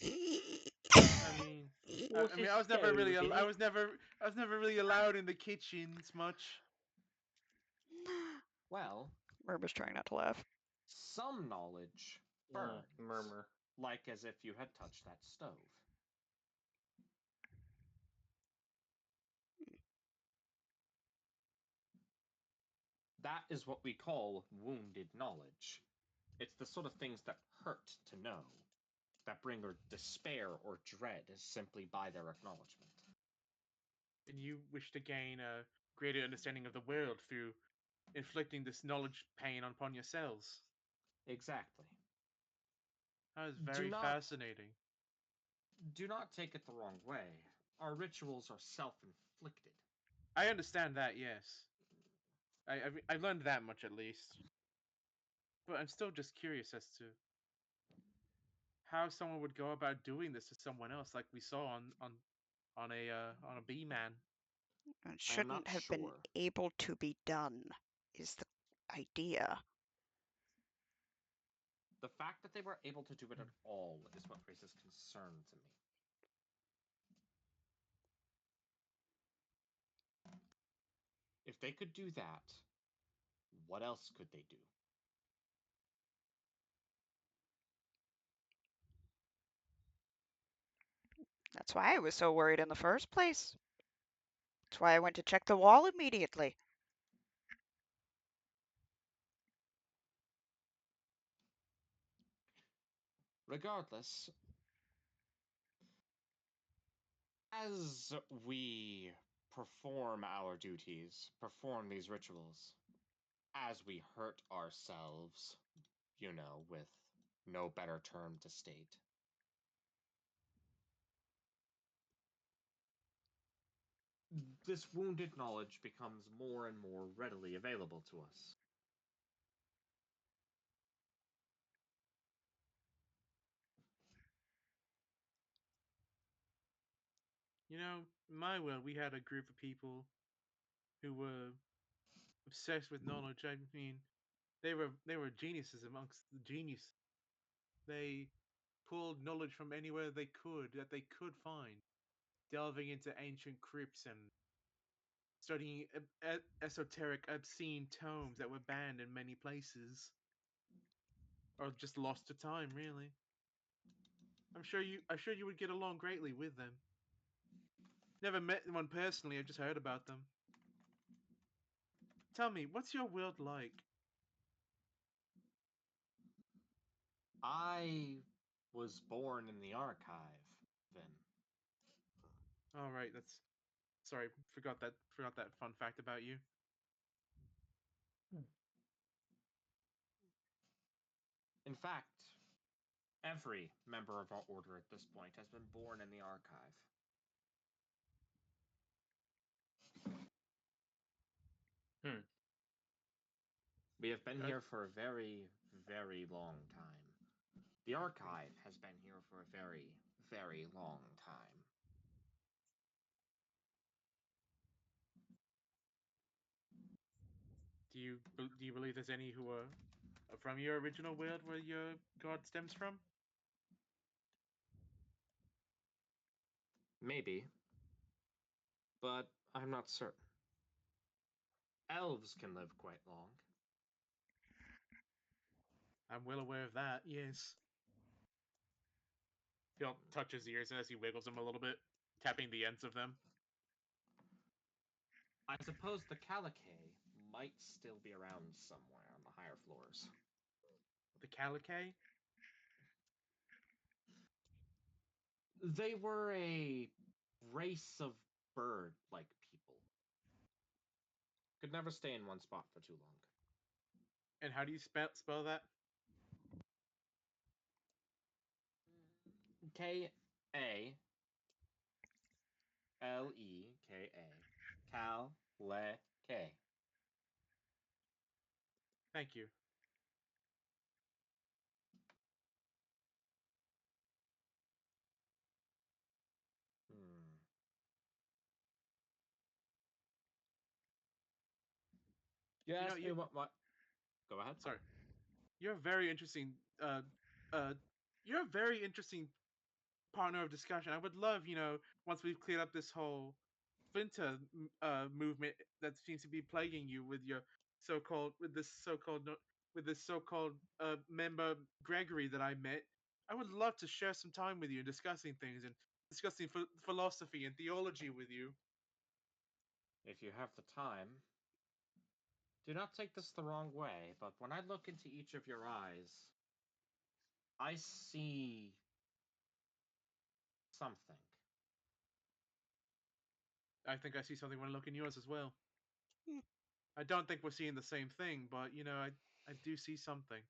I mean, What's I mean, a stove, I was never really allowed in the kitchens much. Well, Murmur's trying not to laugh. some knowledge burns, Murmur. like as if you had touched that stove. That is what we call wounded knowledge. It's the sort of things that hurt to know, that bring or despair or dread simply by their acknowledgement. And you wish to gain a greater understanding of the world through inflicting this knowledge pain upon yourselves. Exactly. That is Do very not fascinating. do not take it the wrong way. Our rituals are self-inflicted. I understand that, yes. I learned that much at least. But I'm still just curious as to how someone would go about doing this to someone else, like we saw on a bee man. It I am not shouldn't have been sure. able to be done, is the idea. The fact that they were able to do it at all is what raises concern to me. If they could do that, what else could they do? That's why I was so worried in the first place. That's why I went to check the wall immediately. Regardless, as we perform our duties, perform these rituals, as we hurt ourselves, with no better term to state, this wounded knowledge becomes more and more readily available to us. You know, in my world, we had a group of people who were obsessed with knowledge. I mean, they were geniuses amongst the genius. They pulled knowledge from anywhere they could that they could find, delving into ancient crypts and studying esoteric, obscene tomes that were banned in many places, or just lost to time. Really, I'm sure you would get along greatly with them. Never met one personally. I've just heard about them. Tell me, what's your world like? I was born in the archive, Vin. All right, that's sorry. Forgot that fun fact about you. In fact, every member of our order at this point has been born in the archive. Hmm. We have been Uh, here for a very, very long time. The archive has been here for a very, very long time. do you believe there's any who are from your original world where your god stems from? Maybe, but I'm not certain. Elves can live quite long. I'm well aware of that. Yes. He'll touch his ears as he wiggles them a little bit, tapping the ends of them. I suppose the Calicae might still be around somewhere on the higher floors. The Calicae? They were a race of bird-like people. Could never stay in one spot for too long. And how do you spell that? Kaleka. Cal-le-K. Thank you. Hmm. You asked me what? Go ahead. Sorry. You're a very interesting. You're a very interesting partner of discussion. I would love, once we've cleared up this whole Flinta movement that seems to be plaguing you with your so-called with this so-called member Gregory that I met. I would love to share some time with you discussing things and discussing philosophy and theology with you. If you have the time. Do not take this the wrong way, but when I look into each of your eyes, I see something. I think I see something when I look in yours as well. Hmm. I don't think we're seeing the same thing, but I do see something.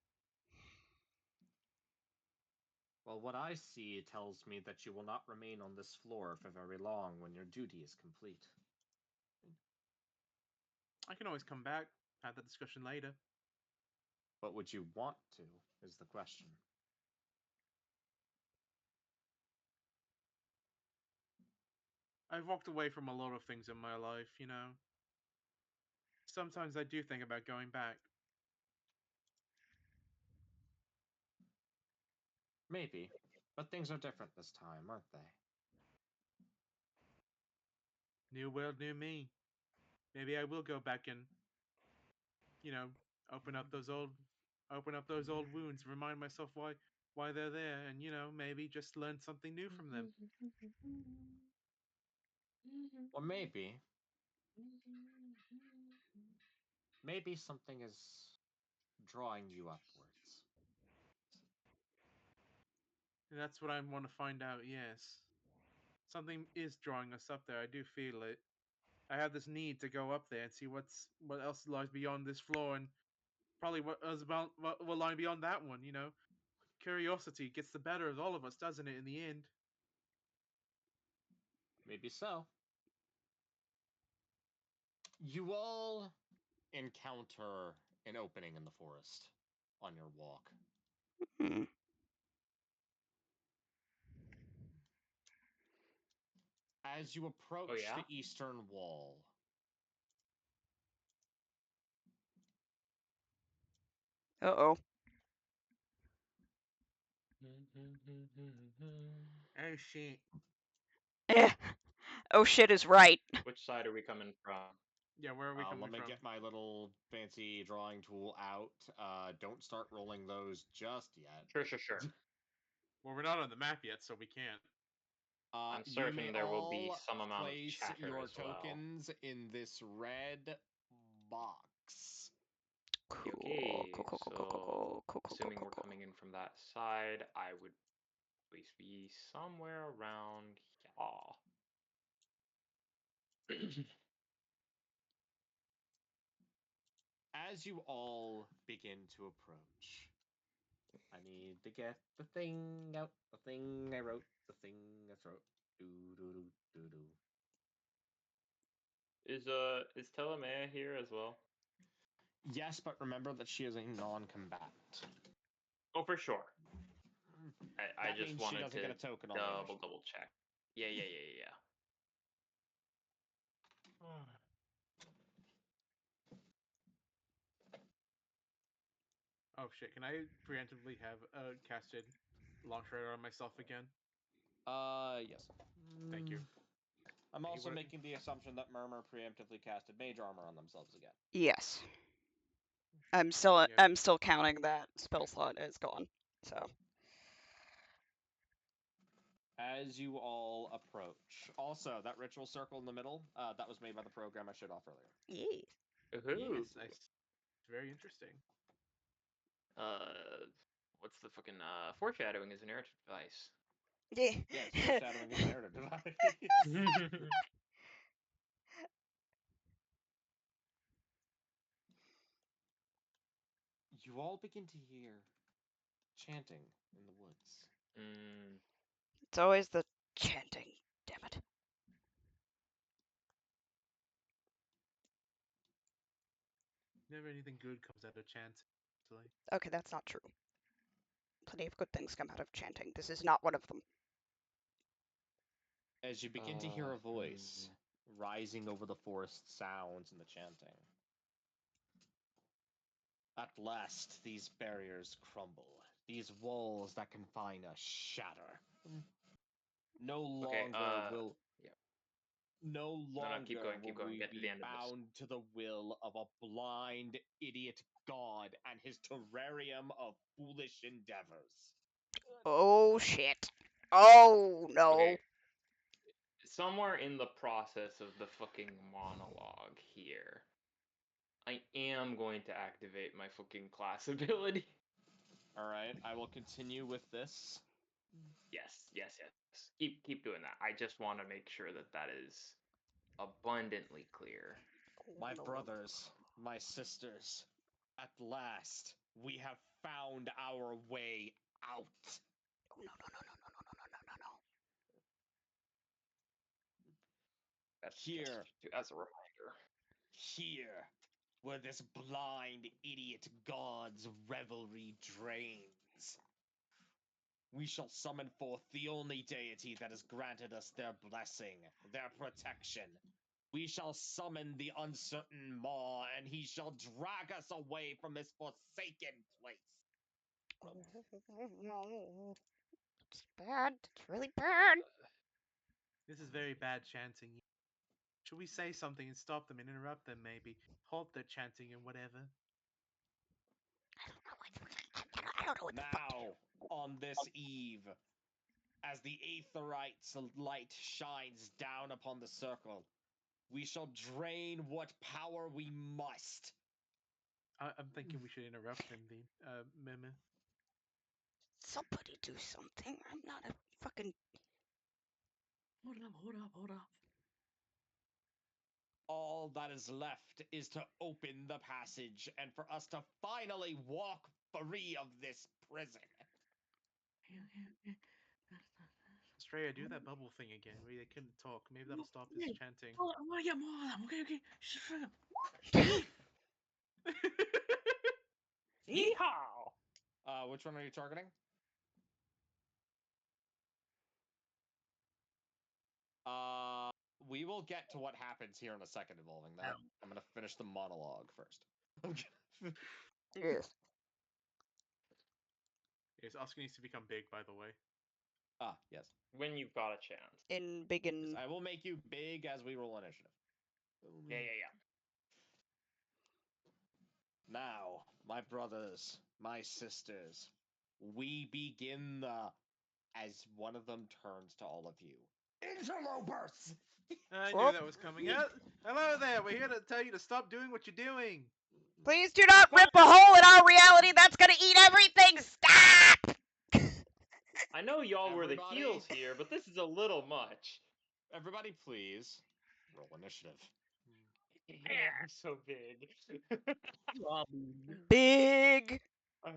Well, what I see tells me that you will not remain on this floor for very long when your duty is complete. I can always come back, have the discussion later. But would you want to, is the question. I've walked away from a lot of things in my life. Sometimes I do think about going back. Maybe. But things are different this time, aren't they? New world, new me. Maybe I will go back and, you know, open up those old wounds, remind myself why they're there, and maybe just learn something new from them. Or maybe. Maybe something is drawing you upwards. And that's what I want to find out. Yes, something is drawing us up there. I do feel it. I have this need to go up there and see what else lies beyond this floor, and probably what lie beyond that one. Curiosity gets the better of all of us, doesn't it? In the end. Maybe so. You all encounter an opening in the forest on your walk. Hmm. As you approach Oh yeah? the eastern wall, Uh-oh. Oh shit. Eh. Oh shit is right. Which side are we coming from? Yeah, where are we coming let me from? get my little fancy drawing tool out. Don't start rolling those just yet. Sure. Well, we're not on the map yet, so we can't. I'm You may certain there will be all some amount of place chatter your as well. tokens in this red box. Okay, Cool. so assuming we're coming in from that side, I would at least be somewhere around here. As you all begin to approach, I need to get the thing out, the thing I wrote, the thing I wrote. Do do do do do. Is Telemea here as well? Yes, but remember that she is a non-combatant. Oh, for sure. I That just means she wanted doesn't get to a token on the initiative. double check. Yeah. Oh shit! Can I preemptively have casted Longstrider on myself again? Yes. Thank you. I'm He also would. making the assumption that Murmur preemptively casted Mage Armor on themselves again. Yes. Yeah. I'm still counting that spell slot as gone. So as you all approach. Also, that ritual circle in the middle, that was made by the program I showed off earlier. Yes. Ooh. Yes, it's very interesting. Uh, what's the fucking foreshadowing is a narrative device. Yes, foreshadowing is a narrative device. You all begin to hear chanting in the woods. Mm, It's always the chanting. Damn it. Never anything good comes out of chance. Actually. Okay, that's not true. Plenty of good things come out of chanting. This is not one of them. As you begin to hear a voice rising over the forest sounds and the chanting. At last, these barriers crumble. These walls that confine us shatter. No okay. longer will Yeah. no No, keep longer going. will Keep going. we Get to the be end of this. bound to the will of a blind idiot god and his terrarium of foolish endeavors. Oh shit. Oh no. Okay. Somewhere in the process of the fucking monologue here, I am going to activate my fucking class ability. All right, I will continue with this. Yes. Keep doing that. I just want to make sure that that is abundantly clear. My No. brothers, my sisters, at last we have found our way out. Oh, no. That's Here, just as a reminder. here, where this blind idiot god's revelry drains. We shall summon forth the only deity that has granted us their blessing, their protection. We shall summon the uncertain Maw, and he shall drag us away from this forsaken place. Oh, no. It's bad. It's really bad. This is very bad chanting. Should we say something and stop them and interrupt them? Maybe halt their chanting and whatever. I don't know what the fuck to do. Now, on this eve, as the Aetherite's light shines down upon the circle, we shall drain what power we must. I'm thinking we should interrupt them, then. Meme. Somebody do something. I'm not a fucking. Hold up. All that is left is to open the passage and for us to finally walk free of this prison. Estrella, do that bubble thing again, where they couldn't talk. Maybe that'll stop this Okay, chanting. I want to get more of them. Okay. Shut up. Yeehaw! Which one are you targeting? We will get to what happens here in a second involving that. I'm gonna finish the monologue first. Yes. Yes, Oscar needs to become big, by the way. Yes. When you've got a chance. In big and. I will make you big as we roll initiative. Yeah. Now, my brothers, my sisters, we begin the. As one of them turns to all of you, interlopers! I knew Whoop. that was coming out. Hello there, we're here to tell you to stop doing what you're doing. Please do not rip a hole in our reality. That's gonna eat everything. Stop. I know y'all were the Everybody- heels here, but this is a little much. Everybody, please roll initiative. Yeah, I'm so big. Big. I'm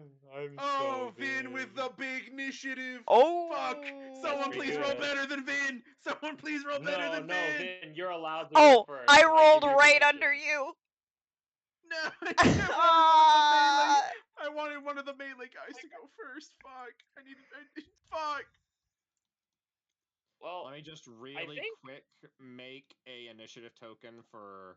Oh, so Vin big. with the big initiative. Oh. Fuck! Someone pretty please roll good. better than Vin. Someone please roll better No, than no, Vin. Vin, you're allowed to Oh, go first. I give rolled you right permission. under you. No, I think I wanted one of the melee. Ah. I wanted one of the melee guys to go first. Fuck! Fuck! Well, Let me just really think- quick make a initiative token for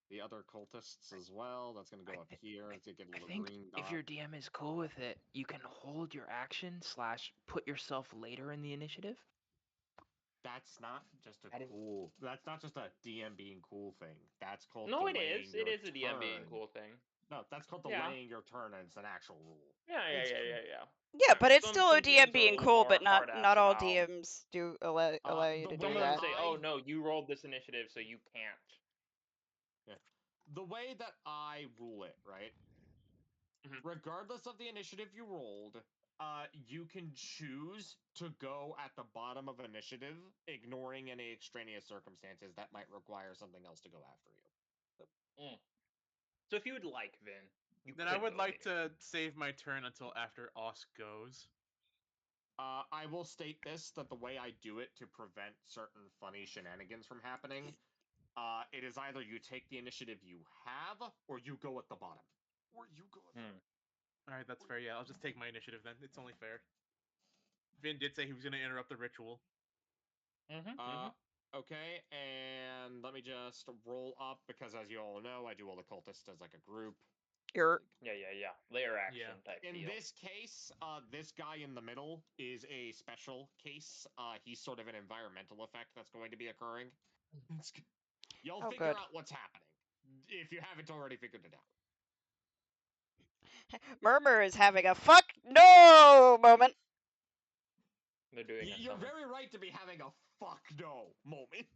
the other cultists as well. That's gonna go up here to get a I little think green dot. if your DM is cool with it, you can hold your action / put yourself later in the initiative. That's not just a That is- cool. That's not just a DM being cool thing. That's called no, it delaying is. your It is a DM being turn. cool thing. No, that's called Yeah. delaying your turn, and it's an actual rule. Yeah. Yeah, but it's Some still DMs ODM are a being little cool, more but not hard-ass all about. DMs do allow you The to way do Some of them that. say, "Oh no, you rolled this initiative, so you can't." The way that I rule it, right? Mhm. Regardless of the initiative you rolled, you can choose to go at the bottom of initiative, ignoring any extraneous circumstances that might require something else to go after you. So if you would like, Vin, you Then could I would go like here. to save my turn until after Osk goes. I will state this, that the way I do it to prevent certain funny shenanigans from happening, it is either you take the initiative you have, or you go at the bottom. Or you go at the bottom. Alright, that's fair. Yeah, I'll just take my initiative then. It's only fair. Vin did say he was going to interrupt the ritual. Okay, and let me just roll up, because as you all know, I do all the cultists as like a group. You're Yeah. Layer action Yeah. type In deal. this case, this guy in the middle is a special case. He's sort of an environmental effect that's going to be occurring. You'll Oh, figure good. out what's happening if you haven't already figured it out. Murmur is having a fuck no moment. They're doing a You're summon. very right to be having a fuck no moment.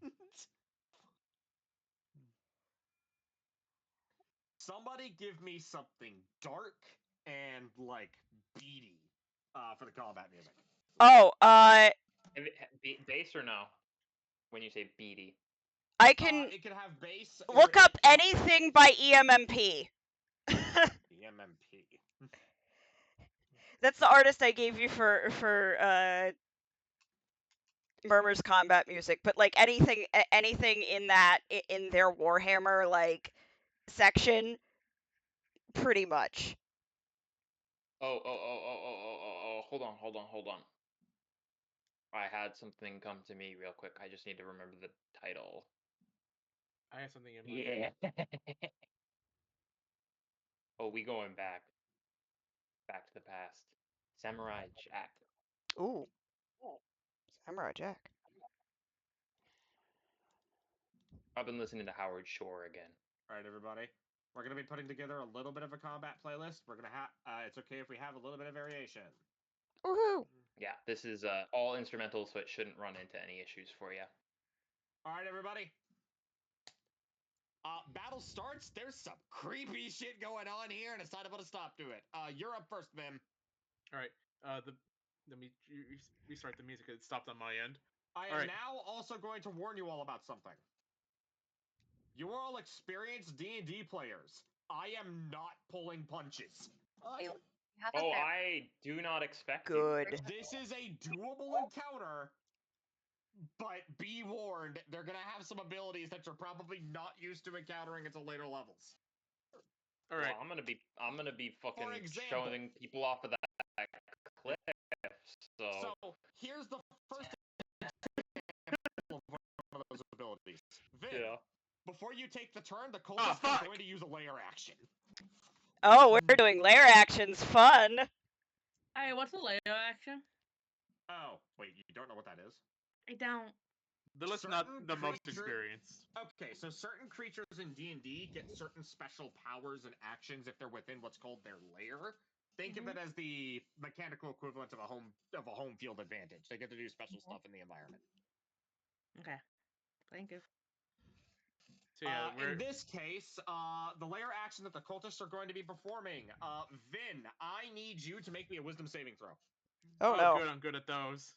Somebody give me something dark and like beady for the combat music. Oh, Bass or no? When you say beady. I can It can have bass. look up it can- anything by EMMP. EMMP. That's the artist I gave you for Murmur's combat music, but like anything in that in their Warhammer like section, pretty much. Oh. Hold on. I had something come to me real quick. I just need to remember the title. I have something in mind. Yeah. Oh, we going back. Back to the past. Samurai Jack. Ooh, Samurai Jack. I've been listening to Howard Shore again. All right, everybody. We're gonna be putting together a little bit of a combat playlist. We're gonna have. It's okay if we have a little bit of variation. Woohoo! Yeah, this is all instrumental, so it shouldn't run into any issues for you. All right, everybody. Battle starts. There's some creepy shit going on here, and it's not able to stop to it. You're up first, Vim. Alright, let me restart the music. It stopped on my end. I am Alright. now also going to warn you all about something. You are all experienced D&D players. I am not pulling punches. I do not expect you. Good. This is a doable encounter, but be warned, they're gonna have some abilities that you're probably not used to encountering until later levels. Alright. Well, I'm gonna be fucking example. shoving people off of that cliff. So Here's the first example of one of those abilities. Vin, yeah. before you take the turn, the cultist is going to use a layer action. Oh, we're doing layer actions. Fun. Hey, what's the layer action? Oh, wait, you don't know what that is? I don't. Lilith's not the most experienced. Okay, so certain creatures in D&D get certain special powers and actions if they're within what's called their lair. Think of it as the mechanical equivalent of a home field advantage. They get to do special stuff in the environment. Okay. Thank you. So yeah, in this case, the layer action that the cultists are going to be performing, Vin, I need you to make me a wisdom saving throw. Oh no. Good, I'm good at those.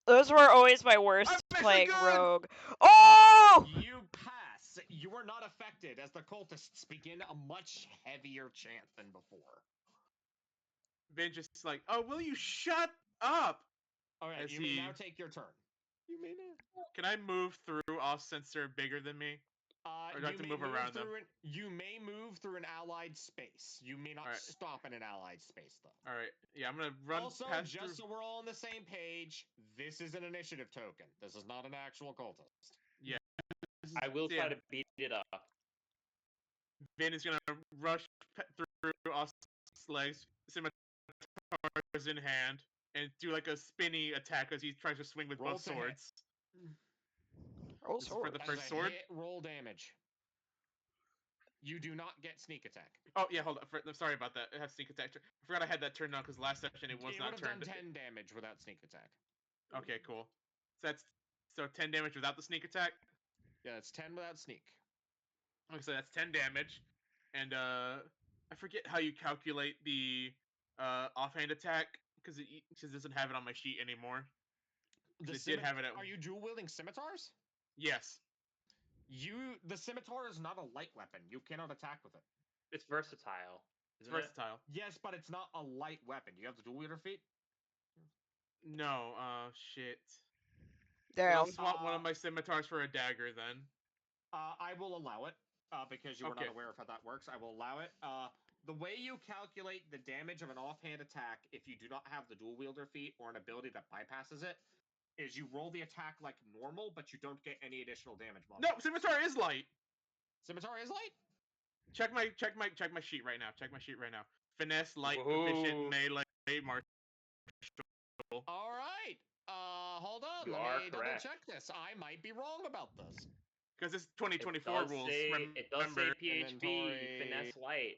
Those were always my worst I'm playing good! rogue. Oh! You pass. You are not affected as the cultists begin a much heavier chant than before. Vin just like, oh, will you shut up? Alright, As you may now take your turn. You may now. Can I move through all since they're bigger than me? Or do I have to move around them? You may move through an allied space. You may not stop in an allied space, though. Alright, yeah, I'm gonna run past just so we're all on the same page, this is an initiative token. This is not an actual cultist. Yeah. I will try to beat it up. Vin is gonna rush through Austin's legs, scimitars in hand, and do like a spinny attack as he tries to swing with both swords. Roll This is for sword. the first sword. Roll damage. You do not get sneak attack. Oh yeah, hold on. I'm sorry about that. I have sneak attack. I forgot I had that turned on because last session it was It not would have turned. done 10 damage without sneak attack. Okay, cool. So that's 10 damage without the sneak attack. Yeah, it's 10 without sneak. Okay, so that's 10 damage, and I forget how you calculate the offhand attack because it doesn't have it on my sheet anymore. It did have it at. Are you dual wielding scimitars? Yes. The scimitar is not a light weapon. You cannot attack with it. It's versatile, It's isn't it? versatile. Yes, but it's not a light weapon. Do you have the dual wielder feat? No, shit. Damn. Let's swap one of my scimitars for a dagger then. I will allow it because you were not Okay. aware of how that works. I will allow it. The way you calculate the damage of an offhand attack, if you do not have the dual wielder feat or an ability that bypasses it, is you roll the attack like normal, but you don't get any additional damage No, modifiers. scimitar is light. Scimitar is light? Check my sheet right now. Check my sheet right now. Finesse, light, Whoa. proficient, melee, martial. All right. Hold on. You Let are me double correct. check this. I might be wrong about this. Because it's It 2024 does rules. say it does say Remember. PHB Inventory. finesse light.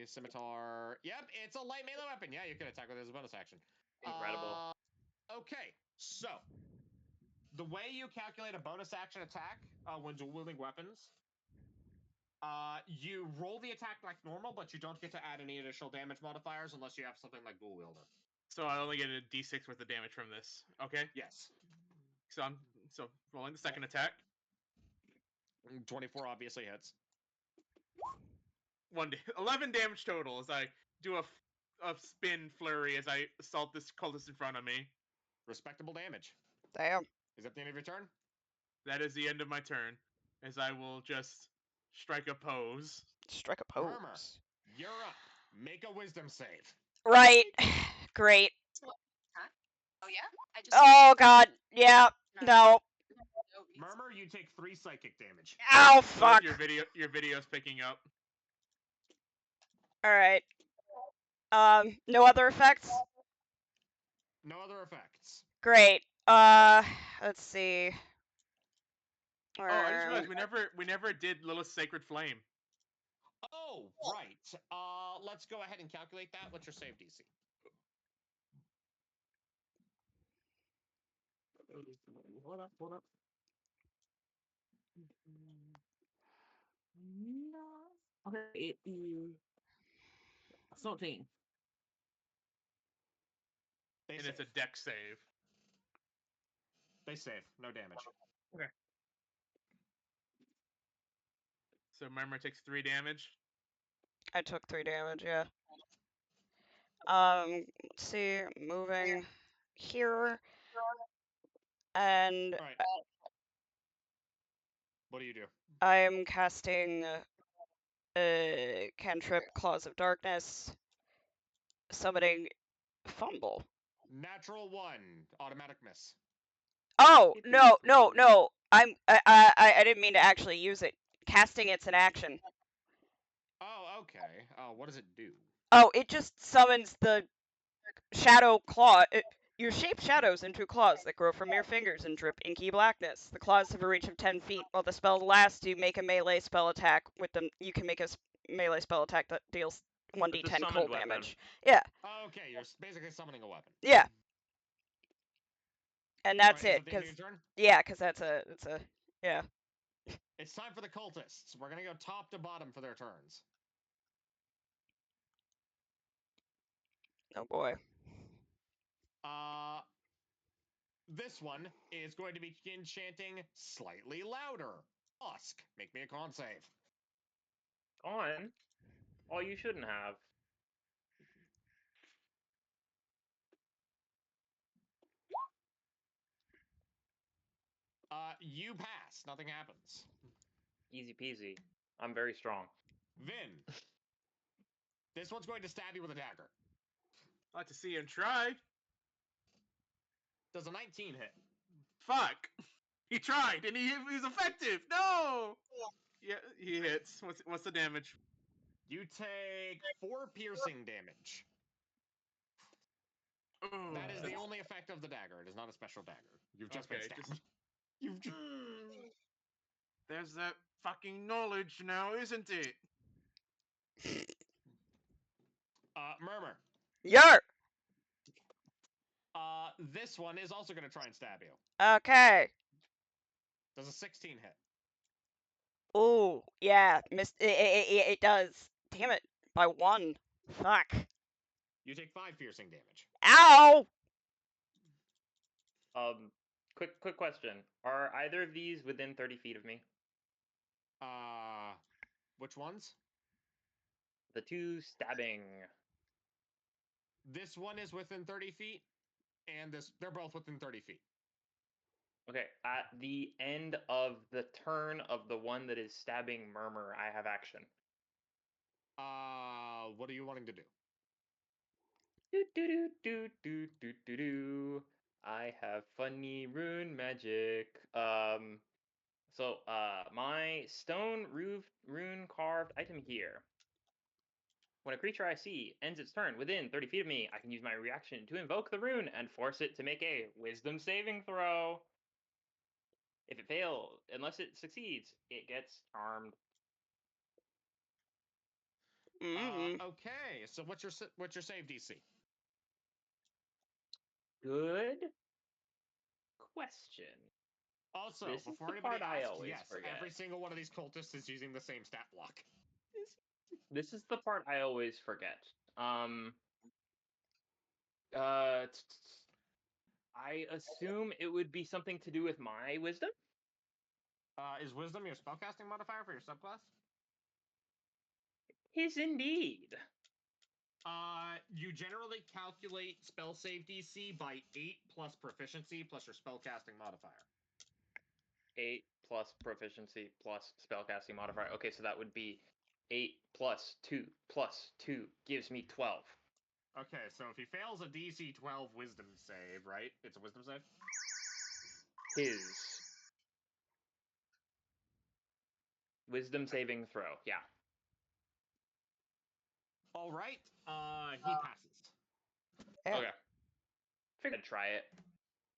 Scimitar. Yep, it's a light melee weapon. Yeah, you can attack with it as a bonus action. Incredible. Okay, so the way you calculate a bonus action attack when dual wielding weapons, you roll the attack like normal, but you don't get to add any additional damage modifiers unless you have something like dual wielder. So I only get a d6 worth of damage from this. Okay. Yes. So I'm rolling the second attack. 24 obviously hits. 11 damage total as I do a spin flurry as I assault this cultist in front of me. Respectable damage. Damn. Is that the end of your turn? That is the end of my turn, as I will just strike a pose. Strike a Murmur, pose. you're up. Make a wisdom save. Right. Great. Oh god. Yeah. No. Murmur, you take 3 psychic damage. Ow, Oh, fuck. your video's picking up. Alright. No other effects? No other effects. Great. Let's see. Oh, I just realized we never did Lilith's Sacred Flame. Oh, right. Let's go ahead and calculate that. What's your save DC? Hold up. Okay, it is 14. They And save. it's a dex save. They save. No damage. Okay. So Murmur takes 3 damage. I took 3 damage, yeah. Let's see. Moving here. And All right. What do you do? I'm casting cantrip Claws of Darkness, summoning Fumble. Natural 1. Automatic miss. Oh, no. I didn't mean to actually use it. Casting it's an action. Oh, okay. What does it do? Oh, it just summons the shadow claw. You shape shadows into claws that grow from your fingers and drip inky blackness. The claws have a reach of 10 feet. While the spell lasts, you make a melee spell attack with them. You can make a melee spell attack that deals 1d10 cold weapon. damage. Yeah. Okay, you're basically summoning a weapon. Yeah. And that's Right, it. is that the end of your turn? Yeah, because yeah. It's time for the cultists. We're gonna go top to bottom for their turns. Oh boy. This one is going to begin chanting slightly louder. Husk, make me a con save. On. Oh, you shouldn't have. You pass. Nothing happens. Easy peasy. I'm very strong. Vin. This one's going to stab you with a dagger. I'd like to see him try. Does a 19 hit? Fuck. He tried, and he's effective. No. Yeah, he hits. What's the damage? You take 4 piercing damage. That is the only effect of the dagger. It is not a special dagger. You've just been stabbed. You've just... There's that fucking knowledge now, isn't it? Murmur. Yer. This one is also going to try and stab you. Okay. Does a 16 hit? Ooh, yeah. It does. Damn it. By 1. Fuck. You take 5 piercing damage. Ow! Quick question: are either of these within 30 feet of me? Which ones? The two stabbing. This one is within 30 feet, and they're both within 30 feet. Okay, at the end of the turn of the one that is stabbing Murmur, I have action. What are you wanting to do? Do do do do do do do do. I have funny rune magic. My stone rune carved item here. When a creature I see ends its turn within 30 feet of me, I can use my reaction to invoke the rune and force it to make a wisdom saving throw. If it fails, unless it succeeds, it gets armed. Okay. So what's your save DC? Good question. Also, This is before the anybody part I asks, always yes, forget. every single one of these cultists is using the same stat block. This is the part I always forget. I assume it would be something to do with my wisdom. Is wisdom your spellcasting modifier for your subclass? Is indeed. You generally calculate spell save DC by 8 plus proficiency plus your spellcasting modifier. 8 plus proficiency plus spellcasting modifier. Okay, so that would be 8 plus 2 plus 2 gives me 12. Okay, so if he fails a DC 12 wisdom save, right? It's a wisdom save? His wisdom saving throw, yeah. All right. He passes. Yeah. Okay. Figured I'd try it.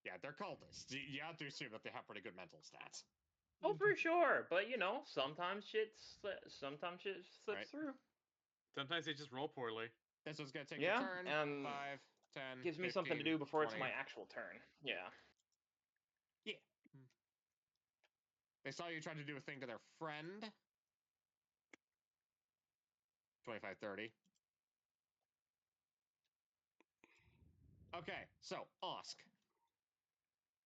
Yeah, they're cultists. You have to assume that they have pretty good mental stats. Oh, for sure. But sometimes shit slips Right. through. Sometimes they just roll poorly. This one's gonna take Yeah, your turn. and 5, 10, gives me 15, something to do before 20. it's my actual turn. Yeah. Yeah. They saw you try to do a thing to their friend. 25, 30. Okay, so, Osk.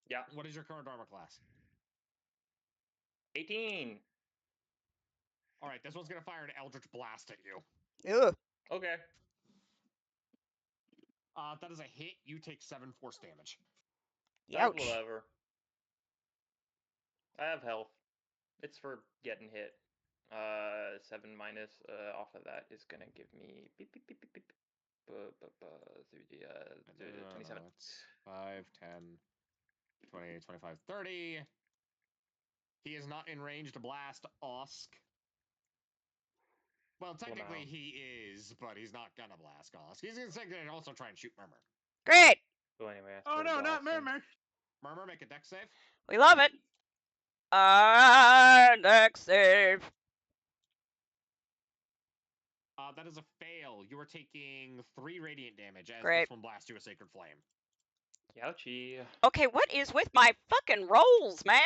Yeah. What is your current armor class? 18. Alright, this one's gonna fire an Eldritch Blast at you. Ugh. Okay. That is a hit. You take 7 force damage. That's Youch. whatever. I have health. It's for getting hit. 7 minus off of that is gonna give me beep, beep, beep, beep, beep. 27. It's 5, 10, 20, 25, 30. He is not in range to blast Osk. Well, technically no. he is, but he's not gonna blast Osk. He's gonna also try and shoot Murmur. Great. So anyway, I Oh started no, not blasting. Murmur! Murmur, make a dex save. We love it. Dex save. That is a fail. You are taking 3 radiant damage as Great. this one blasts you a sacred flame. Ouchie. Okay, what is with my fucking rolls, man?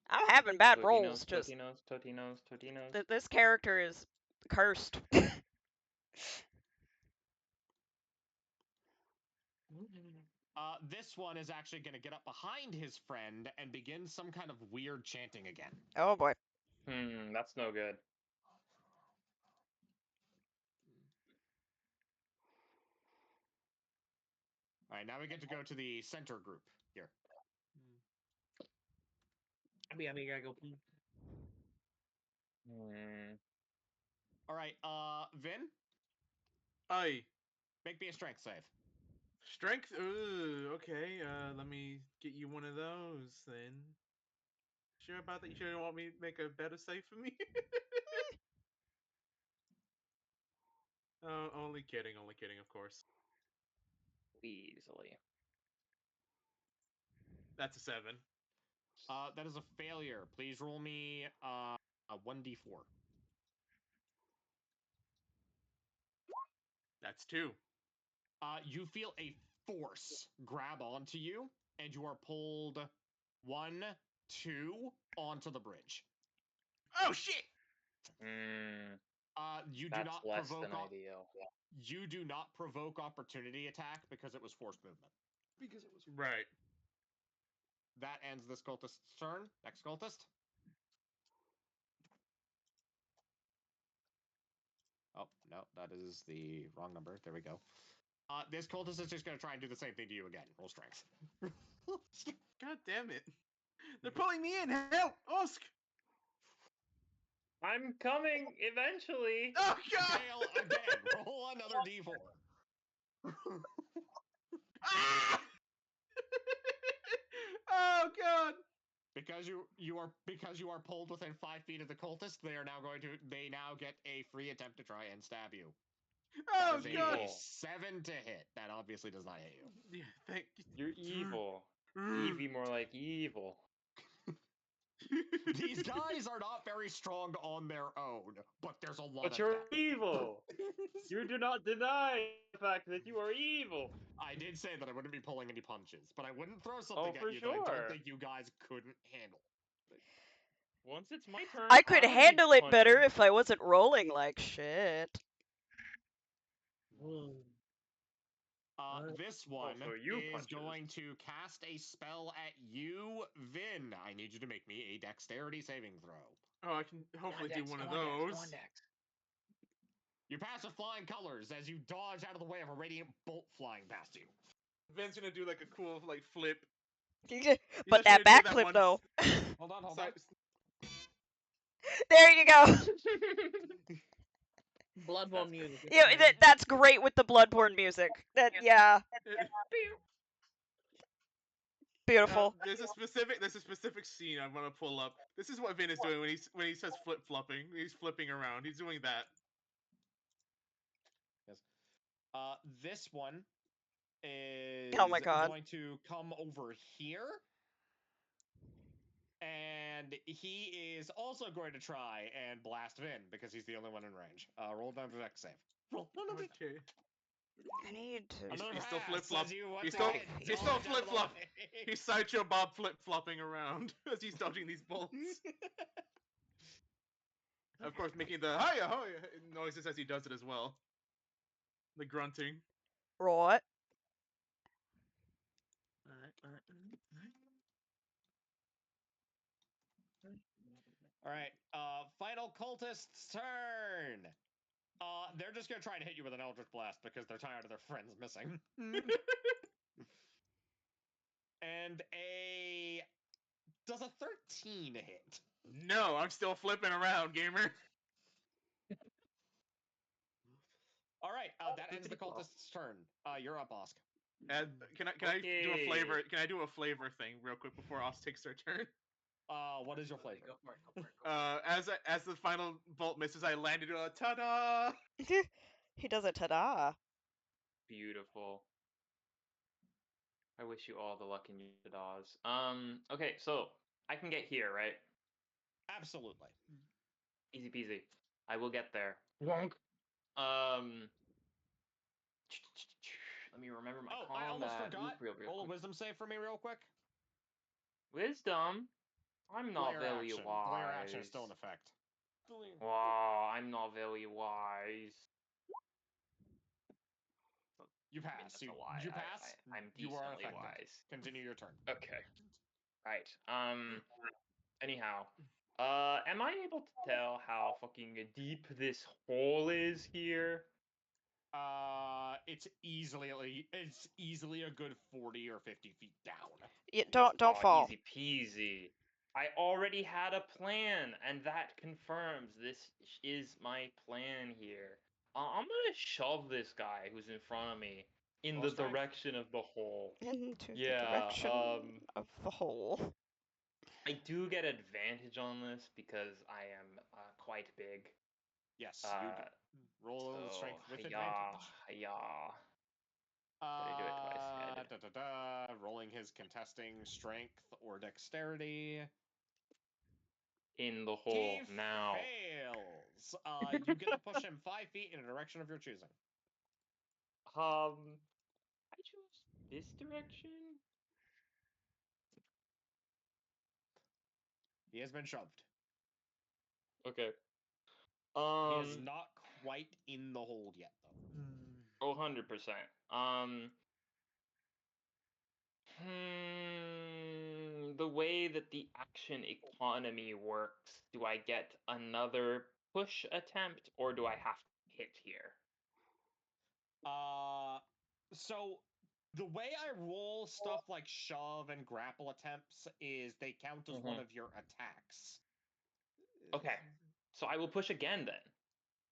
I'm having bad rolls. Just Totinos. this character is cursed. This one is actually going to get up behind his friend and begin some kind of weird chanting again. Oh boy. That's no good. All right, now we get to go to the center group here. I mean, I gotta go pee. All right, Vin, Aye. make me a strength save. Strength? Ooh, okay. Let me get you one of those then. Sure about that? You sure you want me to make a better save for me? Oh, only kidding, of course. Easily. That's a 7. That is a failure. Please roll me a 1d4. That's 2. You feel a force grab onto you, and you are pulled 1, 2 onto the bridge. Oh shit! You do That's not less provoke. than ideal. You do not provoke opportunity attack because it was forced movement. Right. That ends this cultist's turn. Next cultist. Oh, no, that is the wrong number. There we go. This cultist is just going to try and do the same thing to you again. Roll strength. God damn it. They're pulling me in. Help! Osk! I'm coming eventually. Oh god! Fail again. Roll another d4. Ah! Oh god! Because you are pulled within 5 feet of the cultist, they now get a free attempt to try and stab you. That Oh is god! a 7 to hit. That obviously does not hit you. Yeah, thank you. You're evil. Evie, more like evil. These guys are not very strong on their own, but there's a lot But of you're them. evil. You do not deny the fact that you are evil. I did say that I wouldn't be pulling any punches, but I wouldn't throw something for at you that I sure. don't think you guys couldn't handle. Once it's my turn, I could I'm gonna be handle it better punching. if I wasn't rolling like shit. This one so you is punches. going to cast a spell at you, Vin. I need you to make me a dexterity saving throw. Oh, I can hopefully do one of those. You pass with flying colors as you dodge out of the way of a radiant bolt flying past you. Vin's gonna do like a cool like flip. But that backflip though. Hold on. There you go. Bloodborne music. Yeah, that's great with the Bloodborne music. Yeah, beautiful. There's a specific scene I want to pull up. This is what Vin is doing when he says flip flopping. He's flipping around. He's doing that. Yes. This one is Oh my god. going to come over here. And he is also going to try and blast Vin because he's the only one in range. Roll another dex save. Roll another dex. Okay. I need to. He's still flip flop. He's He's still flip flop. He's Sideshow Bob flip flopping around as he's dodging these bolts. Of course, making the hiya hiya noises as he does it as well. The grunting. Right. All right. Final cultist's turn. They're just gonna try to hit you with an Eldritch Blast because they're tired of their friends missing. And does a 13 hit? No, I'm still flipping around, gamer. All right. That ends the cultist's turn. You're up, Osk. Can I do a flavor? Can I do a flavor thing real quick before Oz takes their turn? What is your flavor? As the final bolt misses, I landed a ta-da. He does a ta-da. Beautiful. I wish you all the luck in your daws. Okay, so I can get here, right? Absolutely. Easy peasy. I will get there. Wonk. Let me remember my combat. I almost forgot. Real Roll a quick. wisdom save for me real quick. Wisdom? I'm not very wise. Player action is still in effect. Wow, I'm not very wise. You I mean, pass. that's a lie. You pass. I'm You are decently affected. wise. Continue your turn. Okay. Right. Anyhow. Am I able to tell how fucking deep this hole is here? It's easily a good 40 or 50 feet down. Yeah, don't fall. Easy peasy. I already had a plan, and that confirms this is my plan here. I'm gonna shove this guy who's in front of me in the Strength. direction of the hole. Into the Yeah, direction of the hole. I do get advantage on this because I am quite big. Yes, you do. Roll So, strength with yeah, advantage. yeah. Did I do it twice? Yeah, I did. Rolling rolling his contesting strength or dexterity. In the He hole now. fails. You get to push him 5 feet in a direction of your choosing. I choose this direction. He has been shoved. Okay. He is not quite in the hold yet, though. 100%. The way that the action economy works, do I get another push attempt or do I have to hit here? So the way I roll stuff like shove and grapple attempts is they count as one of your attacks. Okay. So I will push again then.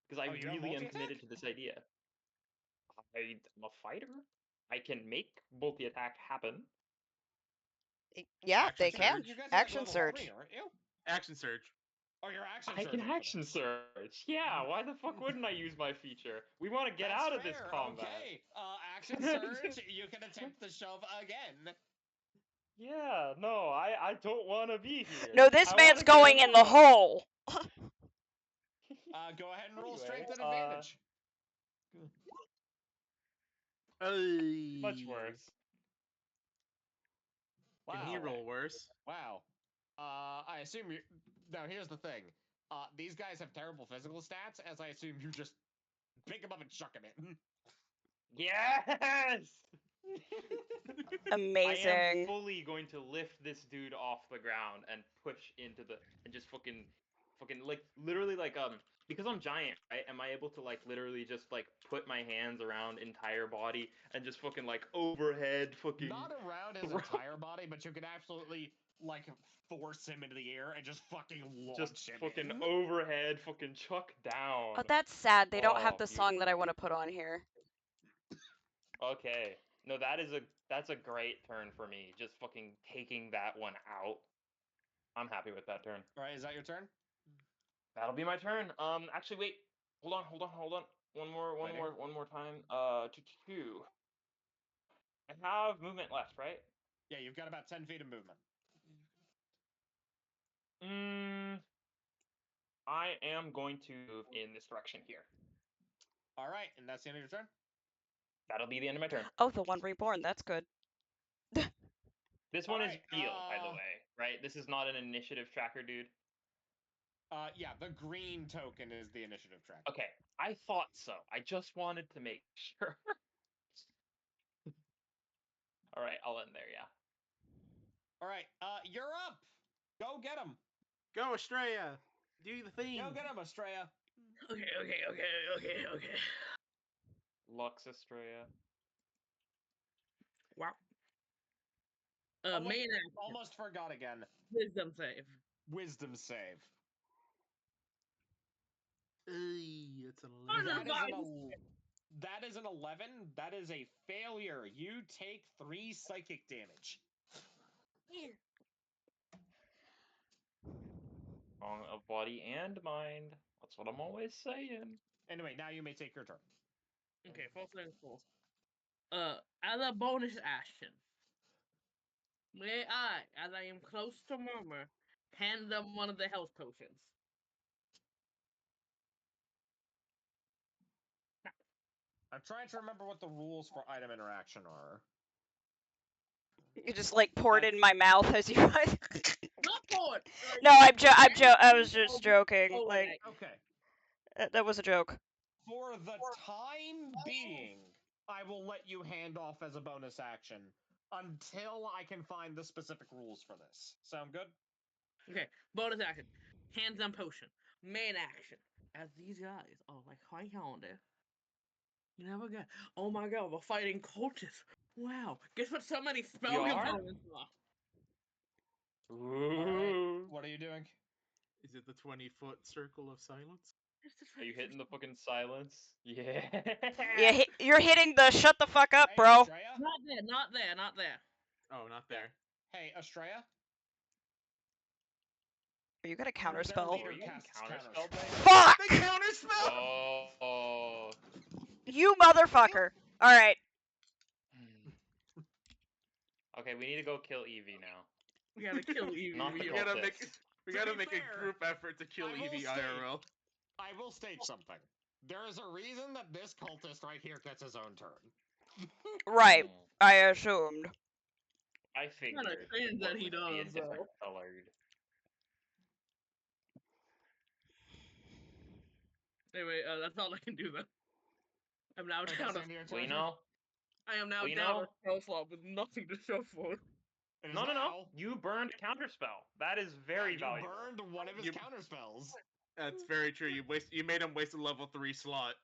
Because I Oh, you have really am multi-attack? committed to this idea. I'm a fighter. I can make multi-attack happen. Yeah, Action they can. surge. You guys are like Action level surge. 3, aren't you? Action surge. Oh, you're action I can surging for action this. surge. Yeah, why the fuck wouldn't I use my feature? We want to get That's out of fair. this combat. Okay. Action surge. You can attempt the shove again. Yeah, no, I don't want to be here. No, this I man's wanna going get in the out. hole. Go ahead and roll Anyway, strength at advantage. Much worse. Wow. Can he roll worse? Wow. I assume you. Now, here's the thing. These guys have terrible physical stats, as I assume you just pick him up and chuck him in. Yes! I am Amazing. fully going to lift this dude off the ground and push into the and just fucking like literally like because I'm giant, right? Am I able to like literally just like put my hands around entire body and just fucking like overhead fucking Not around his entire body, but you can absolutely like force him into the air and just fucking launch just him fucking in. overhead fucking chuck down. Oh, that's sad. They don't have Oh, the song that I want to put on here. okay. No, that's a great turn for me. Just fucking taking that one out. I'm happy with that turn. All right, is that your turn? That'll be my turn. Actually, wait. Hold on. One more time. Two. I have movement left, right? Yeah, you've got about 10 feet of movement. I am going to move in this direction here. All right, and that's the end of your turn? That'll be the end of my turn. Oh, the one reborn. That's good. This one is Alright, real, by the way, right? This is not an initiative tracker, dude. Yeah, the green token is the initiative tracker. Okay, I thought so. I just wanted to make sure. All right, I'll end there, yeah. All right, you're up. Go get him. Go, Estrella. Do the thing. Go get him, Estrella. Okay. Lux Estrella. Wow. Oh, wait, Main action. almost forgot again. Wisdom save. Wisdom save. It's an Oh, 11. That is an 11. That is a failure. You take 3 psychic damage. Wrong of body and mind. That's what I'm always saying. Anyway, now you may take your turn. Okay, full thing full. As a bonus action, may I, as I am close to Murmur, hand them one of the health potions. I'm trying to remember what the rules for item interaction are. You just like poured in my mouth as you. Not for it. No, I was just joking. Oh, Like Okay. that was a joke. For the time being, I will let you hand off as a bonus action until I can find the specific rules for this. Sound good? Okay, bonus action. Hands on potion. Main action. As these guys are like high calendar. You never get. Oh my god, we're fighting cultists. Wow. Guess what so many spell We are? components are? Ooh. All right. What are you doing? Is it the 20-foot circle of silence? Are you hitting the fucking silence? Yeah. Yeah, you're hitting the shut the fuck up, Hey, bro. Estrella? Not there. Oh, not there. Hey, Estrella? Are you gonna Their counterspell? leader Are you getting casts counterspelled counterspell. Fuck! The counterspell! Oh. You motherfucker. Alright. Okay, we need to go kill Evie now. We gotta kill Evie. Not the We We gotta cultists. make we To gotta be make fair, a group effort to kill I will Eevee state- IRL. I will state something. There is a reason that this cultist right here gets his own turn. Right. Hmm. I assumed. I Kinda figured cringe that what he would be a does, different though. colored. Anyway, that's all I can do then. I'm now Okay, down to Sandy, your We turn. know. I am now We down to know. spell slot with nothing to show for it. It is No, no, no. now. You burned a counterspell. That is very you valuable. burned one of his You- counterspells. That's very true. You made him waste a level 3 slot.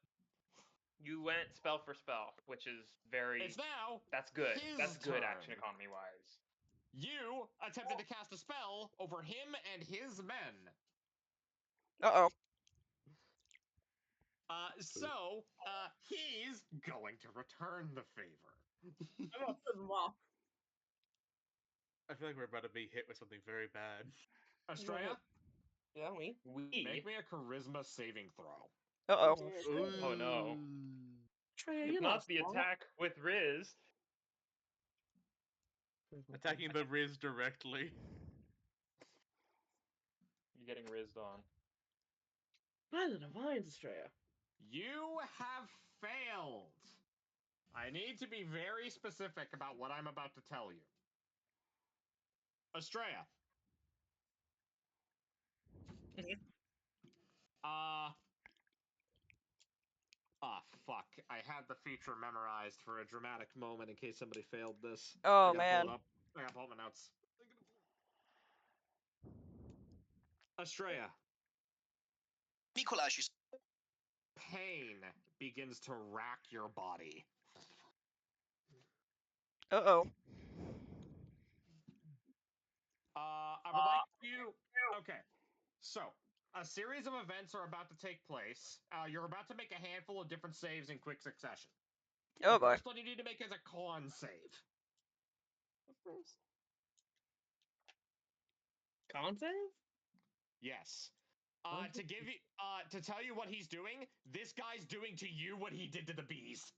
You went spell for spell, which is very. It's now That's good. his That's good turn. action economy wise. You attempted to cast a spell over him and his men. Uh-oh. He's going to return the favor. I'm gonna put him off. I feel like we're about to be hit with something very bad. Estrella, Yeah, me. make me a charisma saving throw. Uh-oh. Oh no. Trey, It's you're not the smart. attack with Riz. Attacking the Riz directly. You're getting rizzed on. By the divines, Estrella. You have failed. I need to be very specific about what I'm about to tell you. Estrella. Fuck. I had the feature memorized for a dramatic moment in case somebody failed this. Oh, I gotta pull man. it up. I gotta pull up my notes. Estrella. Equalize. Pain begins to rack your body. Uh-oh. I would like you. Okay. So, a series of events are about to take place. You're about to make a handful of different saves in quick succession. Oh, The boy. first one you need to make is a con save. Con save? Yes. To tell you what he's doing, this guy's doing to you what he did to the bees.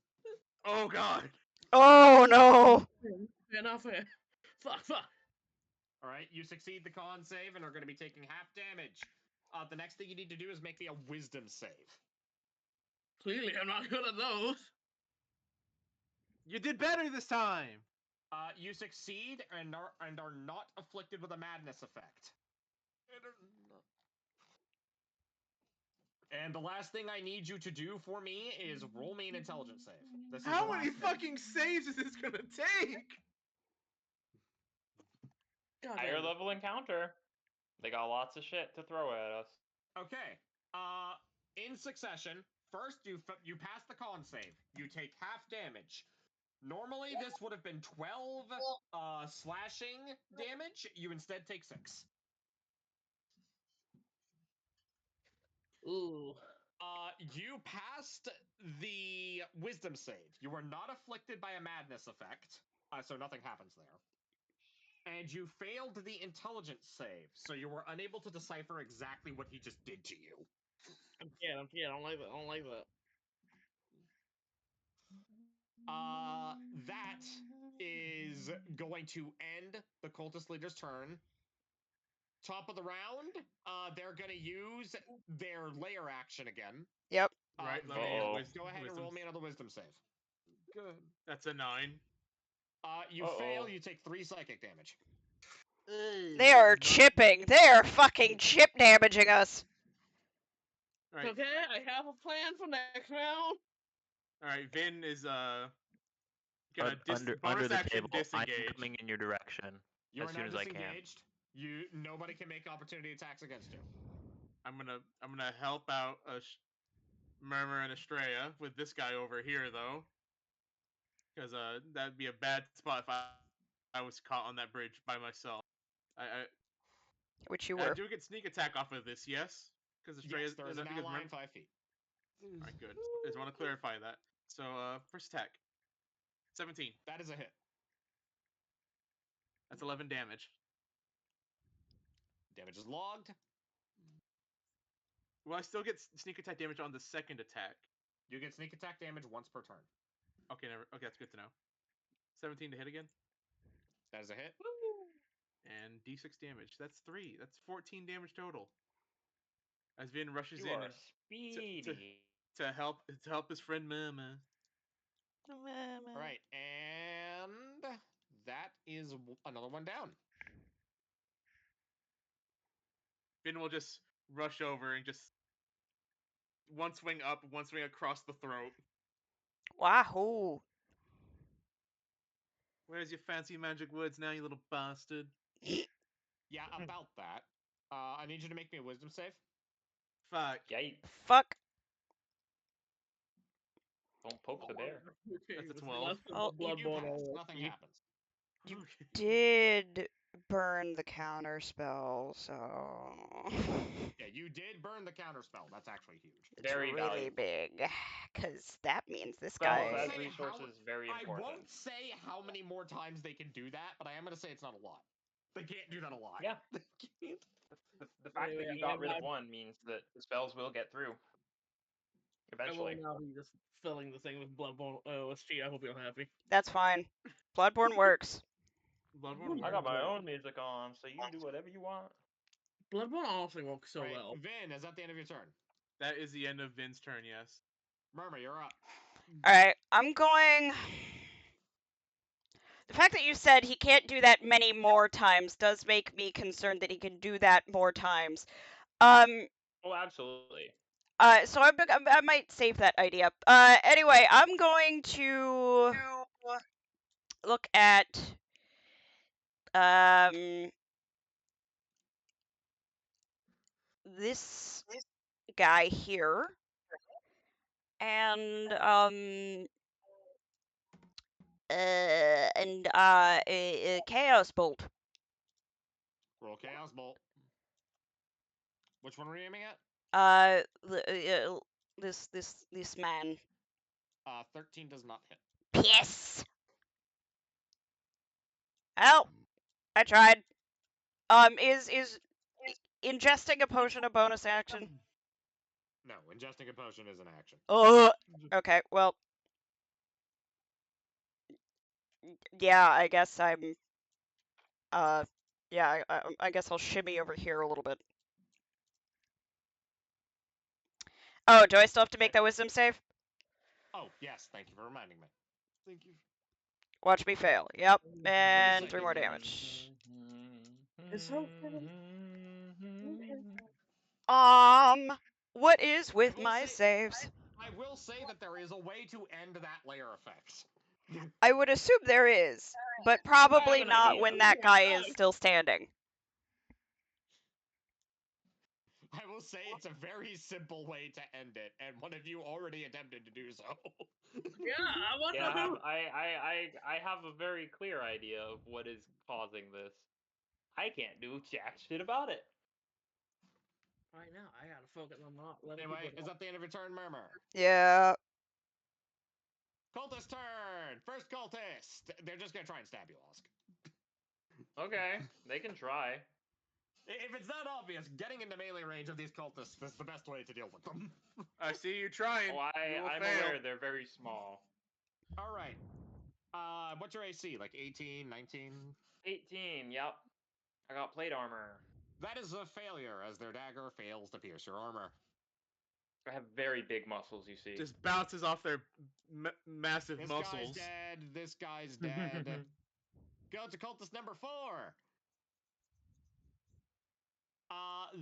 Oh god! Oh, no. Fair enough, fair. Fuck. All right, you succeed the con save and are going to be taking half damage. The next thing you need to do is make me a wisdom save. Clearly, I'm not good at those. You did better this time! You succeed and are not afflicted with a madness effect. And the last thing I need you to do for me is roll me an intelligence save. This is How the many last thing. fucking saves is this gonna take? God Higher damn it. level encounter. They got lots of shit to throw at us. Okay. In succession, first you pass the con save. You take half damage. Normally this would have been 12 slashing damage. You instead take 6. Ooh. You passed the wisdom save. You are not afflicted by a madness effect, so nothing happens there. And you failed the intelligence save, so you were unable to decipher exactly what he just did to you. I'm scared. I don't like that. I don't like that. That is going to end the cultist leader's turn. Top of the round, they're going to use their layer action again. Yep. Right, let me Uh-oh. Go ahead and wisdom. roll me another wisdom save. Good. That's a 9. You Uh-oh. fail, you take 3 psychic damage. They are chipping. They are fucking chip damaging us. Alright, Okay, I have a plan for next round. alright, Vin is gonna Under bonus the action table, I'm disengage. coming in your direction You as are soon now as I can. disengaged. Nobody can make opportunity attacks against you. I'm gonna help out Murmur and Estrella with this guy over here though, because that'd be a bad spot if I was caught on that bridge by myself. Which you I were. do get sneak attack off of this, yes, because Estrella's Yes, there is an because ally in 5 feet. Alright, good. I just want to clarify that. So first attack, 17. That is a hit. That's 11 damage. Damage is logged. Well, I still get sneak attack damage on the second attack. You get sneak attack damage once per turn. Okay, okay, that's good to know. 17 to hit again. That is a hit. And d6 damage. That's 3. That's 14 damage total. As Vin rushes You in are and speedy. to help his friend Mama. All right, and that is another one down. Vin will just rush over and just one swing up, one swing across the throat. Wahoo! Where's your fancy magic words now, you little bastard? Yeah, about that. I need you to make me a wisdom save. Fuck. Yikes. Fuck. Don't poke the bear. Okay, That's a it's 12. less than Oh, the You do Bloodborne. pass. already. Nothing happens. You Okay. did burn the counter spell, so Yeah, you did burn the counter spell. That's actually huge. it's Very really valuable. big. Cause that means this I won't Spells guy. as say resources, very I important. won't say how many more times they can do that, but I am going to say it's not a lot. They can't do that a lot. Yeah. They can't. The fact that Anyway, you got rid of one means that the spells will get through I will eventually. now be just filling the thing with Bloodborne OST. I hope you're happy. That's fine. Bloodborne works. Bloodborne I got works. my own music on, so you do whatever you want. Bloodborne honestly works so Right. well. Vin, is that the end of your turn? That is the end of Vin's turn, yes. Murmur, you're up. Alright, I'm going. The fact that you said he can't do that many more times does make me concerned that he can do that more times. Oh, absolutely. So I might save that idea. Anyway, I'm going to look at this guy here, and a chaos bolt. Roll Chaos Bolt. Which one are you aiming at? This man. 13 does not hit. Piss. Oh, I tried. Is ingesting a potion a bonus action? No, ingesting a potion is an action. Oh, okay. Well, yeah. I guess I'm. Yeah. I guess I'll shimmy over here a little bit. Oh, do I still have to make that wisdom save? Oh, yes, thank you for reminding me. Thank you. Watch me fail. Yep. For the And 3 more second damage. It's so What is with will my say- saves? I will say that there is a way to end that layer effect. I would assume there is, but I have probably an not idea. when that guy is still standing. I will say it's a very simple way to end it, and one of you already attempted to do so. Yeah, I wonder Yeah, who. I have a very clear idea of what is causing this. I can't do jack shit about it. Right now, I gotta focus on not letting Anyway, people. is that the end of your turn, Murmur? Yeah. Cultist turn! First cultist! They're just gonna try and stab you, Osk. Okay, they can try. If it's not obvious, getting into melee range of these cultists is the best way to deal with them. I see you trying. Oh, You will I'm fail. aware they're very small. Alright. What's your AC? Like 18, 19? 18, yep. I got plate armor. That is a failure, as their dagger fails to pierce your armor. I have very big muscles, you see. Just bounces off their massive This muscles. guy's dead. This guy's dead. Go to cultist number 4.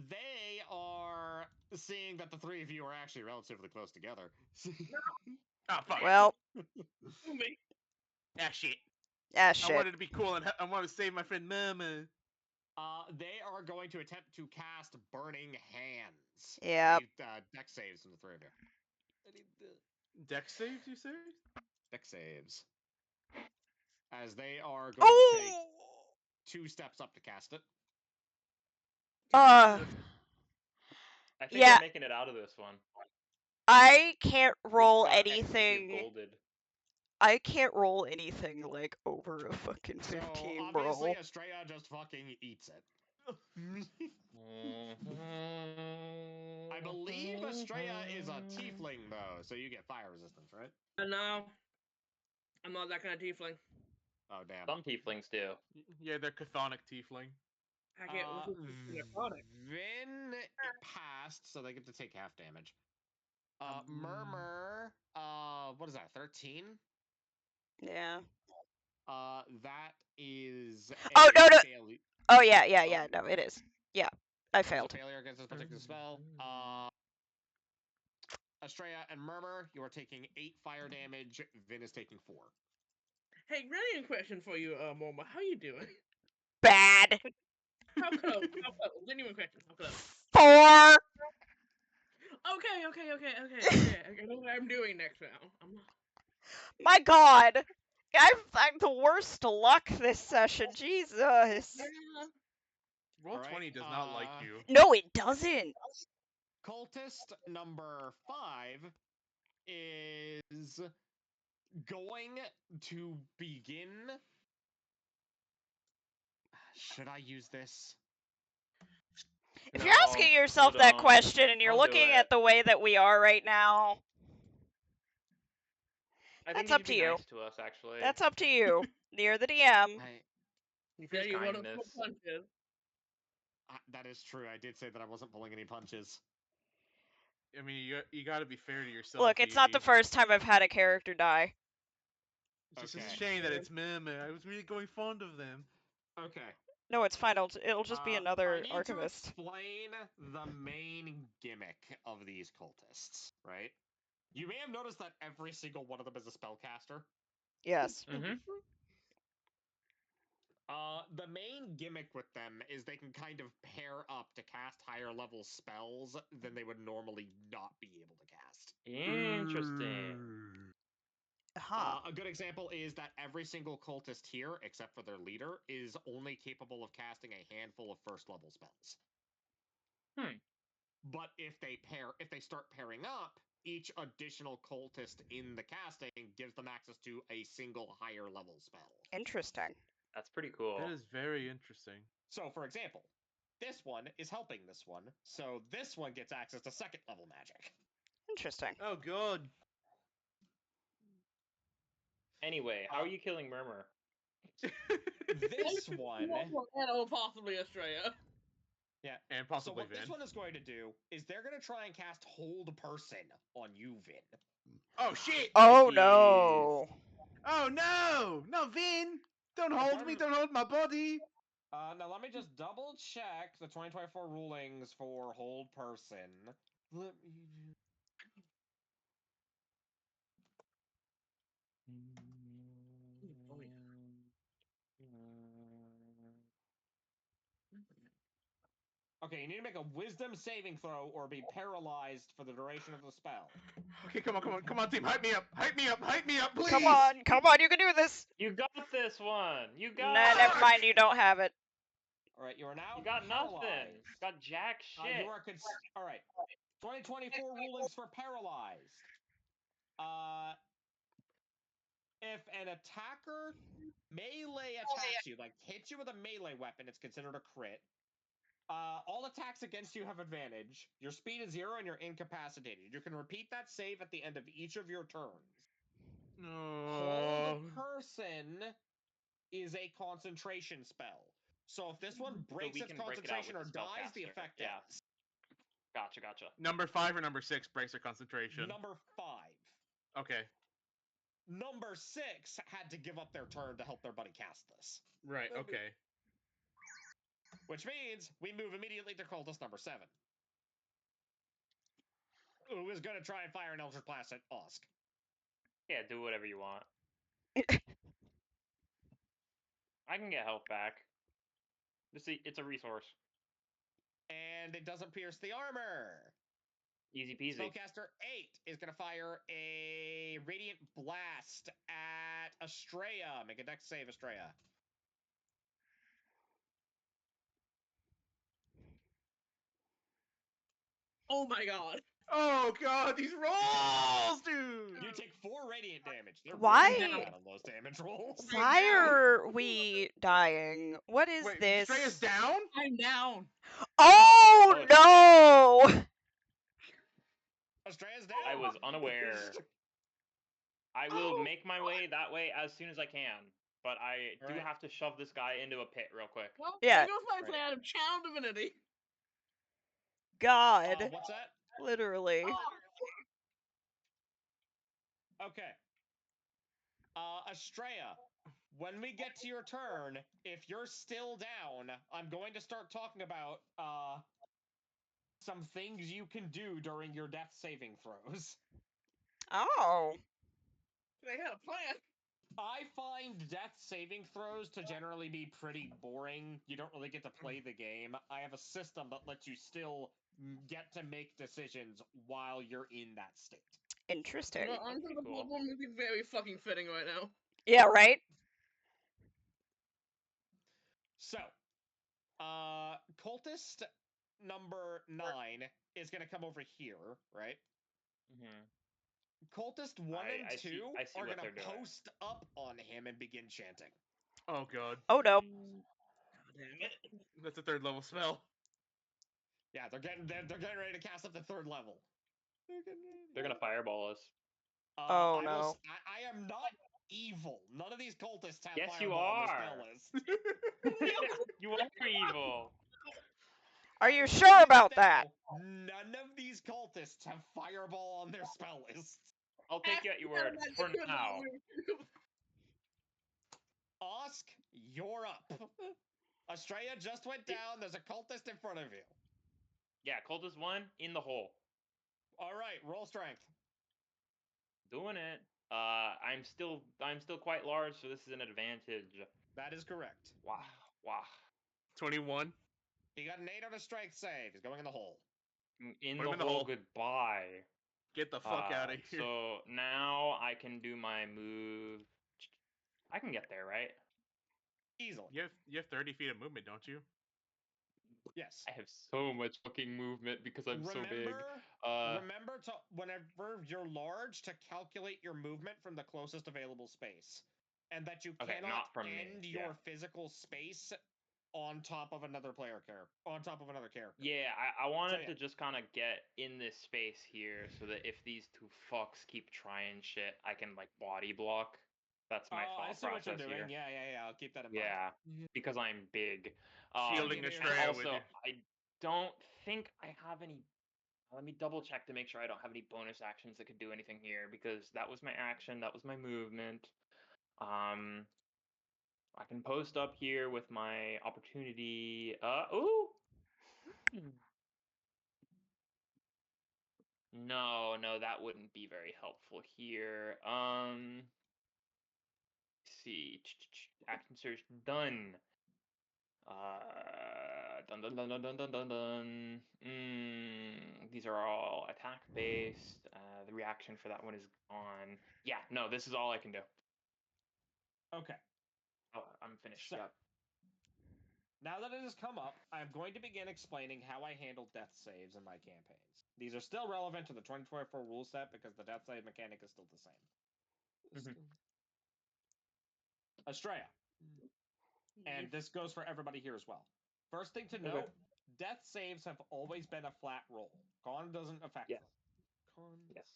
They are seeing that the three of you are actually relatively close together. Ah, fuck. Well, Me. Ah, shit. ah, I shit. wanted to be cool and I wanted to save my friend Mama. They are going to attempt to cast Burning Hands. Yep. Dex saves from the three of you. I need the Dex saves, you say? Dex saves. As they are going to take Oh! 2 steps up to cast it. I think Yeah. they're making it out of this one. I can't They roll got ecstasy of anything. golded. I can't roll anything like over a fucking So 15, obviously bro. Estrella just fucking eats it. I believe Estrella is a tiefling though, so you get fire resistance, right? No, I'm not that kind of tiefling. Oh damn. Some tieflings do. Yeah, they're chthonic tiefling. I get necrotic. Vin it passed, so they get to take half damage. Murmur, what is that? 13. Yeah. That is Oh, a no. failure. Oh, yeah. No, it is. Yeah. I That is a failed. failure against this particular spell. Estrella and Murmur, you are taking 8 fire damage. Vin is taking 4. Hey, random question for you, Momo. How you doing? Bad. How close? How close? Genuine question. How close? 4. Okay. I know what I'm doing next round. I'm not. My God. I'm the worst luck this session. Jesus. Yeah. Roll All right, 20 does not like you. No, it doesn't. Cultist number 5 is going to begin. Should I use this? If you're asking yourself hold that on. question and you're I'll do looking it. at the way that we are right now, I that's think you up should to be you. nice to us, actually. That's up to you. You're the DM. You Here's said you want to pull kindness. punches. That is true. I did say that I wasn't pulling any punches. I mean, you got to be fair to yourself. Look, it's not the first time I've had a character die. It's just Okay. a shame that it's Meme. I was really going fond of them. Okay. No, it's fine. It'll just be I another need archivist. to explain the main gimmick of these cultists, right? You may have noticed that every single one of them is a spellcaster. Yes. Mm-hmm. The main gimmick with them is they can kind of pair up to cast higher level spells than they would normally not be able to cast. Interesting. Huh. A good example is that every single cultist here, except for their leader, is only capable of casting a handful of first level spells. But if they start pairing up, each additional cultist in the casting gives them access to a single higher level spell. Interesting. That's pretty cool. That is very interesting. So, for example, this one is helping this one, so this one gets access to second level magic. Interesting. Oh, God. Anyway, how are you killing Murmur? This one, And possibly Estrella. yeah, And possibly so what Vin. this one is going to do is they're going to try and cast Hold Person on you, Vin. Oh, shit! Oh, no. Oh, no! No, Vin! Don't hold me! Don't hold my body! Now let me just double check the 2024 rulings for Hold Person. Let me... Okay, you need to make a wisdom saving throw or be paralyzed for the duration of the spell. Okay, come on, team, hype me up, please! Come on, you can do this! You got this one! You got Nah, it! never mind, you don't have it. Alright, you are now You got paralyzed. nothing! Got jack shit! You are Alright. 2024 rulings for paralyzed. If an attacker melee attacks you, like hits you with a melee weapon, it's considered a crit. All attacks against you have advantage. Your speed is 0 and you're incapacitated. You can repeat that save at the end of each of your turns. Hold Person is a concentration spell. So if this one breaks its concentration or dies, the effect ends. Gotcha. Number 5 or number 6 breaks their concentration? Number 5. Okay. Number 6 had to give up their turn to help their buddy cast this. Right, okay. Which means we move immediately to cultist number 7. Who is going to try and fire an Eldritch Blast at Osk. Yeah, do whatever you want. I can get health back. It's a resource. And it doesn't pierce the armor. Easy peasy. Spellcaster 8 is going to fire a Radiant Blast at Estrella. Make a dex save, Estrella. Oh my god. Oh god, these rolls, dude! You take 4 radiant damage. You're Why? really bad on those damage rolls. Why are we dying? What is Wait, this? Estrella's down? I'm down. Oh, no! Estrella's down. I was unaware. I will make my way that way as soon as I can. but I do Alright. have to shove this guy into a pit real quick. Well, Yeah. there goes my Right. plan of channel divinity. God. What's that? Literally. Okay. Estrella, when we get to your turn, if you're still down, I'm going to start talking about some things you can do during your death saving throws. Oh. They had a plan. I find death saving throws to generally be pretty boring. You don't really get to play the game. I have a system that lets you still get to make decisions while you're in that state. Interesting. No, honestly, the cool. Bloodborne would be very fucking fitting right now. Yeah, right? So, cultist number 9 is going to come over here, right? Mm-hmm. Cultist 1 and I 2 see are what going they're to doing. post up on him and begin chanting. Oh god. Oh no. God damn it. That's a third level spell. Yeah, they're getting ready to cast up to 3rd level. They're gonna fireball us. Oh no. I am not evil. None of these cultists have Yes, you fireball on their spell are. list. You are evil. Are you I'm sure telling you about now, that? none of these cultists have fireball on their spell list. I'll take you at your word for now. Osk, you're up. Estrella just went down. There's a cultist in front of you. Yeah, cultist 1 in the hole. All right, roll strength. Doing it. I'm still quite large, so this is an advantage. That is correct. Wow, wow. 21. He got an 8 on a strength save. He's going in the hole. In Put the him in the hole. hole. Goodbye. Get the fuck out of here. So now I can do my move. I can get there, right? Easily. You have 30 feet of movement, don't you? Yes. I have so much fucking movement because I'm so big. Remember to, whenever you're large, to calculate your movement from the closest available space. And that you Okay, cannot not from me, end yeah. your physical space on top of another character. Yeah, I wanted yeah. to just kind of get in this space here so that if these two fucks keep trying shit, I can like body block. That's my Oh, I thought see what you're process doing. here. Yeah. I'll keep that in mind. Yeah, because I'm big. Shielding give me Estrella your- with Also, you. I don't think I have any. Let me double check to make sure I don't have any bonus actions that could do anything here because that was my action, that was my movement. I can post up here with my opportunity. Ooh. No, that wouldn't be very helpful here. See, action search done. Dun dun dun dun dun dun dun dun. These are all attack based. The reaction for that one is gone. Yeah, no, this is all I can do. Okay. Oh, I'm finished. So, Yep. now that it has come up, I'm going to begin explaining how I handle death saves in my campaigns. These are still relevant to the 2024 rule set because the death save mechanic is still the same. Estrella. And this goes for everybody here as well. First thing to note, death saves have always been a flat roll. Con doesn't affect Yes. them. Con. Yes.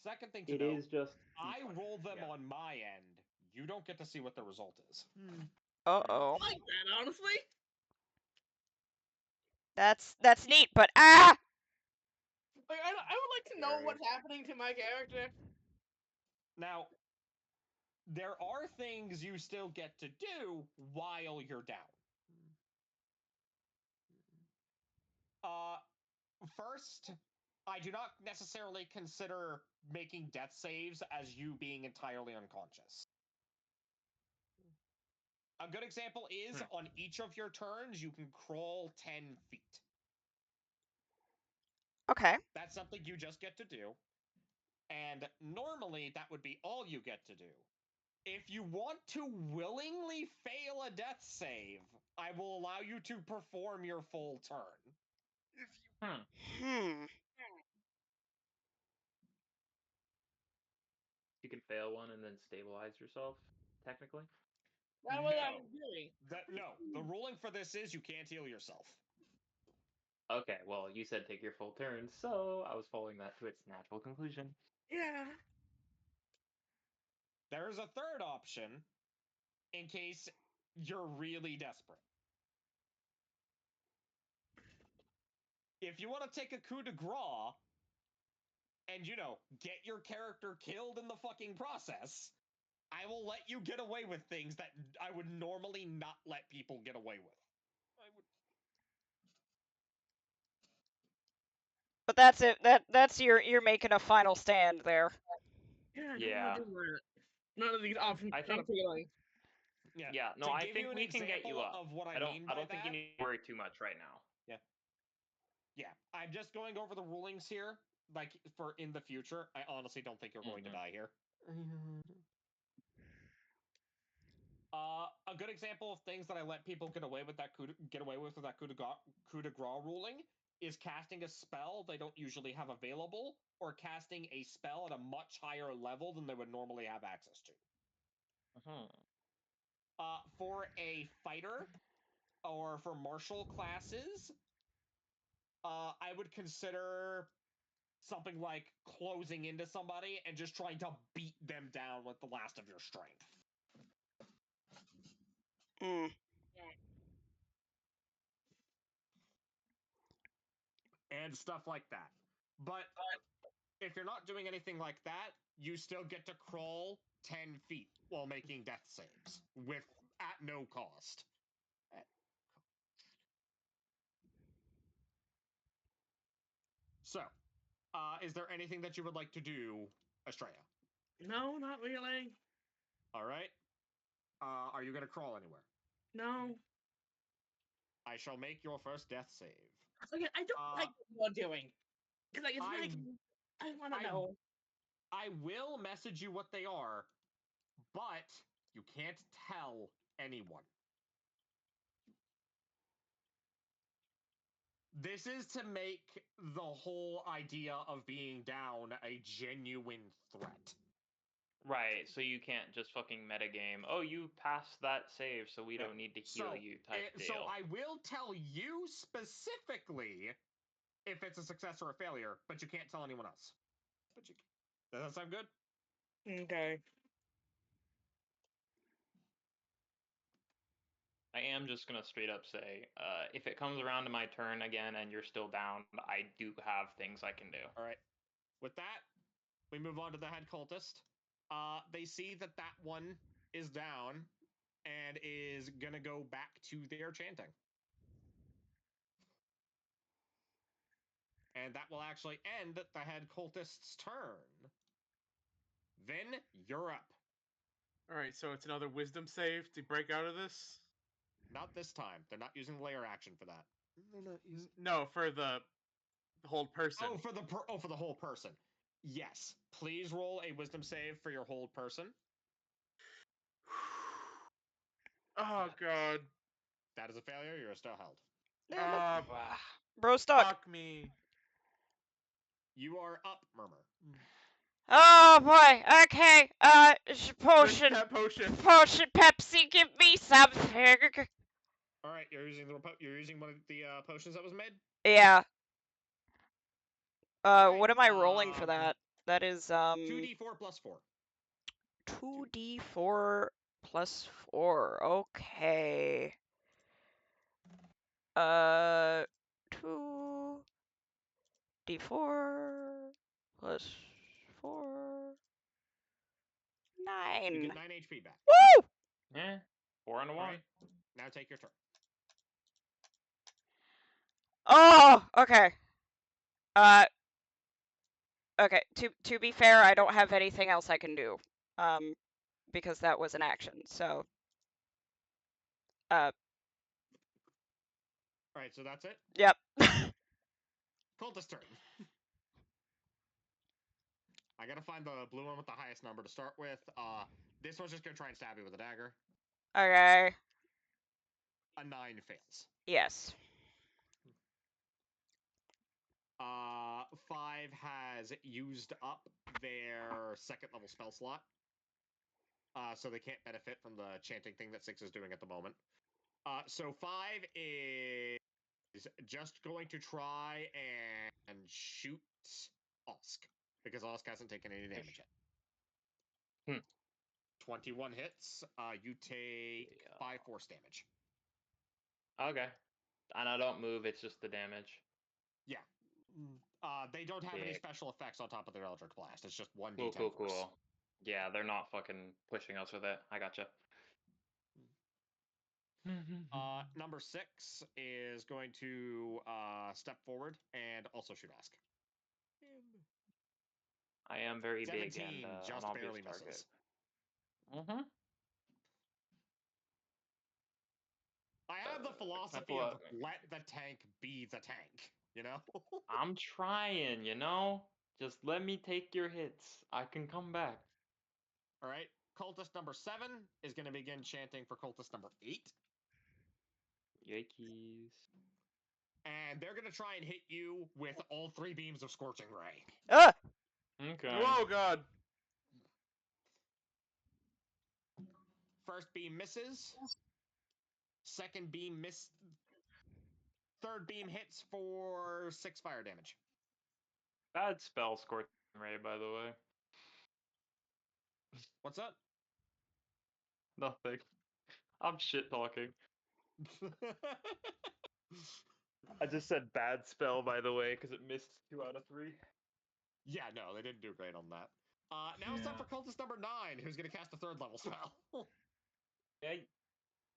Second thing to It note, is just. I roll them on my end. You don't get to see what the result is. Uh-oh. I like that, honestly. That's neat, but ah! Like, I would like to know Very. what's happening to my character. Now, there are things you still get to do while you're down. First, I do not necessarily consider making death saves as you being entirely unconscious. A good example is on each of your turns, you can crawl 10 feet. Okay. That's something you just get to do. And normally, that would be all you get to do. If you want to willingly fail a death save, I will allow you to perform your full turn. You can fail one and then stabilize yourself, technically. That's what I was doing. No, the ruling for this is you can't heal yourself. Okay, well, you said take your full turn, so I was following that to its natural conclusion. Yeah. There's a third option in case you're really desperate. If you want to take a coup de grace and, get your character killed in the fucking process, I will let you get away with things that I would normally not let people get away with. But that's it. That's you're making a final stand there. Yeah, I don't Yeah. want to do that. None of these options I sound think. appealing. Yeah. No, To I give you think an we can get you example up. of what I don't. mean I by don't think you that, need to worry too much right now. Yeah, I'm just going over the rulings here. Like for in the future, I honestly don't think you're going to die here. A good example of things that I let people get away with that coup de grace ruling is casting a spell they don't usually have available, or casting a spell at a much higher level than they would normally have access to. For a fighter or for martial classes, I would consider something like closing into somebody and just trying to beat them down with the last of your strength. Mm. And stuff like that. But if you're not doing anything like that, you still get to crawl 10 feet while making death saves with at no cost. So, is there anything that you would like to do, Estrella? No, not really. All right. Are you going to crawl anywhere? No. I shall make your first death save. Okay, I don't like what you're doing. Because like, it's I- like, I want to I- know. I will message you what they are, but you can't tell anyone. This is to make the whole idea of being down a genuine threat. Right. So you can't just fucking metagame. Oh, you passed that save, so we don't need to heal you. Type deal. So I will tell you specifically if it's a success or a failure, but you can't tell anyone else. Does that sound good? Okay. I am just gonna straight up say, if it comes around to my turn again and you're still down, I do have things I can do. All right. With that, we move on to the head cultist. They see that one is down and is gonna go back to their chanting. And that will actually end the head cultist's turn. Then you're up. All right, so it's another wisdom save to break out of this. Not this time. They're not using layer action for that. No, for the hold person. Oh, for the whole person. Yes. Please roll a wisdom save for your hold person. Oh god. That is a failure. You're still held. Bro stuck. Fuck me. You are up, Murmur. Oh boy. Okay. Potion. That potion. Potion. Pepsi. Give me something. All right, you're using one of the potions that was made. Yeah. Alright, What am I rolling for that? That is 2d4 plus 4. 2d4 plus 4. Okay. 2d4 plus 4. 9. You get 9 HP back. Woo! 4 and a 1. Alright, now take your turn. Oh, okay. Okay. To be fair, I don't have anything else I can do. Because that was an action. So. Alright, so that's it. Yep. Cultist turn. I gotta find the blue one with the highest number to start with. This one's just gonna try and stab you with a dagger. Okay. A 9 fails. Yes. 5 has used up their second level spell slot. So they can't benefit from the chanting thing that 6 is doing at the moment. So 5 is just going to try and shoot Osk, because Osk hasn't taken any damage yet. 21 hits. You take Yeah. 5 force damage. Okay. And I don't move, it's just the damage. Yeah. They don't have any Sick. special effects on top of their Eldritch Blast. It's just 1d10 Cool, cool, force. cool. Yeah, they're not fucking pushing us with it. I gotcha. Number 6 is going to step forward and also shoot Ask. I am very big 17 and an just obvious barely target. misses. Mm-hmm. I have the Can I philosophy pull of out? let the tank be the tank, you know? I'm trying, you know? Just let me take your hits. I can come back. All right. Cultist number 7 is going to begin chanting for cultist number 8. Yikes. And they're going to try and hit you with all 3 beams of Scorching Ray. Okay. Oh god. First beam misses. Second beam missed. Third beam hits for 6 fire damage. Bad spell, Scorching Ray, by the way. What's up? Nothing. I'm shit talking. I just said bad spell, by the way, because it missed 2 out of 3. Yeah, no, they didn't do great on that. Now it's time for cultist number 9, who's going to cast a 3rd level spell. Yeah,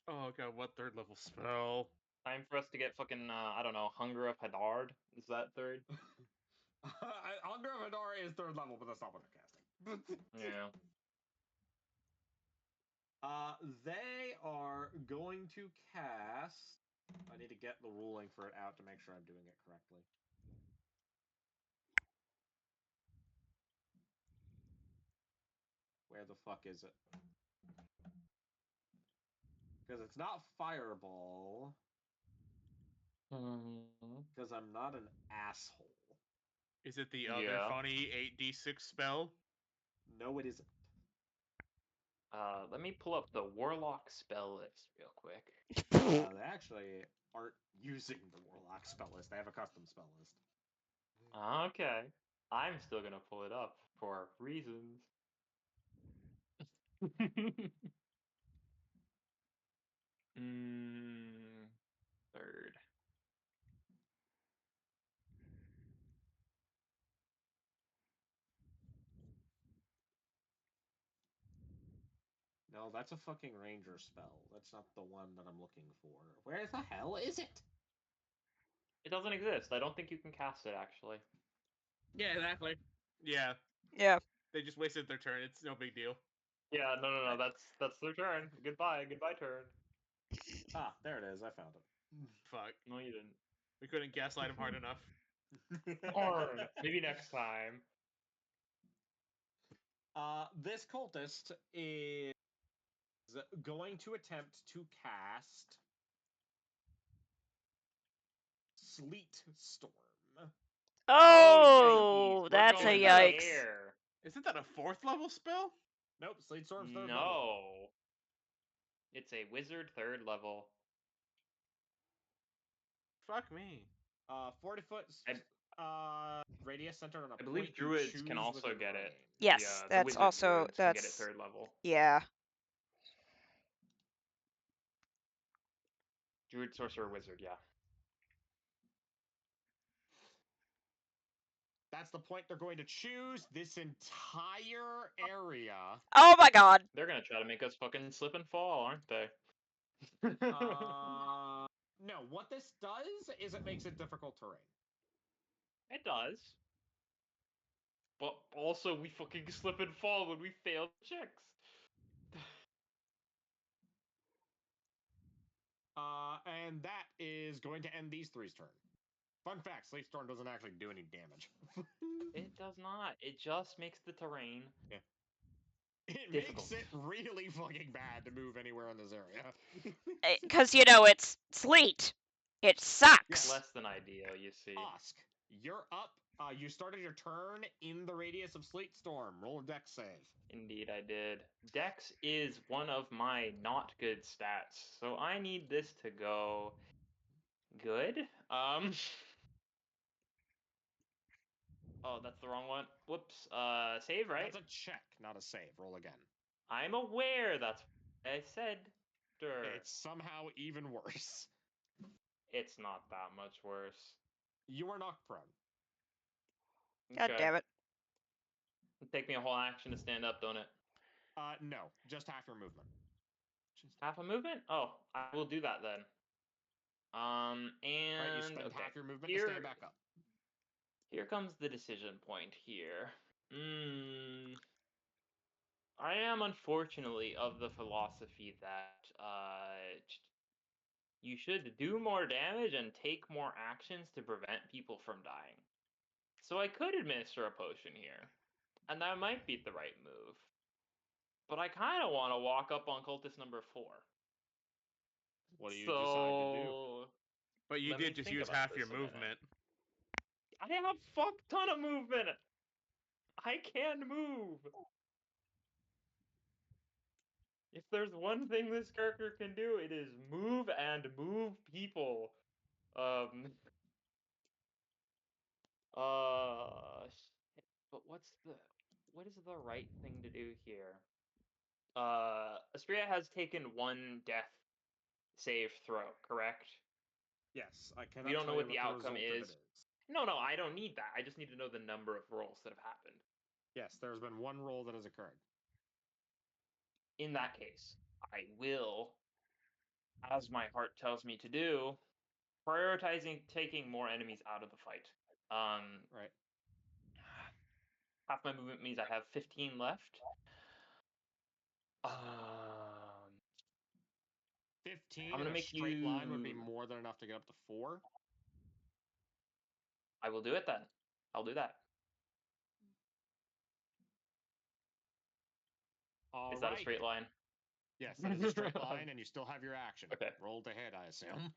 Oh god, what third level spell? time for us to get fucking, I don't know, Hunger of Hadard? Is that 3rd? Hunger of Hadar is 3rd level, but that's not what they're casting. Yeah. They are going to cast. I need to get the ruling for it out to make sure I'm doing it correctly. Where the fuck is it? Because it's not Fireball. Because I'm not an asshole. Is it the other Yeah. funny 8d6 spell? No, it isn't. Let me pull up the Warlock spell list real quick. They actually aren't using the Warlock spell list. They have a custom spell list. Okay. I'm still gonna pull it up for reasons. mm, 3rd. No, that's a fucking ranger spell. That's not the one that I'm looking for. Where the hell is it? It doesn't exist. I don't think you can cast it, actually. Yeah, exactly. Yeah, Yeah. they just wasted their turn. It's no big deal. Yeah, no, Right. that's their turn. Goodbye turn. Ah, there it is. I found it. Fuck. No, you didn't. We couldn't gaslight him hard enough. Darn. Maybe next time. This cultist is going to attempt to cast Sleet Storm. Oh, yikes. We're that's a going Isn't yikes. there. Isn't that a 4th level spell? Nope, Sleet Storm's 3rd level. No. It's a wizard 3rd level. Fuck me. 40-foot radius centered on a I believe point you druids choose can also within get range. it. Yes, The that's wizard also druids can get it 3rd level. yeah. Druid, sorcerer, wizard, yeah. That's the point they're going to choose. This entire area. Oh my god. They're gonna try to make us fucking slip and fall, aren't they? No, what this does is it makes it difficult terrain. It does. But also, we fucking slip and fall when we fail checks. And that is going to end these three's turn. Fun fact, Sleep Storm doesn't actually do any damage. It does not. It just makes the terrain It difficult. makes it really fucking bad to move anywhere in this area. Because, you know, it's sleet. It sucks. Less than ideal, you see. Osk, you're up. You started your turn in the radius of Sleet Storm. Roll a dex save. Indeed, I did. Dex is one of my not good stats, so I need this to go good. Oh, that's the wrong one. Whoops. Save, right? That's a check, not a save. Roll again. I'm aware. That's what I said. Sure. It's somehow even worse. It's not that much worse. You are knocked prone. God Okay. damn it. It'd take me a whole action to stand up, don't it? No, just half your movement. Half a movement? Oh, I will do that then. And Right, you spend okay. half your movement to stand back up. Here comes the decision point here. I am unfortunately of the philosophy that you should do more damage and take more actions to prevent people from dying. So I could administer a potion here, and that might be the right move. But I kind of want to walk up on cultist number 4. What do you decide to do? But you Let me did just think use about half your this a minute. movement. I have a fuck ton of movement. I can move. If there's one thing this character can do, it is move and move people. Um. But what is the right thing to do here? Astrea has taken one death save throw, correct? Yes, I cannot We don't know tell what you the what the outcome result of it is. is. No, I don't need that. I just need to know the number of rolls that have happened. Yes, there's been one roll that has occurred. In that case, I will, as my heart tells me to do, prioritizing taking more enemies out of the fight. Right. Half my movement means I have 15 left. Um, 15 I'm in gonna a make straight line would be you. more than enough to get up to 4. I will do it then. I'll do that. All Is that a right. straight line? Yes, that is a straight line, and you still have your action. Okay. Roll to hit, I assume.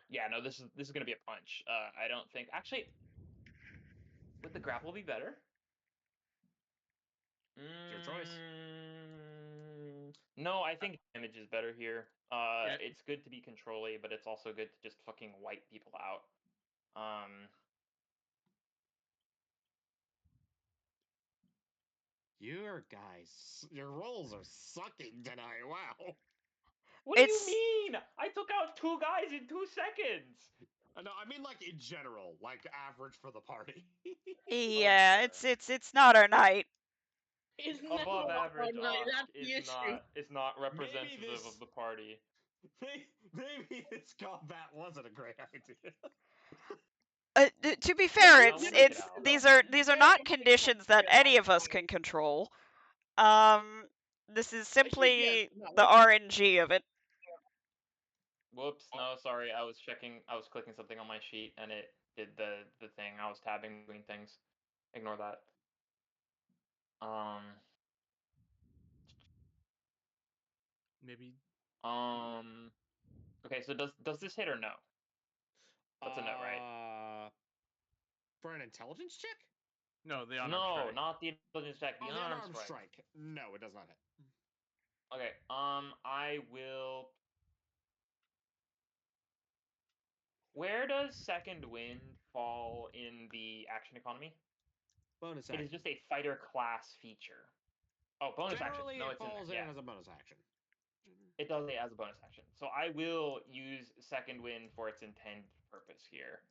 Yeah, no, this is gonna be a punch. I don't think actually. Would the grapple be better? It's your choice. No, I think damage is better here. Yeah. It's good to be controlly, but it's also good to just fucking wipe people out. Your guys, your rolls are sucking tonight. Wow. What do you It's mean? I took out 2 guys in 2 seconds. No, I mean like in general, like average for the party. yeah, Okay. it's not our night. It's never Above all average night. Osk That's the is issue. not Maybe representative of this, the party. maybe this combat wasn't a great idea. To be But fair, you, Well, it's we'll you make it it's out. these are not conditions that any of us can control. This is yes, simply no. the RNG of it. Whoops, no, sorry. I was clicking something on my sheet and it did the thing. I was tabbing between things. Ignore that. Um, Maybe um, okay, so does this hit or no? That's a no, right? For an intelligence check? no, the unarmed No, strike. not the intelligence check, the Oh, the unarmed unarmed strike. strike. No, it does not hit. Okay, I will. Where does second wind fall in the action economy? Bonus It is action. just a fighter class feature. Oh, bonus action. Generally, No, it it's in there. falls in Yeah, as a bonus action. it does it as a bonus action. So I will use second wind for its intended purpose here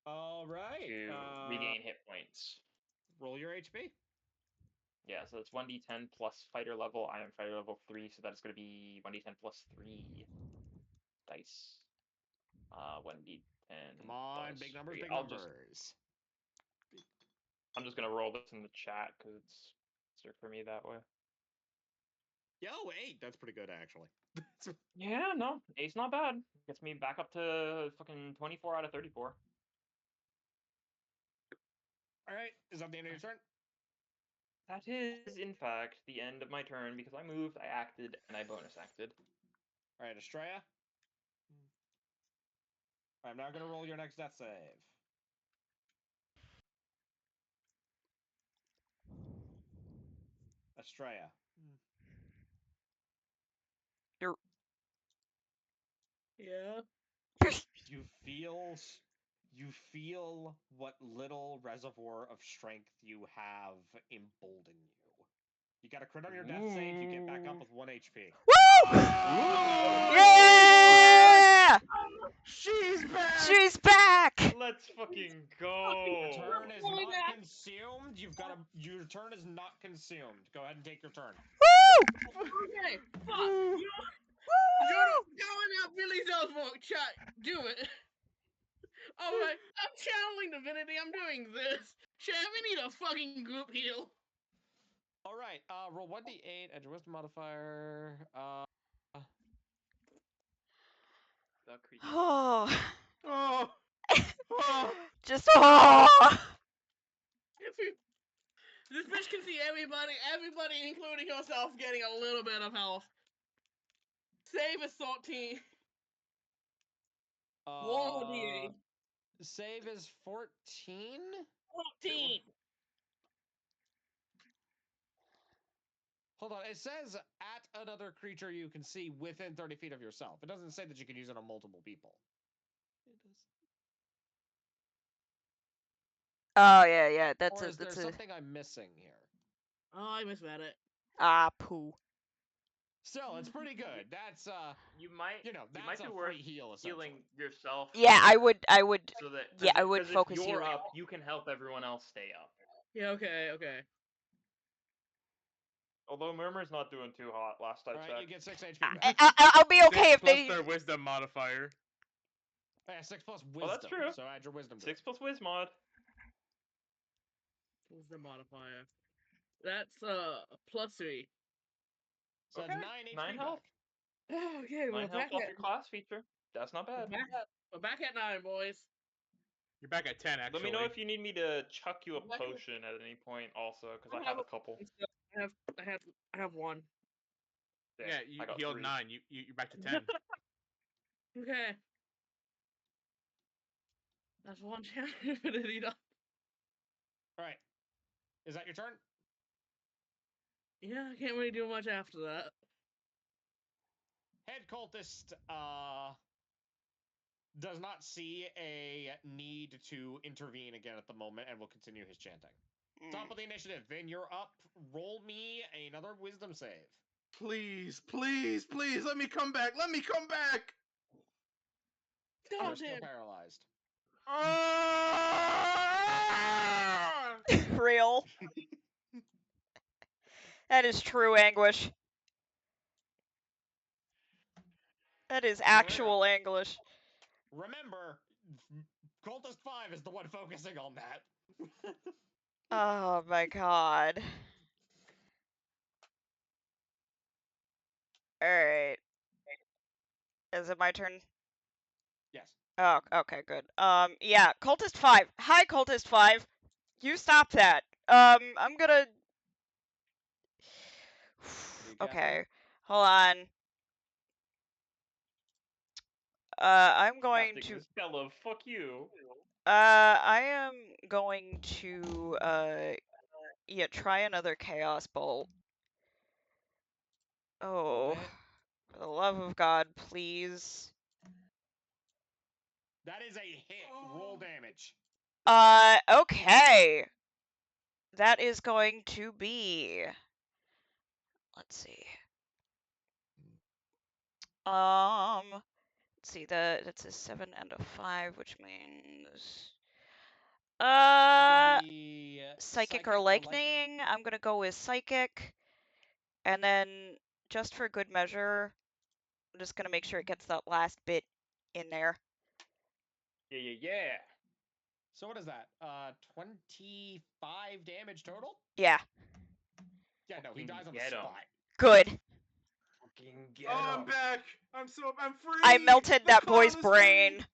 All right. to regain hit points. Roll your HP. Yeah, so it's 1d10 plus fighter level. I am fighter level 3, so that's going to be 1d10 plus 3 dice. 1d10 Come on, plus big numbers, 3. big numbers. I'm just going to roll this in the chat because it's easier for me that way. Yo, 8. That's pretty good, actually. Yeah, no, 8's not bad. Gets me back up to fucking 24 out of 34. All right. Is that the end of your turn? That is, in fact, the end of my turn because I moved, I acted, and I bonus acted. All right, Estrella. I'm now going to roll your next death save. Estrella. Yeah. You feel you feel what little reservoir of strength you have embolden you. You got a crit on your death save. You get back up with 1 HP. Woo! Yeah! She's back. She's back. Let's fucking Your go. turn is Why not not? consumed. Your turn is not consumed. Go ahead and take your turn. Woo! Okay, fuck. Woo. You Woo! going out Billy does work. Chat, do it. Alright, I'm channeling divinity. I'm doing this. Chat, we need a fucking group heal. All right. Roll 1d8. Add your wisdom modifier. That creature. Oh. Oh. Oh. Just oh. This bitch can see everybody, including herself, getting a little bit of health. Save is 13. Roll D8. Save is 14. 14. Hold on. It says at another creature you can see within 30 feet of yourself. It doesn't say that you can use it on multiple people. It does. Oh yeah. That's Or a is there that's a something I'm missing here? Oh, I misread it. poo. Still, it's pretty good. That's You might that's be a worth free heal essentially. healing yourself. Yeah, I would So that yeah, I would because if focus you're healing. up, you can help everyone else stay up. Yeah, okay. Although Murmur's not doing too hot last I All right, checked. you get 6 HP I, back. I'll be okay 6 if plus they their wisdom modifier. Yeah, 6 plus wisdom. Oh, that's true. So add your wisdom to 6 it. plus Wiz mod. What's the modifier? That's +3. So Okay, that's 9 HP 9 back. health. Okay, 9 health off your class feature. That's not bad. we're back at 9, boys. You're back at 10, actually. Let me know if you need me to chuck you a Back at- potion at any point, also, because I have a couple. I have one. Yeah, you I got healed 3. 9. You're back to 10. Okay. That's one chance. Divinity done. All right. Is that your turn? Yeah, I can't really do much after that. Head cultist does not see a need to intervene again at the moment and will continue his chanting. Top of the initiative. Then you're up. Roll me another wisdom save. Please, let me come back. Let me come back. You're Oh, still damn. paralyzed. Ah! real. That is true anguish. That is actual anguish. Remember, Cultist 5 is the one focusing on that. Oh my god. Alright. Is it my turn? Yes. Oh, okay, good. Yeah, Cultist 5. Hi, Cultist 5. You stop that. I'm gonna... Okay, hold on. I'm going Casting to... the spell of fuck you. I am going to, yeah, try another Chaos Bolt. Oh, for the love of God, please. That is a hit. Roll damage. Okay. That is going to be... Let's see. Let's see, that's a 7 and a 5, which means... Psychic or lightning. I'm gonna go with Psychic. And then, just for good measure, I'm just gonna make sure it gets that last bit in there. Yeah. So what is that? 25 damage total? Yeah, Yeah, no, he Fucking dies on the get 'em. spot. good. Fucking get Oh, 'em. I'm back. I'm free. I melted The that boy's clown is free. brain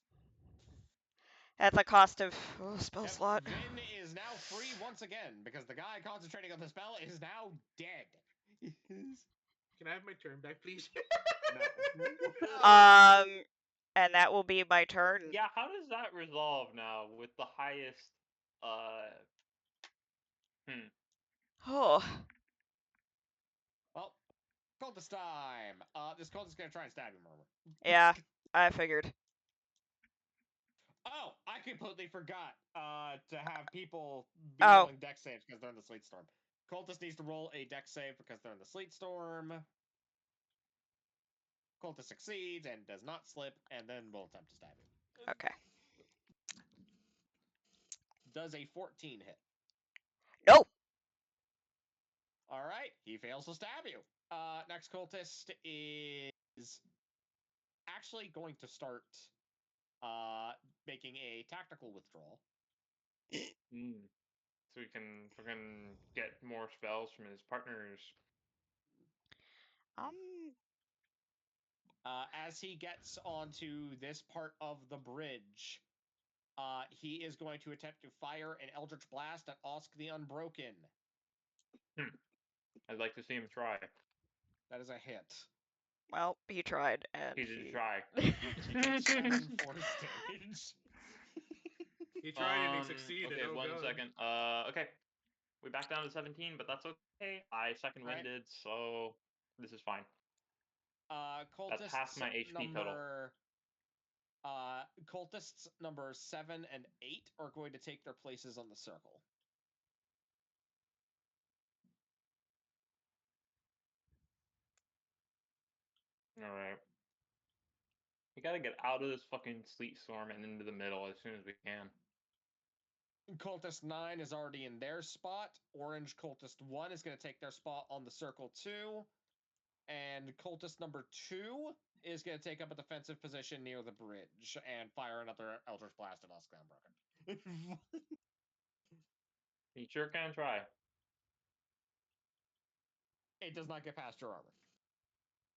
at the cost of spell Yep, slot. Vin is now free once again because the guy concentrating on the spell is now dead. Can I have my turn back, please? No. And that will be my turn. Yeah, how does that resolve now with the highest, Oh, Well, cultist time. This cultist is gonna try and stab you, Murmur. yeah, I figured. Oh, I completely forgot to have people be rolling dex saves because they're in the sleet storm. Cultist needs to roll a dex save because they're in the sleet storm. Cultist succeeds and does not slip, and then will attempt to stab you. Okay. Does a 14 hit? No. All right, he fails to stab you. Next cultist is actually going to start making a tactical withdrawal. So we can fucking get more spells from his partners. As he gets onto this part of the bridge, he is going to attempt to fire an Eldritch Blast at Osk the Unbroken. I'd like to see him try. That is a hit. Well, he tried, and He did try. He takes 7 force damage. He tried and he succeeded. Okay, oh one god. second. Okay. We back down to 17, but that's okay. I second Right. winded, so this is fine. Cultists half my HP total. Cultists number 7 and 8 are going to take their places on the circle. Alright. We gotta get out of this fucking sleet storm and into the middle as soon as we can. Cultist 9 is already in their spot. Orange Cultist 1 is going to take their spot on the circle 2. And Cultist number 2 is going to take up a defensive position near the bridge and fire another Eldritch Blast at Osk the Unbroken. You sure can try. It does not get past your armor.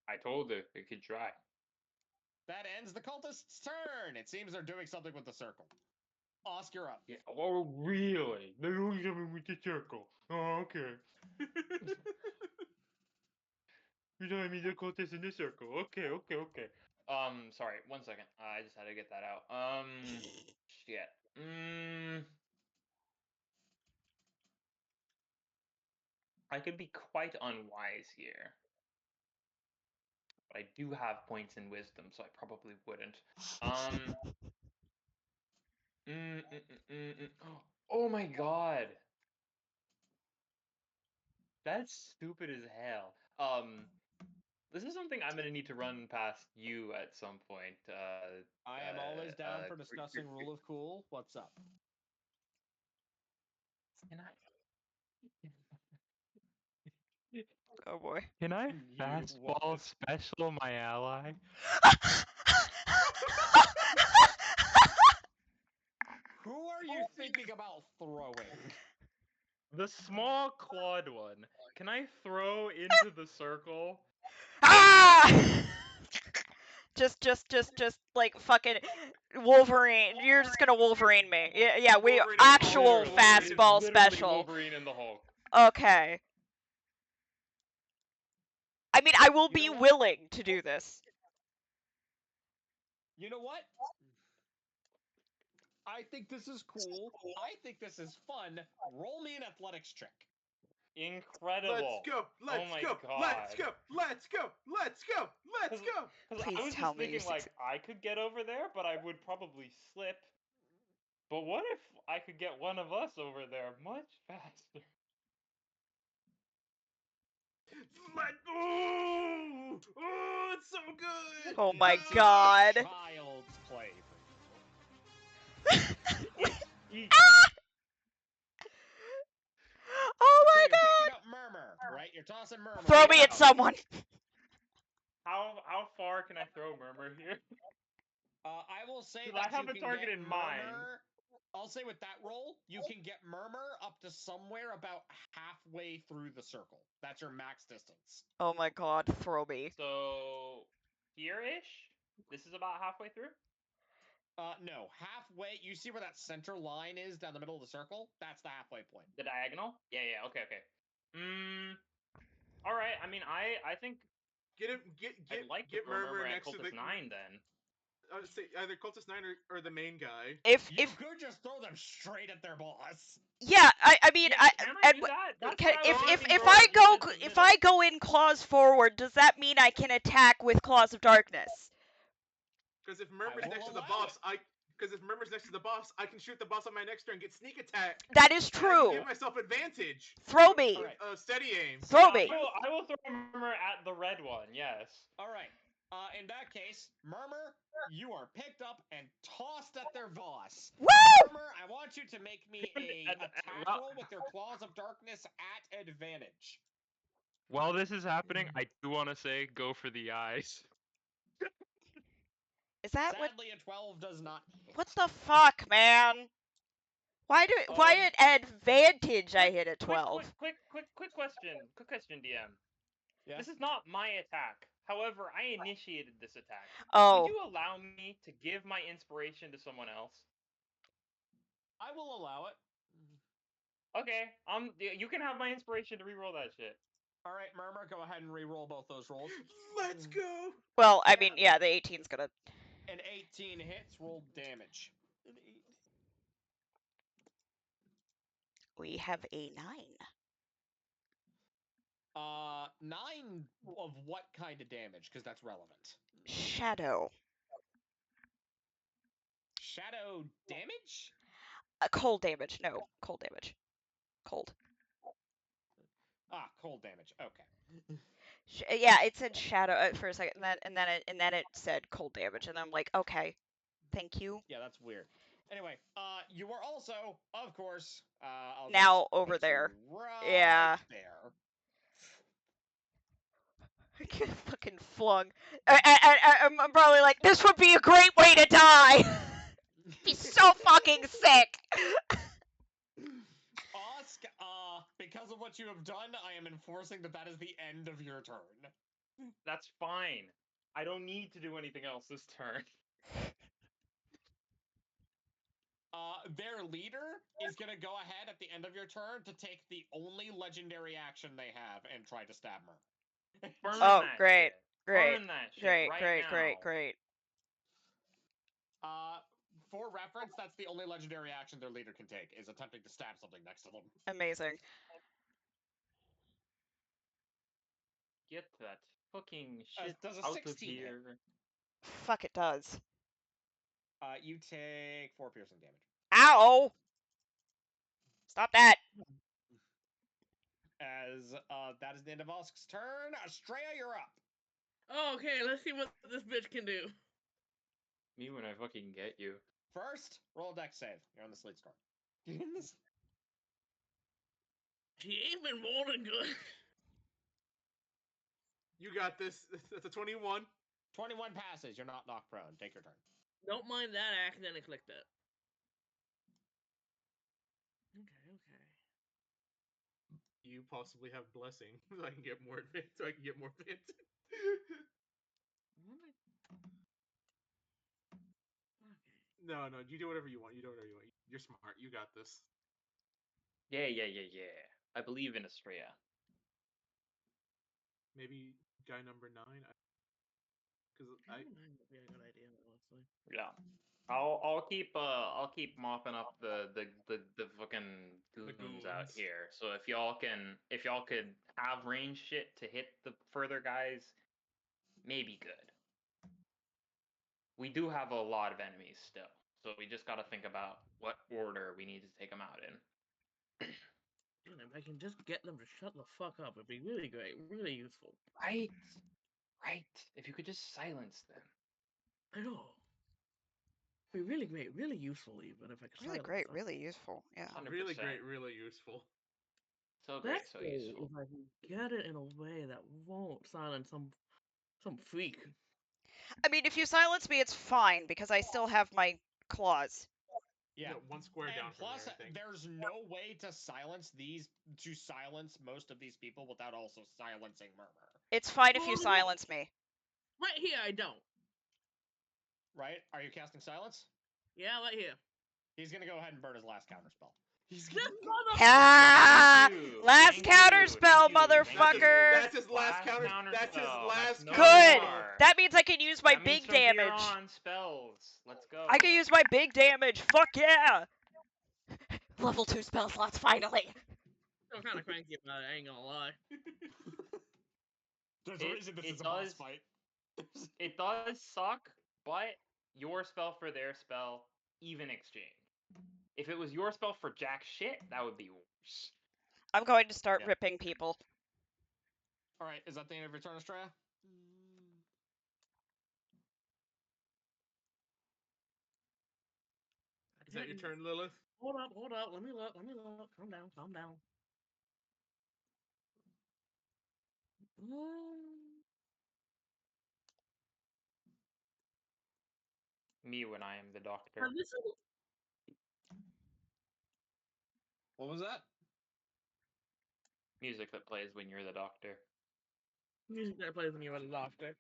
I told it could try. That ends the cultist's turn. It seems they're doing something with the circle. Osk, you're up. Yeah. Oh, really? They're doing something with the circle. Oh, okay. You're telling me the cultists in the circle. Okay. Sorry, 1 second. I just had to get that out. Shit. I could be quite unwise here. But I do have points in wisdom, so I probably wouldn't. Oh my god. That's stupid as hell. This is something I'm gonna need to run past you at some point. I am always down for discussing Rule of Cool. What's up? Can I? Oh boy. Can I You fastball what? special my ally? Who are you thinking about throwing? The small clawed one. Can I throw into the circle? Ah! just like fucking Wolverine. You're just gonna Wolverine me. Yeah. We Wolverine and actual Hulk. fastball Literally special. Wolverine and the Hulk. Okay. I mean, I will You be know what? willing to do this. You know what? I think this is cool. I think this is fun. Roll me an athletics check. Incredible. Let's go. Oh my Let's god. go. Let's go. Let's go. Let's go. Because Please I was tell just me you thinking, like, I could get over there, but I would probably slip. But what if I could get one of us over there much faster? Oh, it's so good. Oh my This god. is child's play for you. Oh So my you're picking god. up Murmur, right? You're tossing Murmur. Throw me at someone. How far can I throw Murmur here? I will say 'Cause that I have you a can target get in mind. Murmur. I'll say with that roll, you can get Murmur up to somewhere about halfway through the circle. That's your max distance. Oh my god, throw me. So here-ish? This is about halfway through? No, halfway. You see where that center line is down the middle of the circle? That's the halfway point. The diagonal? Yeah, okay. Alright, I mean I think Get him. I'd like to Get throw Murmur Murmur at next to Cultist the 9 then. say either Cultist 9 or the main guy. If You could just throw them straight at their boss. yeah, I mean, Yeah, can I do that? That's what I was thinking, if bro, I just go into the if middle. I go in claws forward, does that mean I can attack with claws of darkness? Because if Murmur's will next to the allow boss, it. Because if Murmur's next to the boss, I can shoot the boss on my next turn, get sneak attack, That is and I can true. give myself advantage. Throw with, me. with steady aim. Throw me. I will throw Murmur at the red one. Yes. All right. In that case, Murmur, you are picked up and tossed at their boss. Woo! Murmur, I want you to make me a attack well- roll with your claws of darkness at advantage. While this is happening, I do want to say go for the eyes. Is that what? Sadly, a 12 does not hit. What the fuck, man? Why at advantage I hit a 12? Quick question. Quick question, DM. Yeah. This is not my attack. However, I initiated this attack. Oh. Would you allow me to give my inspiration to someone else? I will allow it. Okay. You can have my inspiration to reroll that shit. All right, Murmur, go ahead and re-roll both those rolls. Let's go. Well, I mean, yeah, the 18's gonna. An 18 hits, roll damage. We have a 9. 9 of what kind of damage? Because that's relevant. Shadow. Shadow damage? Cold damage. No, cold damage. Cold. Ah, cold damage. Okay. Yeah, it said shadow for a second, and then it said cold damage, and I'm like, okay, thank you. Yeah, that's weird. Anyway, you were also, of course, I'll Now just over put there. you right Yeah. there. Get fucking flung. I'm probably like, this would be a great way to die. Be so fucking sick. Osk, because of what you have done, I am enforcing that that is the end of your turn. That's fine. I don't need to do anything else this turn. Their leader is going to go ahead at the end of your turn to take the only legendary action they have and try to stab her. Burn Oh, that great, shit. great, Burn that shit great, right great, now. great. For reference, that's the only legendary action their leader can take, is attempting to stab something next to them. Amazing. Get that fucking shit Does a out 16 of hit? here. Fuck, it does. You take 4 piercing damage. Ow! Stop that. As that is the end of Osk's turn. Estrella, you're up. Oh, okay, let's see what this bitch can do. Me when I fucking get you. First, roll a dex save. You're on the sleep score. She ain't been rolling good. You got this. That's a 21. 21 passes. You're not knocked prone. Take your turn. Don't mind that, I accidentally clicked it. Okay. You possibly have blessing, so I can get more advantage. Okay. No, you do whatever you want. You're smart. You got this. Yeah. I believe in Estrella. Maybe guy number 9. Because I don't mind would be a good idea, honestly. Yeah. I'll keep mopping up the fucking goons out goons. here. So if y'all could have range shit to hit the further guys, maybe good. We do have a lot of enemies still, so we just gotta think about what order we need to take them out in. Man, if I can just get them to shut the fuck up, it'd be really great, really useful. Right. If you could just silence them. I know. It'd be really great, really useful even if I could Really silence great, them. really useful. Yeah. 100%. Really great, really useful. So great, That's so great useful. if I can get it in a way that won't silence some freak. I mean, if you silence me, it's fine because I still have my claws. Yeah. One square down from plus, there, I think. there's no way to silence most of these people without also silencing Murmur. It's fine if Well, you no. silence me. Right here, I don't. Right? Are you casting silence? Yeah, right here. He's gonna go ahead and burn his last counter spell. This motherfucker! Ah! Thank you, Last thank counter you, spell, thank you, thank motherfucker. That's his last counter. That's his spell. last That's counter. Good. spell. That means I can use my That means big from here damage. on, spells. Let's go. I can use my big damage. Fuck yeah! Level 2 spell slots, finally. I'm kind of cranky about it, I ain't gonna lie. There's a reason this is a boss fight. It does suck, but your spell for their spell even exchange. If it was your spell for jack shit, that would be worse. I'm going to start Yeah. ripping people. All right, is that the end of your turn, Estrella? Is that your turn, Lilith? Hold up. Let me look. Calm down. Me when I am the doctor. Now, this is What was that? Music that plays when you're the doctor. music that plays when you're at the doctor.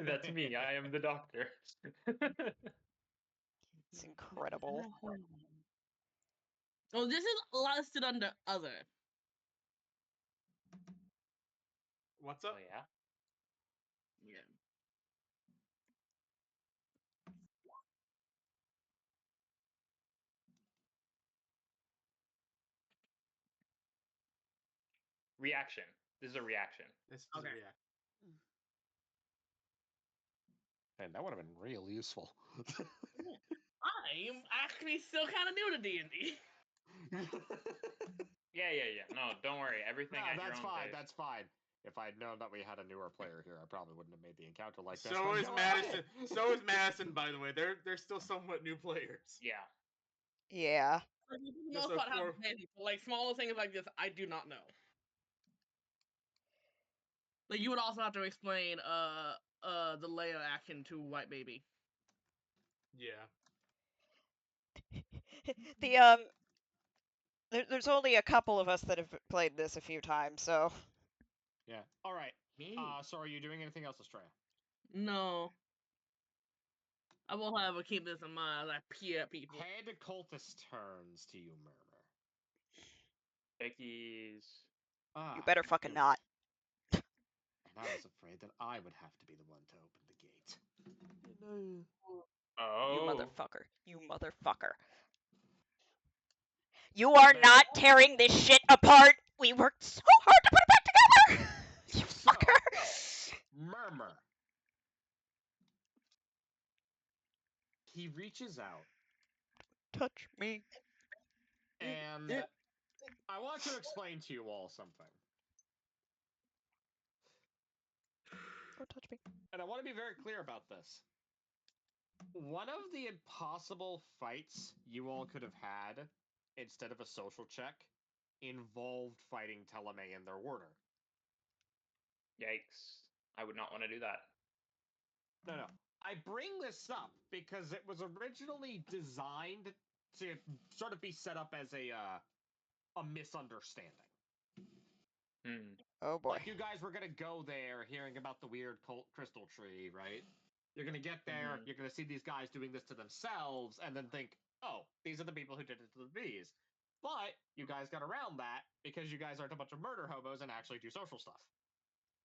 That's me. I am the doctor. It's incredible. Oh, this is listed under other. What's Oh up? yeah. Yeah. Reaction. This is a reaction. This is Okay. a react. Man, that would have been real useful. I'm actually still kind of new to D&D. Yeah. No, don't worry. Everything No, at your that's own fine. pace. That's fine. If I'd known that we had a newer player here, I probably wouldn't have made the encounter like this. So but is go Madison. ahead. So is Madison, by the way. They're still somewhat new players. Yeah. Yeah. Like, for the Just most a part, how four. it's made. But, like, smaller things like this, I do not know. Like, you would also have to explain the Leia action to White Baby. Yeah. The there's only a couple of us that have played this a few times, so Yeah. All right. Me. So are you doing anything else, Estrella? No. I will, however, keep this in mind as I peer at people. Head cultist turns to you, Murmur. Pickies. you better fucking good. not. And I was afraid that I would have to be the one to open the gate. You Oh. motherfucker. You motherfucker. You are not tearing this shit apart. We worked so hard to put it back together. You So, fucker. Murmur. He reaches out, Touch me. and I want to explain to you all something. Don't touch me. And I want to be very clear about this. One of the impossible fights you all could have had instead of a social check involved fighting Teleme and their warder. Yikes. I would not want to do that. No. I bring this up because it was originally designed to sort of be set up as a misunderstanding. Hmm. Oh boy. Like, you guys were gonna go there hearing about the weird cult crystal tree, right? You're gonna get there, you're gonna see these guys doing this to themselves, and then think, oh, these are the people who did it to the bees. But you guys got around that because you guys aren't a bunch of murder hobos and actually do social stuff.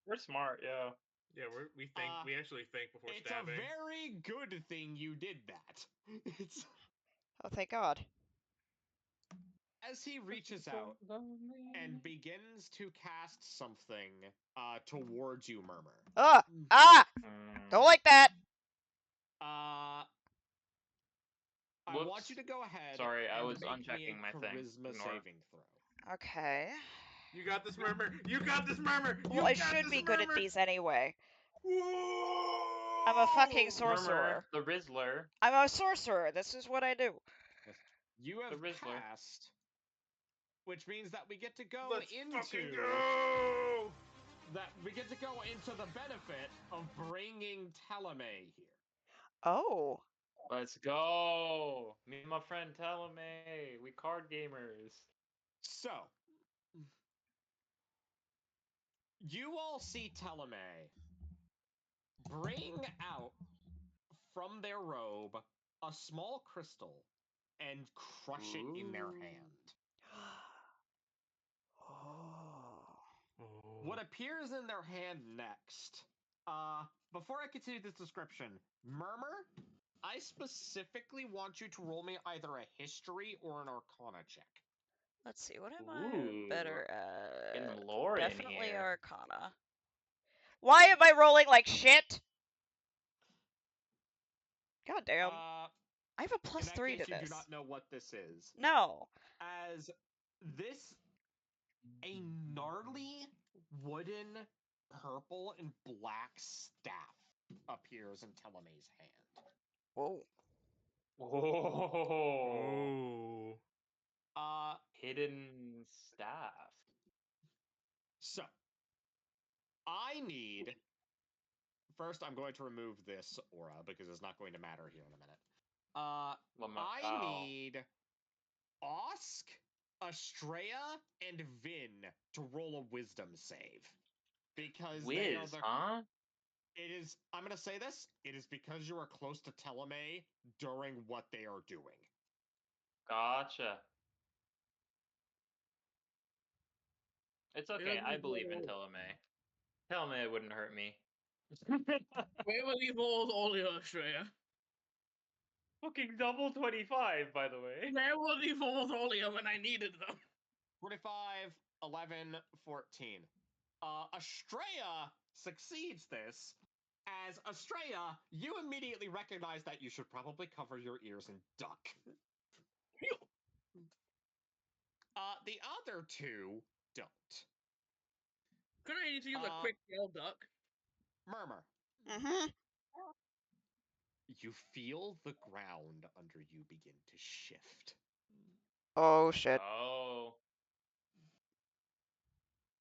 We're smart, yeah. Yeah, we think we actually think before It's stabbing. a very good thing you did that. It's Oh, thank God. as he reaches out and begins to cast something towards you, Murmur. Don't like that. I Whoops. want you to go ahead Sorry, I and was make me a unchecking my thing. charisma Ignore. saving throw. Okay. You got this, Murmur. You got this, Murmur. You Well, I got should this, be good at Murmur! these anyway. Whoa! I'm a fucking Murmur, sorcerer. the Rizzler. I'm a sorcerer. This is what I do. Yes. You have The Rizzler. passed, which means that we get to go Let's fucking into go! we get to go into the benefit of bringing Teleme here. Oh. Let's go. Me and my friend Teleme. We card gamers. So, you all see Teleme bring out from their robe a small crystal and crush it in their hand. Oh. What appears in their hand next? Before I continue this description, Murmur, I specifically want you to roll me either a history or an arcana check. Let's see. What am I better at? Getting lore in Definitely here. Arcana. Why am I rolling like shit? God damn. I have a In plus that 3 case, to you do this. not know what this is. No. As this, a gnarly wooden purple and black staff appears in Teleme's hand. Whoa. Oh. Oh. Hidden staff. So, I need. First, I'm going to remove this aura because it's not going to matter here in a minute. I need Osk, Estrella, and Vin to roll a wisdom save. Because they are Wiz, the. huh? It is. I'm going to say this. It is because you are close to Teleme during what they are doing. Gotcha. It's okay. I believe in Teleme. Teleme wouldn't hurt me. Where were these rolls earlier, Australia? Fucking double 25, by the way. Where were these rolls earlier when I needed them? 45, 11, 14. Estrella succeeds this. As Estrella, you immediately recognize that you should probably cover your ears and duck. The other two don't. Could I need to use a quick tail duck? Murmur. Mm-hmm. You feel the ground under you begin to shift. Oh, shit. Oh.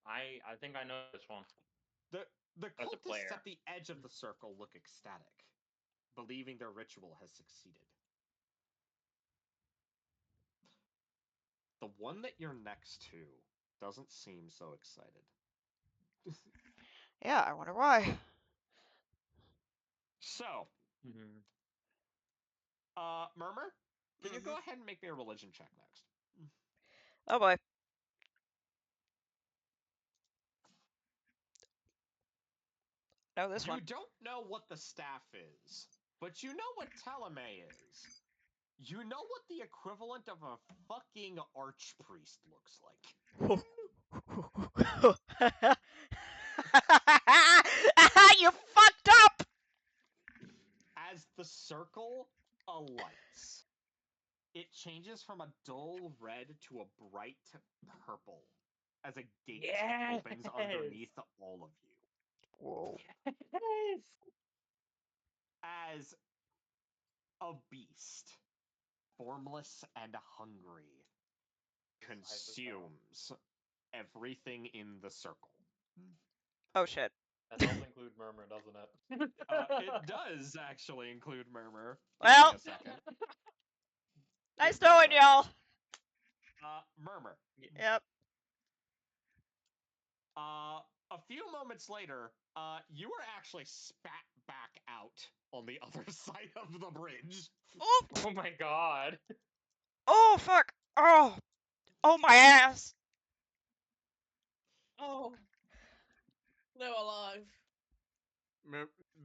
I think I know this one. The As a cultists player. at the edge of the circle look ecstatic, believing their ritual has succeeded. The one that you're next to doesn't seem so excited. Yeah, I wonder why. So, Mhm. Murmur, can you go Mhm. ahead and make me a religion check next? Oh boy. No, this You one. don't know what the staff is, but you know what Teleme is. You know what the equivalent of a fucking archpriest looks like. You fucked up! As the circle alights, it changes from a dull red to a bright purple as a gate opens underneath all of you. Whoa. Yes. As a beast, formless and hungry, consumes everything in the circle. Oh shit. That does include Murmur, doesn't it? It does actually include Murmur. Give me Well, a second. nice Give me a knowing second. y'all. Murmur. Yep. A few moments later, you are actually spat back out on the other side of the bridge. Oh, Oh my god. oh fuck. Oh. Oh my ass. Oh. They're alive.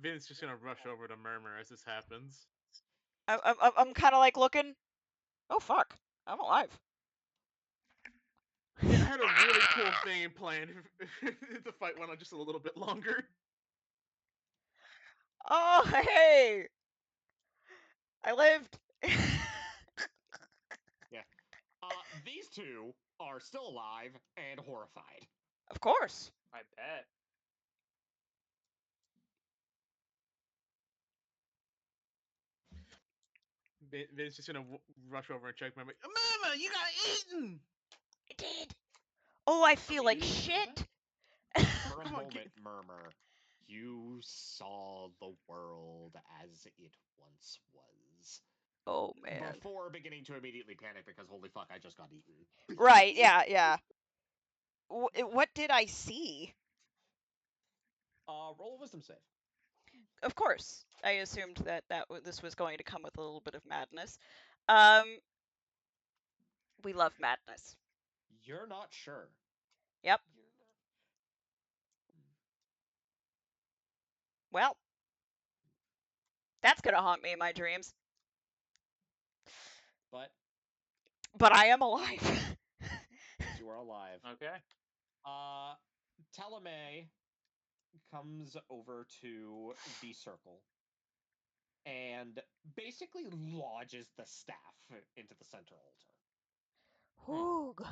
Vin's just gonna rush over to Murmur as this happens. I'm kind of like looking. Oh fuck. I'm alive. Yeah, I had a really cool thing planned if the fight went on just a little bit longer. Oh hey. I lived. Yeah. These two are still alive and horrified. Of course. I bet. Vin's just gonna rush over and check Murmur. Murmur, you got eaten! I did. Oh, I feel like Really? shit. For a Come on, moment, kid. Murmur, you saw the world as it once was. Oh man. Before beginning to immediately panic because holy fuck, I just got eaten. Right. Yeah. Yeah. What did I see? Roll a wisdom save. Of course, I assumed that this was going to come with a little bit of madness. Um, we love madness. You're not sure. Yep. Well, that's gonna haunt me in my dreams. But But I am alive. you are alive. Okay. Teleme comes over to the circle and basically lodges the staff into the center altar. Hoog.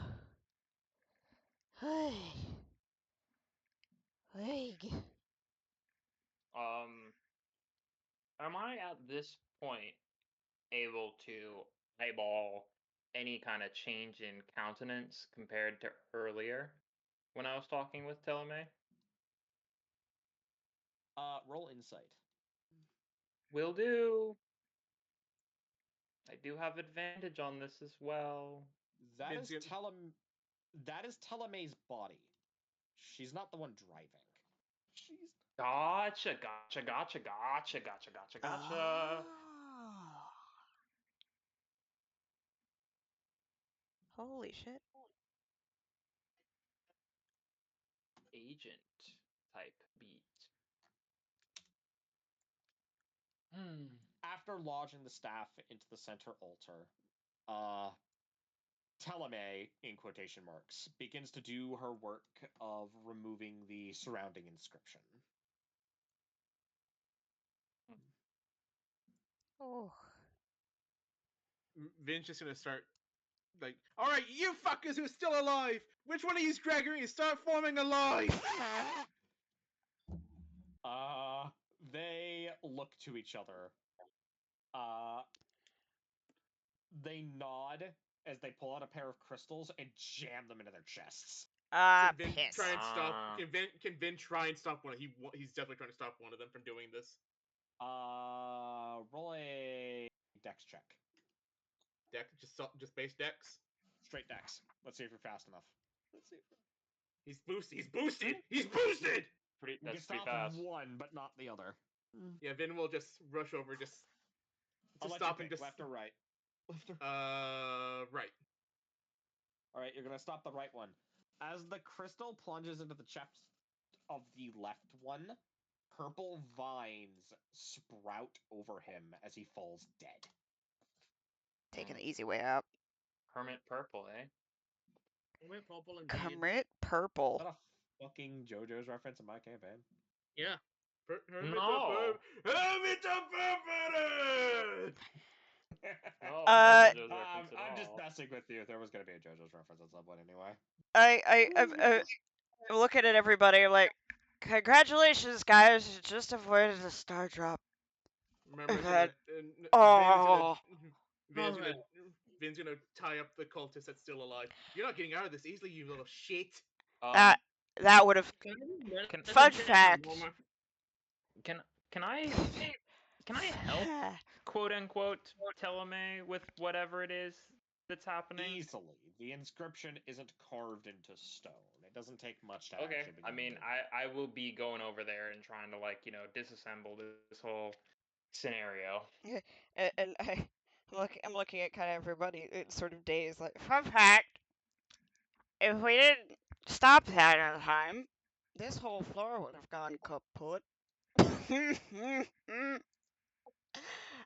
Hey. Hey. Am I at this point able to eyeball any kind of change in countenance compared to earlier when I was talking with Teleme? Roll insight. Will do. I do have advantage on this as well. That Vince is gonna- Teleme's body. She's not the one driving. She's Gotcha, gotcha, gotcha, gotcha, gotcha, gotcha, gotcha. Oh. Holy shit. Agent type beat. after lodging the staff into the center altar. Teleme, in quotation marks, begins to do her work of removing the surrounding inscription. Oh. Vin's just gonna start like, all right, you fuckers who's still alive, which one of you's Gregory? Start forming a line. They look to each other. They nod as they pull out a pair of crystals and jam them into their chests. Can Vin Piss. try and stop? Can Vin try and stop one? He's definitely trying to stop one of them from doing this. Roll a dex check. Dex, just base Dex. Straight dex. Let's see if you're fast enough. Let's see. He's boosted. He's boosted. He's boosted. Pretty. You can That's pretty stop fast. one, but not the other. Yeah, Vin will just rush over, just I'll let stop you and pick just left or right. Left or right. All right, you're gonna stop the right one. As the crystal plunges into the chest of the left one, purple vines sprout over him as he falls dead. Taking the easy way out. Hermit purple, eh? Hermit purple indeed. Hermit Is purple. that a fucking JoJo's reference in my campaign? Yeah. No. Hermit of No, no Uh, JoJo's reference at I'm just all. messing with you. There was gonna be a JoJo's reference at some point anyway. I'm looking at everybody. I'm like, congratulations, guys! You just avoided a star drop. Remember, That. Vin's Oh. Vin's gonna Okay. Vin's gonna tie up the cultist that's still alive. You're not getting out of this easily, you little shit. That would have. Can I Can- Fun check fact. on Norma? can can I can I help, quote unquote, Teleme with whatever it is that's happening? Easily. The inscription isn't carved into stone. It doesn't take much to Okay, actually begin. I mean, I will be going over there and trying to, like, disassemble this whole scenario. And I'm looking at kind of everybody sort of dazed. Like, fun fact: if we didn't stop that in time, this whole floor would have gone kaput.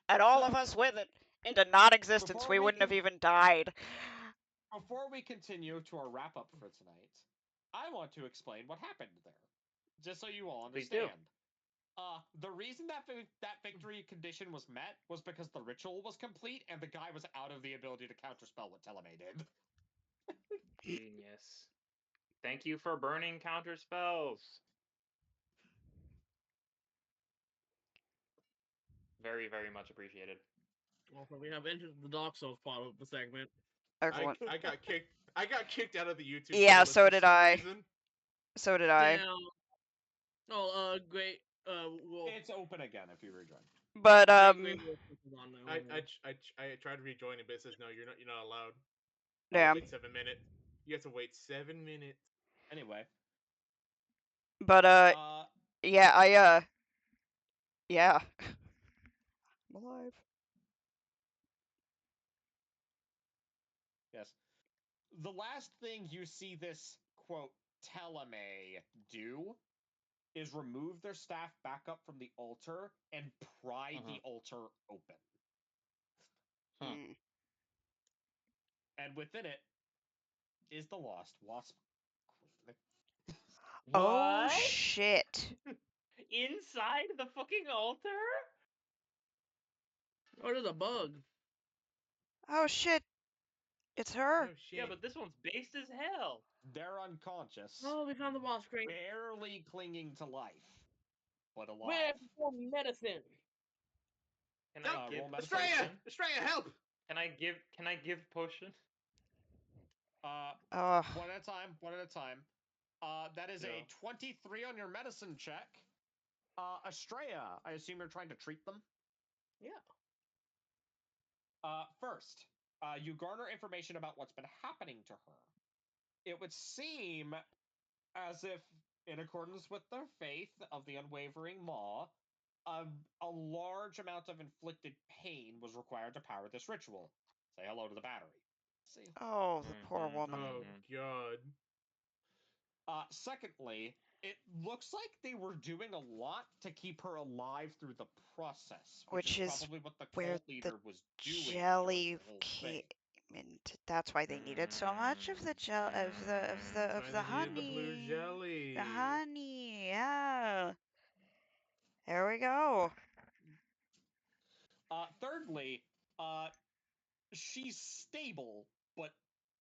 And all of us with it into non-existence. before We we wouldn't have can- even died. Before we continue to our wrap up for tonight, I want to explain what happened there, just so you all Please do. understand. The reason that that victory condition was met was because the ritual was complete and the guy was out of the ability to counterspell what Teleme did. Genius. Thank you for burning counter spells. Very, very much appreciated. Also, we have entered the Dark Souls part of the segment. Everyone. I got kicked. I got kicked out of the YouTube. Yeah, playlist so for did some I. reason. So did I. Now, oh, great. Well, It's open again if you rejoin. But great Wolf is on now. I tried rejoining, but it says no, you're not allowed. damn. Wait 7 minutes. You have to wait 7 minutes. Anyway, But yeah, yeah. I'm alive. yes. The last thing you see this, quote, Teleme do is remove their staff back up from the altar and pry the altar open. Mm. And within it is the Lost Wasp Queen. Oh What? shit. Inside the fucking altar? Oh, there's a bug. Oh shit! It's her. Oh shit. Yeah, but this one's based as hell. They're unconscious, Oh, we found the boss screen. barely clinging to life, but Where alive. for medicine? Can Help! I give Roll medicine. Estrella! potion? Estrella, help! Can I give potion? Oh, One at a time. One at a time. That is Yeah. a 23 on your medicine check. Estrella, I assume you're trying to treat them. Yeah. First, you garner information about what's been happening to her. It would seem as if, in accordance with the faith of the unwavering Maw, a large amount of inflicted pain was required to power this ritual. Say hello to the battery. See. oh, the poor Mhm, woman. Oh god. Secondly, it looks like they were doing a lot to keep her alive through the process, which Which is is probably what the where cult leader was doing during jelly the whole came thing. into. That's why they needed so much of the gel of That's why the they needed the blue honey. jelly. The honey, yeah. There we go. Thirdly, she's stable, but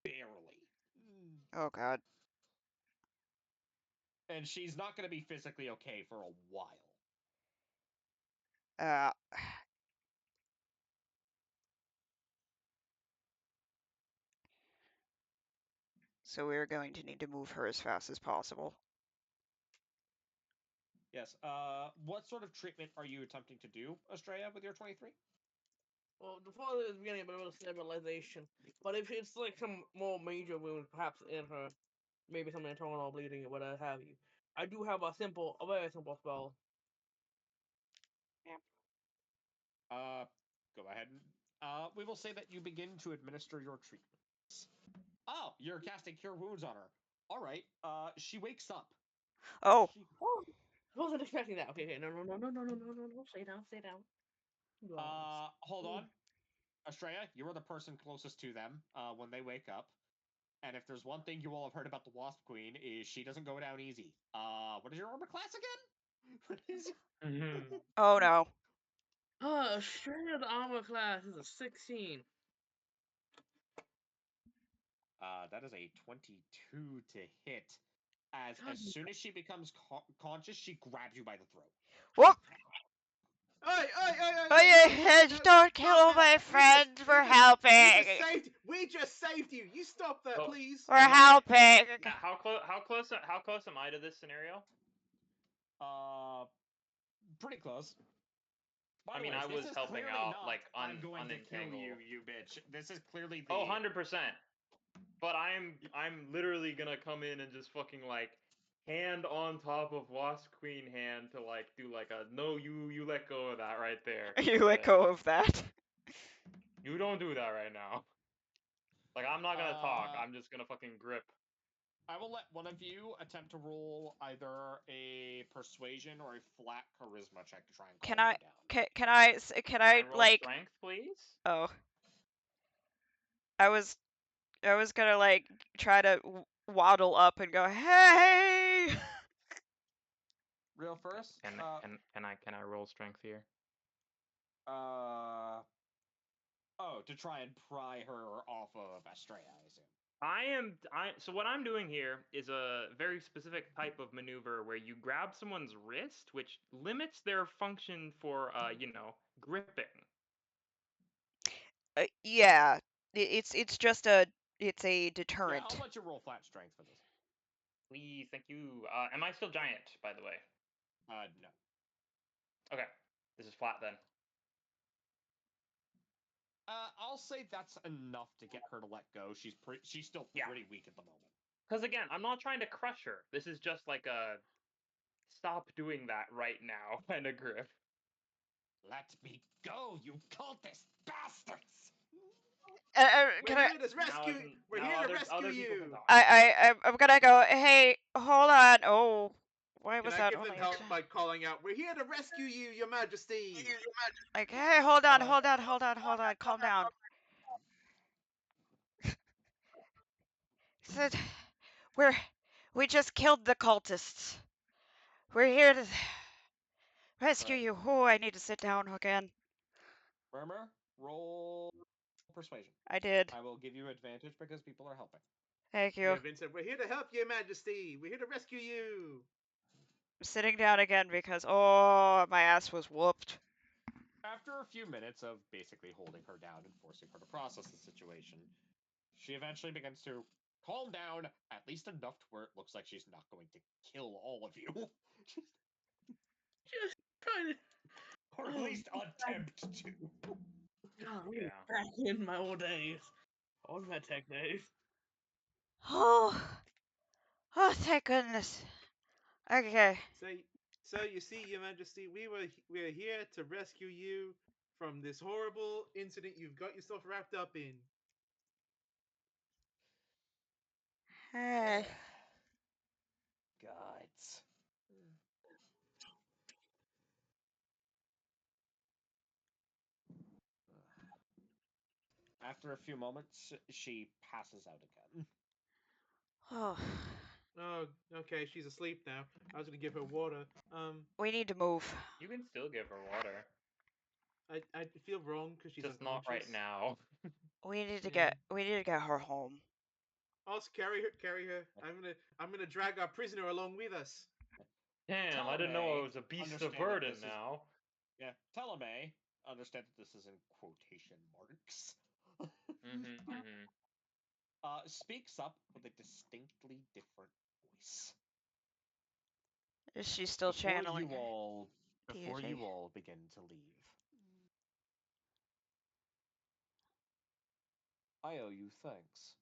barely. Oh god. And she's not going to be physically okay for a while. Uh. So we're going to need to move her as fast as possible. Yes. What sort of treatment are you attempting to do, Estrella, with your 23? Well, the father is getting a bit of a stabilization. But if it's like some more major wound, perhaps in her, maybe some internal bleeding or whatever have you, I do have a very simple spell. Go ahead and we will say that you begin to administer your treatments. Oh, you're casting Cure Wounds on her. All right. She wakes up. Oh. She, Oh, I wasn't expecting that. Okay, no. Stay down, stay down. hold on. Estrella, you are the person closest to them when they wake up. And if there's one thing you all have heard about the Wasp Queen, is she doesn't go down easy. What is your armor class again? What is mhm. Oh no. Shredded armor class is a 16. That is a 22 to hit. As soon as she becomes conscious, she grabs you by the throat. Whoop! Oi, oi, oi, oi, Oh oi, no, yeah, no, don't stop kill that. my friends. We're helping. We just saved you. You stop that, Oh, please. We're am I? helping. How close am I to this scenario? Pretty close. By I the mean, way, I this was is helping clearly out, not like, I'm going to kill you, unentangle. you bitch. This is clearly the Oh, 100%. But I'm literally gonna come in and just fucking like hand on top of Wasp Queen hand to like do like a no, you let go of that right there kind You of let thing. go of that. You don't do that right now. Like I'm not gonna talk. Uh, I'm just gonna fucking grip. I will let one of you attempt to roll either a persuasion or a flat charisma check to try and calm Can I? her down. Can Can I I roll like? strength, please? Oh, I was gonna like try to waddle up and go, hey. Real first, Can I roll strength here? oh, to try and pry her off of Estrella, I assume. So what I'm doing here is a very specific type of maneuver where you grab someone's wrist, which limits their function for gripping. Yeah, it's just a Yeah, deterrent. I'll let you roll flat strength for this. Please, thank you. Am I still giant, by the way? No. Okay, this is flat then. I'll say that's enough to get her to let go. She's still Yeah. pretty weak at the moment. Because again, I'm not trying to crush her. This is just like a stop doing that right now kind of grip. Let me go, you cultist bastards! Can We're I? here to rescue. We're Now here to other rescue people can you. talk. I'm gonna go. Hey, hold on. Oh, why Can was I that give them only? help by calling out, "We're here to rescue you, Your Majesty"? Like, hey, hold on. Calm down. Said, we just killed the cultists. We're here to rescue Right. you. Oh, I need to sit down again. Murmur, roll persuasion. I did. I will give you advantage because people are helping. Thank you. Yeah, Vincent, we're here to help you, Majesty. We're here to rescue you. I'm sitting down again because, oh, my ass was whooped. After a few minutes of basically holding her down and forcing her to process the situation, she eventually begins to calm down, at least enough to where it looks like she's not going to kill all of you. Just trying to. Or at Oh, least attempt to. golly, Yeah. back in my old days. Old my tech days. Oh, oh, thank goodness. Okay. So you see, Your Majesty, we're here to rescue you from this horrible incident you've got yourself wrapped up in. Hey. Guides. After a few moments, she passes out again. Oh, Oh, okay, she's asleep now. I was gonna give her water. we need to move. You can still give her water, I feel wrong because she's just not right unconscious. now. We need to Yeah. get her home. Also, carry her. I'm gonna drag our prisoner along with us. Damn, I didn't know I Teleme, was a beast of understand that burden this is now. Teleme, understand that this is in quotation marks. Mm-hmm. Speaks up with a distinctly different voice. Is she still Before channeling you her all before deity? you all begin to leave, I owe you thanks.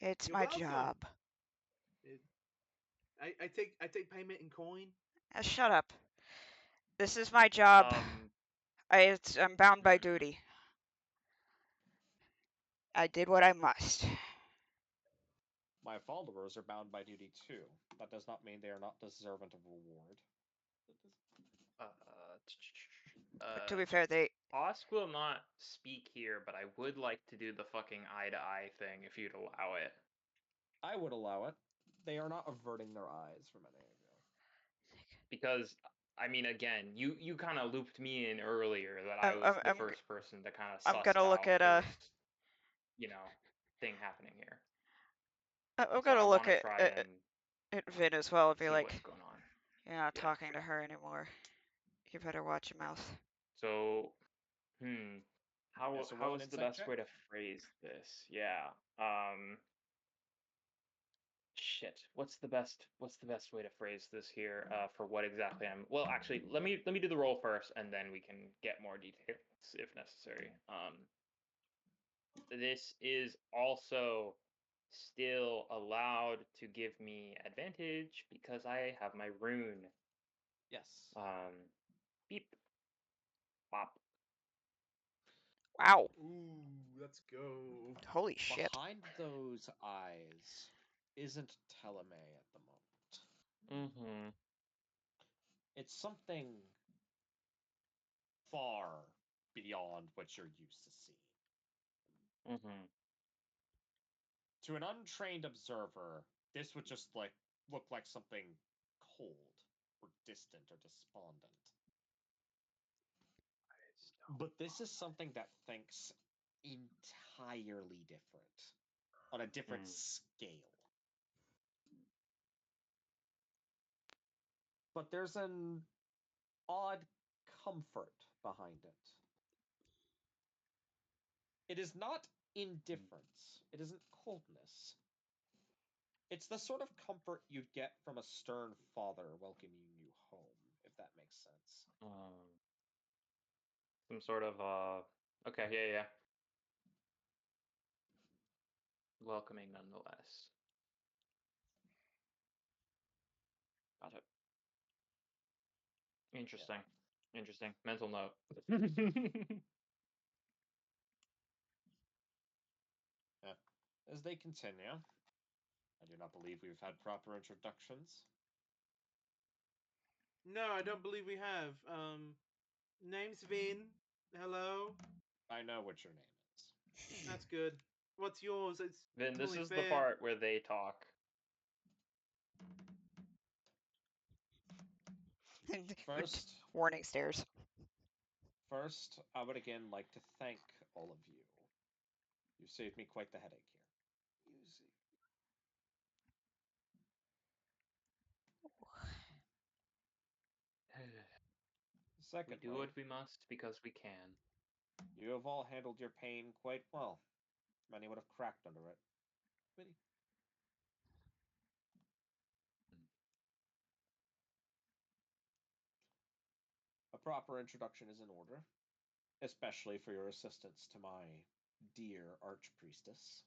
It's You're my welcome. job. It, I take payment in coin. Shut up. This is my job. I'm bound by duty. I did what I must. My followers are bound by duty too. That does not mean they are not deserving of reward. Uh, To be fair, they. Osk will not speak here, but I would like to do the fucking eye to eye thing if you'd allow it. I would allow it. They are not averting their eyes from any of you. Because I mean, again, you kind of looped me in earlier that I I'm, was I'm, the I'm, first person to kind of I'm sussed gonna look out at this, you know, thing happening here. I'm So I gonna look want to try and at Vin as well and be see what's like, going on. you're not Yeah. talking to her anymore. You better watch your mouth. So, Yeah, so roll how an is the insight best check. way to phrase this? Yeah. Shit. What's the best way to phrase this here? For what exactly I'm. Well, actually, let me do the roll first, and then we can get more details if necessary. This is also still allowed to give me advantage because I have my rune. Yes. Beep, bop. Wow. Ooh, let's go. Holy shit. Behind those eyes isn't Teleme at the moment. Mm-hmm. It's something far beyond what you're used to seeing. Mm-hmm. To an untrained observer, this would just look like something cold or distant or despondent. But this is something that thinks entirely different on a different scale. But there's an odd comfort behind it. It is not indifference, it isn't coldness. It's the sort of comfort you'd get from a stern father welcoming you home, if that makes sense. Some sort of okay, yeah. Welcoming nonetheless. Got it. Interesting. Interesting. Mental note. Yeah. As they continue, I do not believe we've had proper introductions. No, I don't believe we have. Name's Vin. Hello. I know what your name is. That's good. What's yours? It's Then this only is the fair. part where they talk. First, Warning stares. First, I would again like to thank all of you. You saved me quite the headache here. Easy. We Secondly, do what we must because we can. you have all handled your pain quite well. Many would have cracked under it. Many. A proper introduction is in order, especially for your assistance to my dear archpriestess.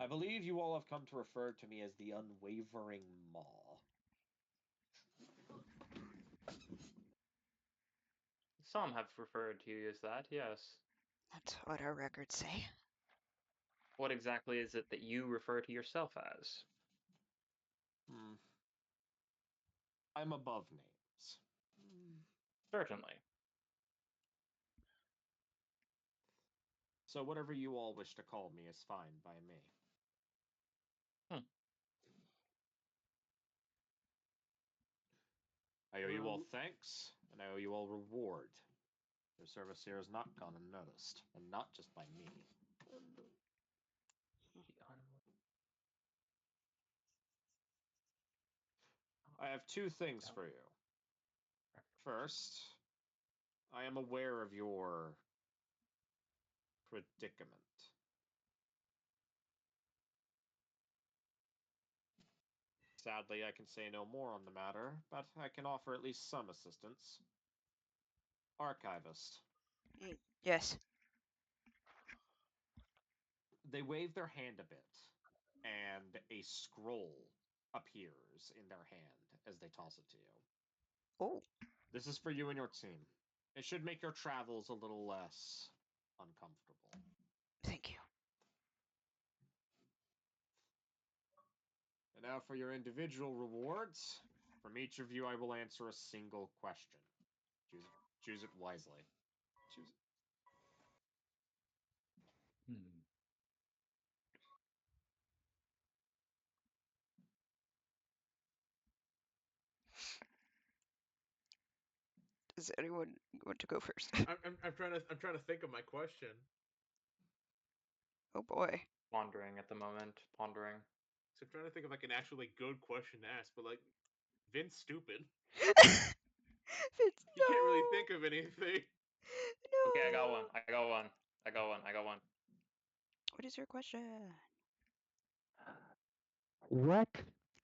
I believe you all have come to refer to me as the unwavering Maw. Some have referred to you as that, yes. That's what our records say. What exactly is it that you refer to yourself as? I'm above names. Certainly. So whatever you all wish to call me is fine by me. I owe you all thanks, and I owe you all reward. Your service here has not gone unnoticed, and not just by me. I have two things for you. First, I am aware of your predicament. Sadly, I can say no more on the matter, but I can offer at least some assistance. Archivist. Yes. They wave their hand a bit, and a scroll appears in their hand as they toss it to you. Oh. This is for you and your team. It should make your travels a little less uncomfortable. Thank you. And now for your individual rewards. From each of you, I will answer a single question. Choose it wisely. Choose it. Does anyone want to go first? I'm trying to think of my question. Oh boy. Pondering at the moment. Pondering. So I'm trying to think of like an actually good question to ask, but like Vin's stupid. Vince, He can't really think of anything. No. Okay, I got one. I got one. I got one. I got one. What is your question? What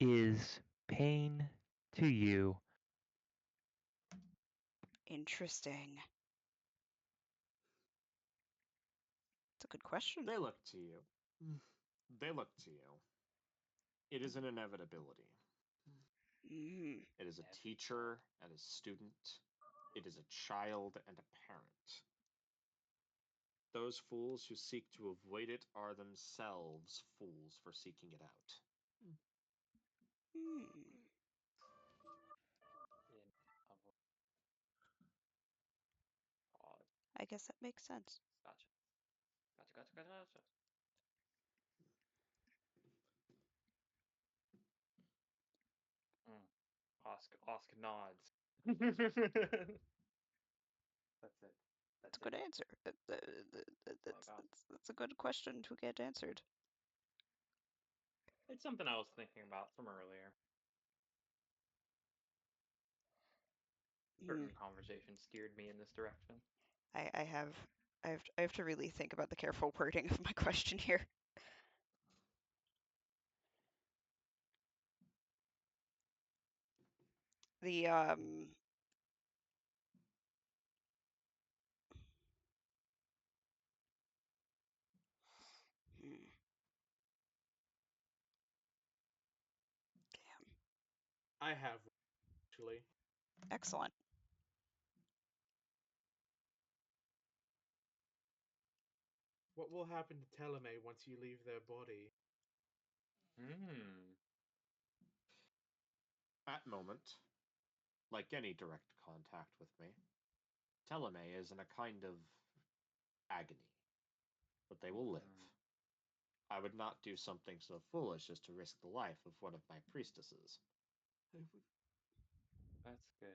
is pain to you? Interesting. It's a good question. They look to you. They look to you. It is an inevitability. Mm. It is a teacher and a student. It is a child and a parent. Those fools who seek to avoid it are themselves fools for seeking it out. Mm. I guess that makes sense. Gotcha. Gotcha. Osk nods. That's it. That's a good answer. That's a good question to get answered. It's something I was thinking about from earlier. Certain conversations steered me in this direction. I have to really think about the careful wording of my question here. The I have actually. Excellent. What will happen to Teleme once you leave their body? At moment, like any direct contact with me, Teleme is in a kind of agony, but they will live. I would not do something so foolish as to risk the life of one of my priestesses. That's good.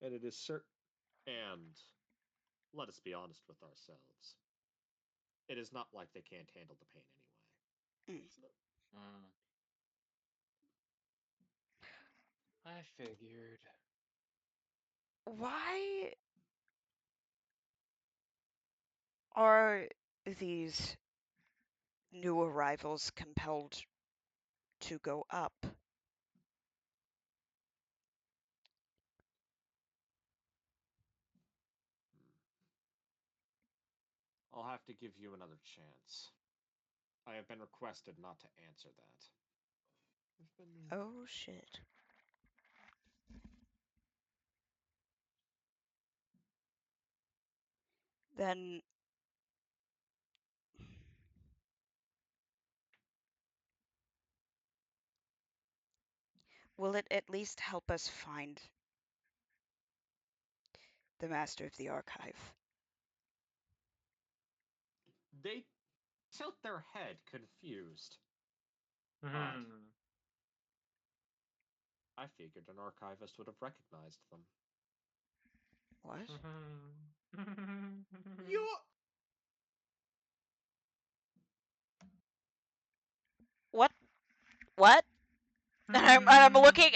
And it is certain. And let us be honest with ourselves. It is not like they can't handle the pain anyway. Mm. Mm. I figured. Why are these new arrivals compelled to go up? I'll have to give you another chance. I have been requested not to answer that. Oh shit. Then will it at least help us find the master of the archive? They tilt their head, confused. Odd. Hmm. I figured an archivist would have recognized them. What? You're What? What? And I'm looking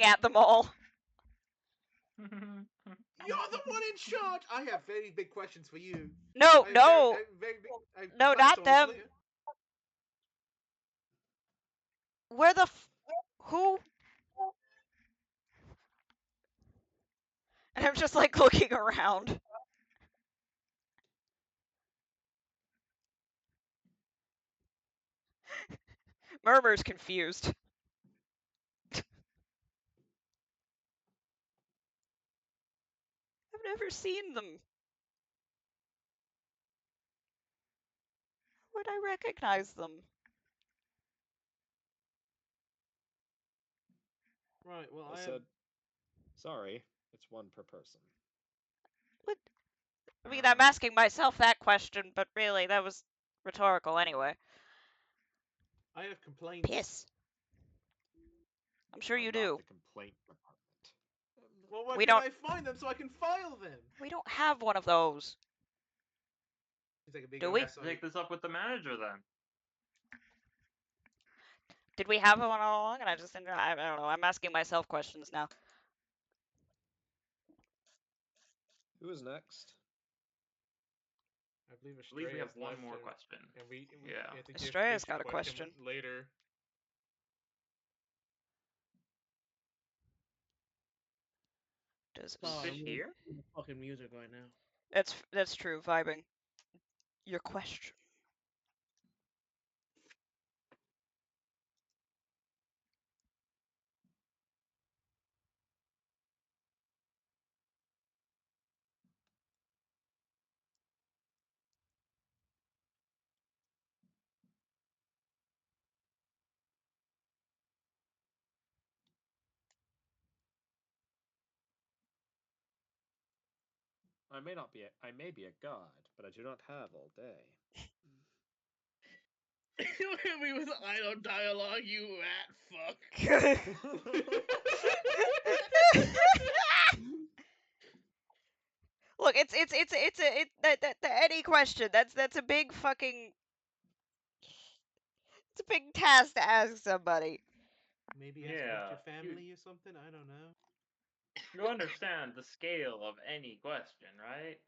at them all. you're the one in charge. I have very big questions for you. No, no, I have very big. I have no, complaints not on this them. later. Where the who? And I'm just like looking around. Murmur's confused. I've never seen them. Would I recognize them? Right. Well, I said, sorry, it's one per person. What? I mean, I'm asking myself that question, but really, that was rhetorical anyway. I have complaints. Piss. I'm sure I'm you not do. the complaint department. Well, where We can don't. I find them so I can file them? We don't have one of those, Seems like a bigger do we? mess. Take this up with the manager then. Did we have one all along? And I just didn't. I don't know. I'm asking myself questions now. Who is next? I believe I believe we have Estrella's one left, more question. and Yeah. I think Estrella's Fish got a question question. later. Does Is Sorry, Fish I'm here? listening to fucking music right now. that's true. Vibing. Your question. I may be a god, but I do not have all day. You hit me with idle dialogue, you rat fuck. Look, any question. That's a big fucking. It's a big task to ask somebody. Maybe ask about Yeah, your family or something. I don't know. you understand the scale of any question, right?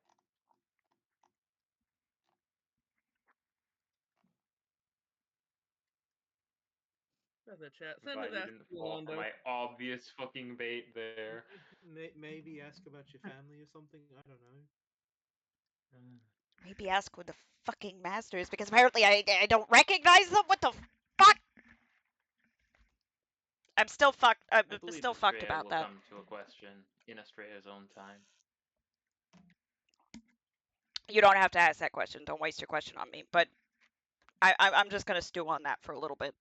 That's a chat. I'm Send his glad you ass didn't to fall for Orlando. my obvious fucking bait there. Maybe ask about your family or something. I don't know. Maybe ask who the fucking master is because apparently I don't recognize them. What the fuck? I'm still fucked. I'm I believe still fucked Estrella about will that. come to a question in Estrella's own time. You don't have to ask that question. Don't waste your question on me. But I'm just gonna stew on that for a little bit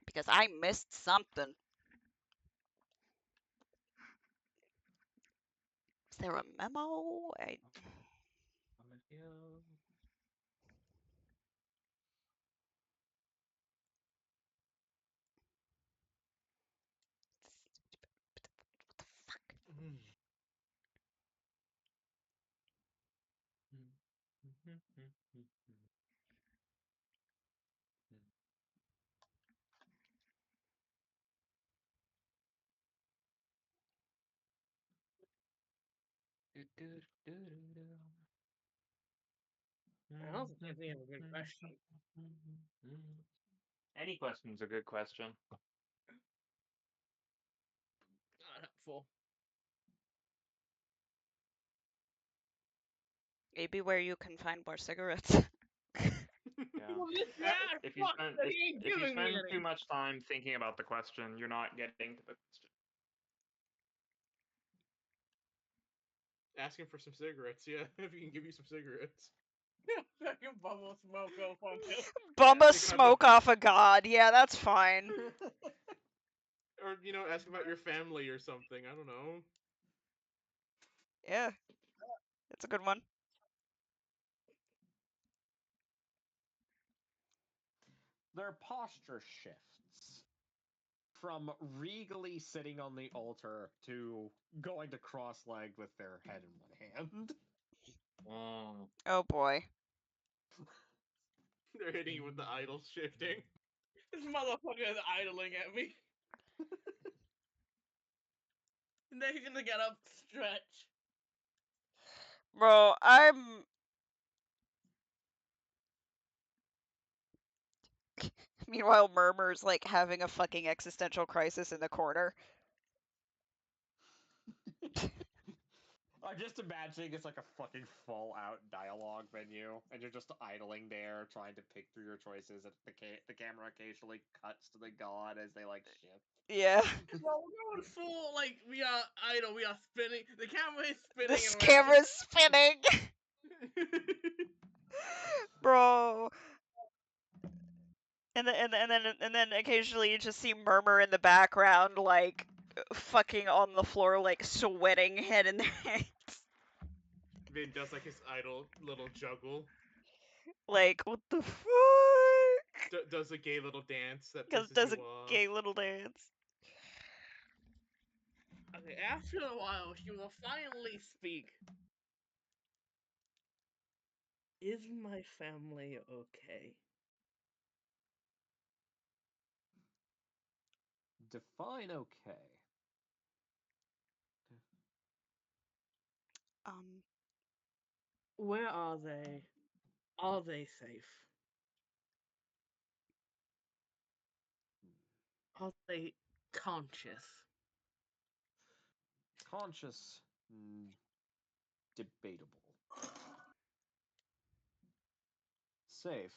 because I missed something. there a memo? I also can't think of a good question. Any question's a good question. Not helpful. Maybe where you can find more cigarettes. Yeah. Well, this rat If you fuck spend that he ain't if you giving me spend any. too much time thinking about the question, you're not getting to the question. Asking for some cigarettes, yeah. If he can give you some cigarettes. Fucking bubble smoke off on him. Bumba They can have smoke off a god. Yeah, that's fine. Or, ask about your family or something. I don't know. Yeah, that's a good one. Their posture shifts from regally sitting on the altar to going to cross-legged with their head in one hand. Oh boy. They're hitting you with the idol shifting. This motherfucker is idling at me. And then he's gonna get up, stretch. Bro, I'm. Meanwhile, Murmur's like having a fucking existential crisis in the corner. I'm just imagining it's like a fucking full-out dialogue menu, and you're just idling there, trying to pick through your choices, and the camera occasionally cuts to the god as they like shift. Yeah. Well, we're going full, like, we are idle, we are spinning. The camera is spinning This around. camera's spinning. Bro. And then occasionally you just see Murmur in the background, like fucking on the floor, like sweating head in their hands. Vin does like his idol little juggle. Like, what the fuck? Does a gay little dance that Because pisses does a you off. gay little dance. Okay, after a while, she will finally speak. Is my family okay? Define okay. Um, Where are they? Are they safe? Are they conscious? Conscious, debatable. Safe,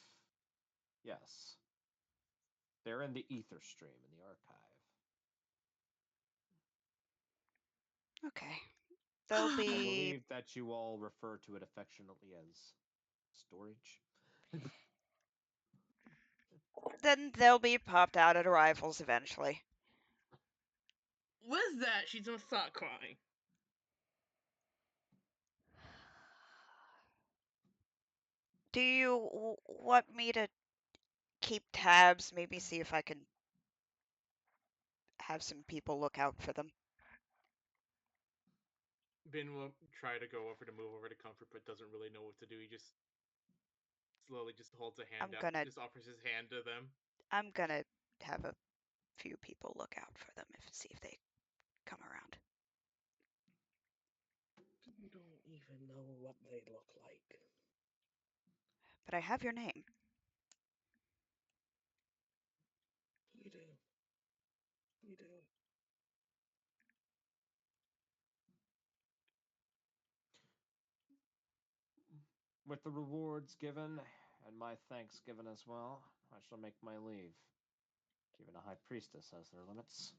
yes. They're in the ether stream in the archive. okay. They'll I be. believe that you all refer to it affectionately as storage. Then they'll be popped out at arrivals eventually. With that, she's gonna start crying. Do you want me to keep tabs? Maybe see if I can have some people look out for them. Vin will try to go over to move over to comfort, but doesn't really know what to do. He just slowly just holds a hand I'm out, gonna just offers his hand to them. I'm gonna have a few people look out for them see if they come around. You don't even know what they look like. But I have your name. We do. We do. With the rewards given, and my thanks given as well, I shall make my leave. Even a high priestess has their limits.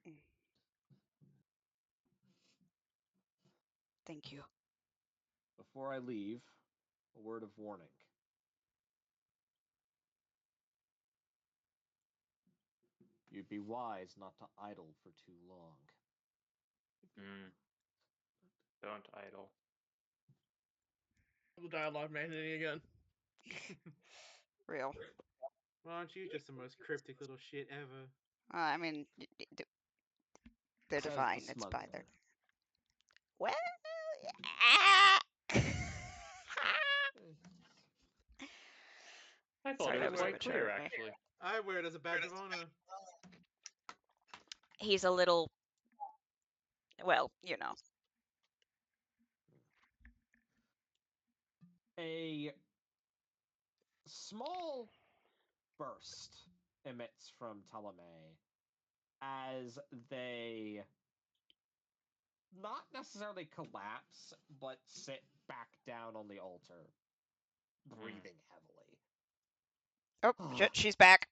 Mm. Thank you. Before I leave, a word of warning. You'd be wise not to idle for too long. Don't idle. The dialogue managing again. Real. Well, aren't you just the most cryptic little shit ever? I mean, they're Says divine. the It's by their. smuggler. Well, I thought Sorry, it that was was quite immature clear, of me. actually. I wear it as a badge of honor. He's a little. Well, you know. A small burst emits from Ptolemy as they not necessarily collapse, but sit back down on the altar, breathing heavily. Oh, shit, she's back.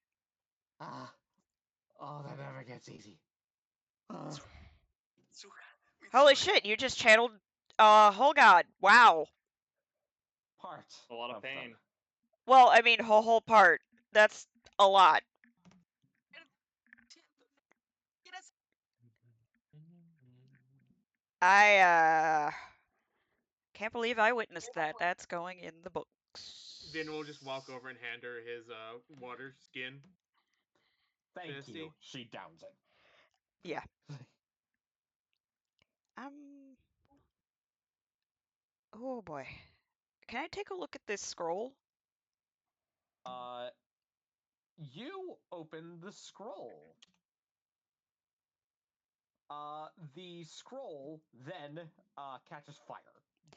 Ah, oh, that never gets easy. Ah. Holy shit, you just channeled whole god. Wow. Part A lot of them. pain. Well, I mean, whole part. That's a lot. I can't believe I witnessed that. That's going in the books. Vin will just walk over and hand her his water skin. Thank Fancy. you. She downs it. Yeah. Oh boy. Can I take a look at this scroll? You open the scroll. The scroll then catches fire.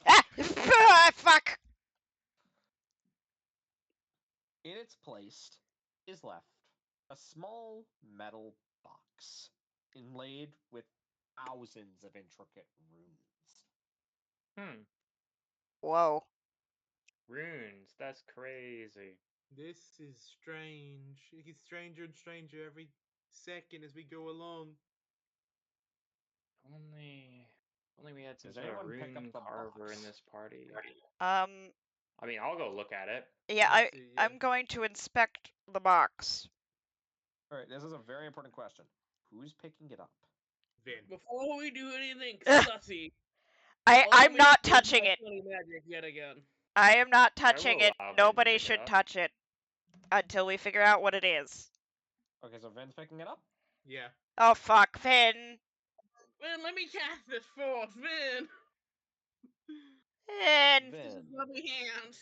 Ah! Fuck! In its place is left a small metal box inlaid with thousands of intricate runes. Hmm. Whoa. Runes. That's crazy. This is strange. It gets stranger and stranger every second as we go along. Only we had some Does sort of anyone pick up rune the carver in box? this party. Um, I mean, I'll go look at it. yeah, Let's see, yeah. I'm going to inspect the box. All right, this is a very important question. Who's picking it up? Vin. Before we do anything Ugh. sussy, I'm let me not use touching my it. funny magic yet again. I am not I touching will it. allow Vin to Nobody pick it should up. touch it until we figure out what it is. Okay, so Vin's picking it up? Yeah. Oh fuck, Finn. Vin, let me cast this force, Vin. Finn. Vin, Lovely hands.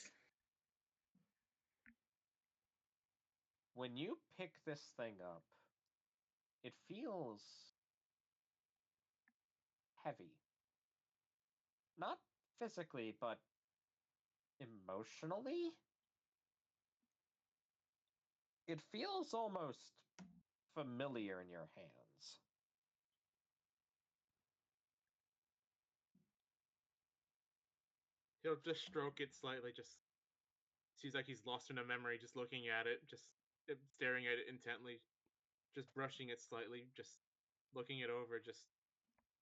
when you pick this thing up, it feels heavy. Not physically, but emotionally. It feels almost familiar in your hands. He'll just stroke it slightly, just seems like he's lost in a memory, just looking at it, just staring at it intently, just brushing it slightly, just looking it over, just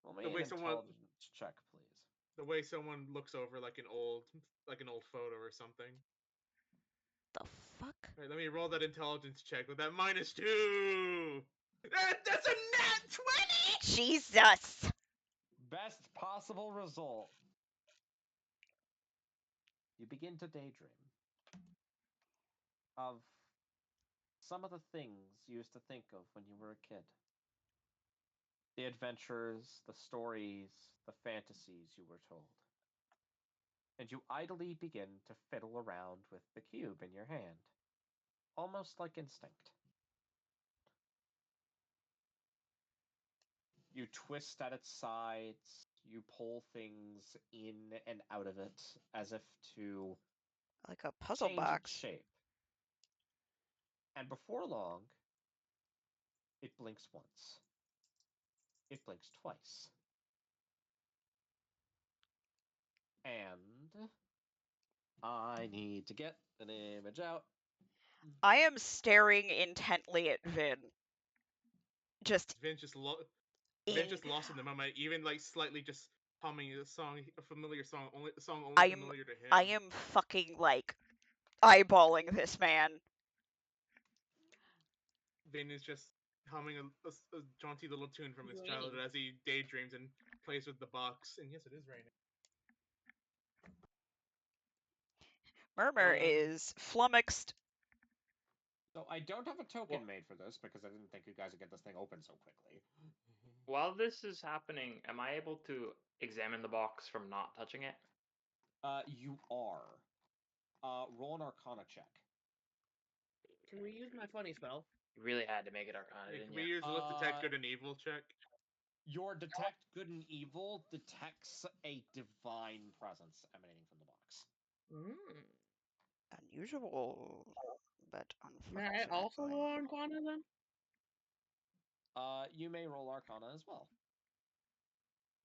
Roll me the an way someone intelligence check, please. the way someone looks over like an old photo or something. The fuck? Alright, let me roll that intelligence check with that -2. That's a nat 20. Jesus. Best possible result. You begin to daydream of some of the things you used to think of when you were a kid. The adventures, the stories, the fantasies you were told. And you idly begin to fiddle around with the cube in your hand, almost like instinct. You twist at its sides, you pull things in and out of it as if to Like a puzzle change its box. shape. And before long, it blinks once. It blinks twice. And I need to get an image out. I am staring intently at Vin. Just Vin's just lost in the moment, even like slightly just humming a familiar song, only familiar to him. I am fucking like eyeballing this man. Vin is just humming a jaunty little tune from his childhood as he daydreams and place with the box. And yes, it is raining. Murmur is flummoxed. So I don't have a token Well- made for this because I didn't think you guys would get this thing open so quickly. While this is happening, am I able to examine the box from not touching it? You are. Roll an Arcana check. Can we use my funny spell? You really had to make it Arcana, Hey, didn't can we you? use let's detect good and evil check? Your detect good and evil detects a divine presence emanating from the box. Unusual, but May I unfortunate. also roll Arcana then? You may roll Arcana as well.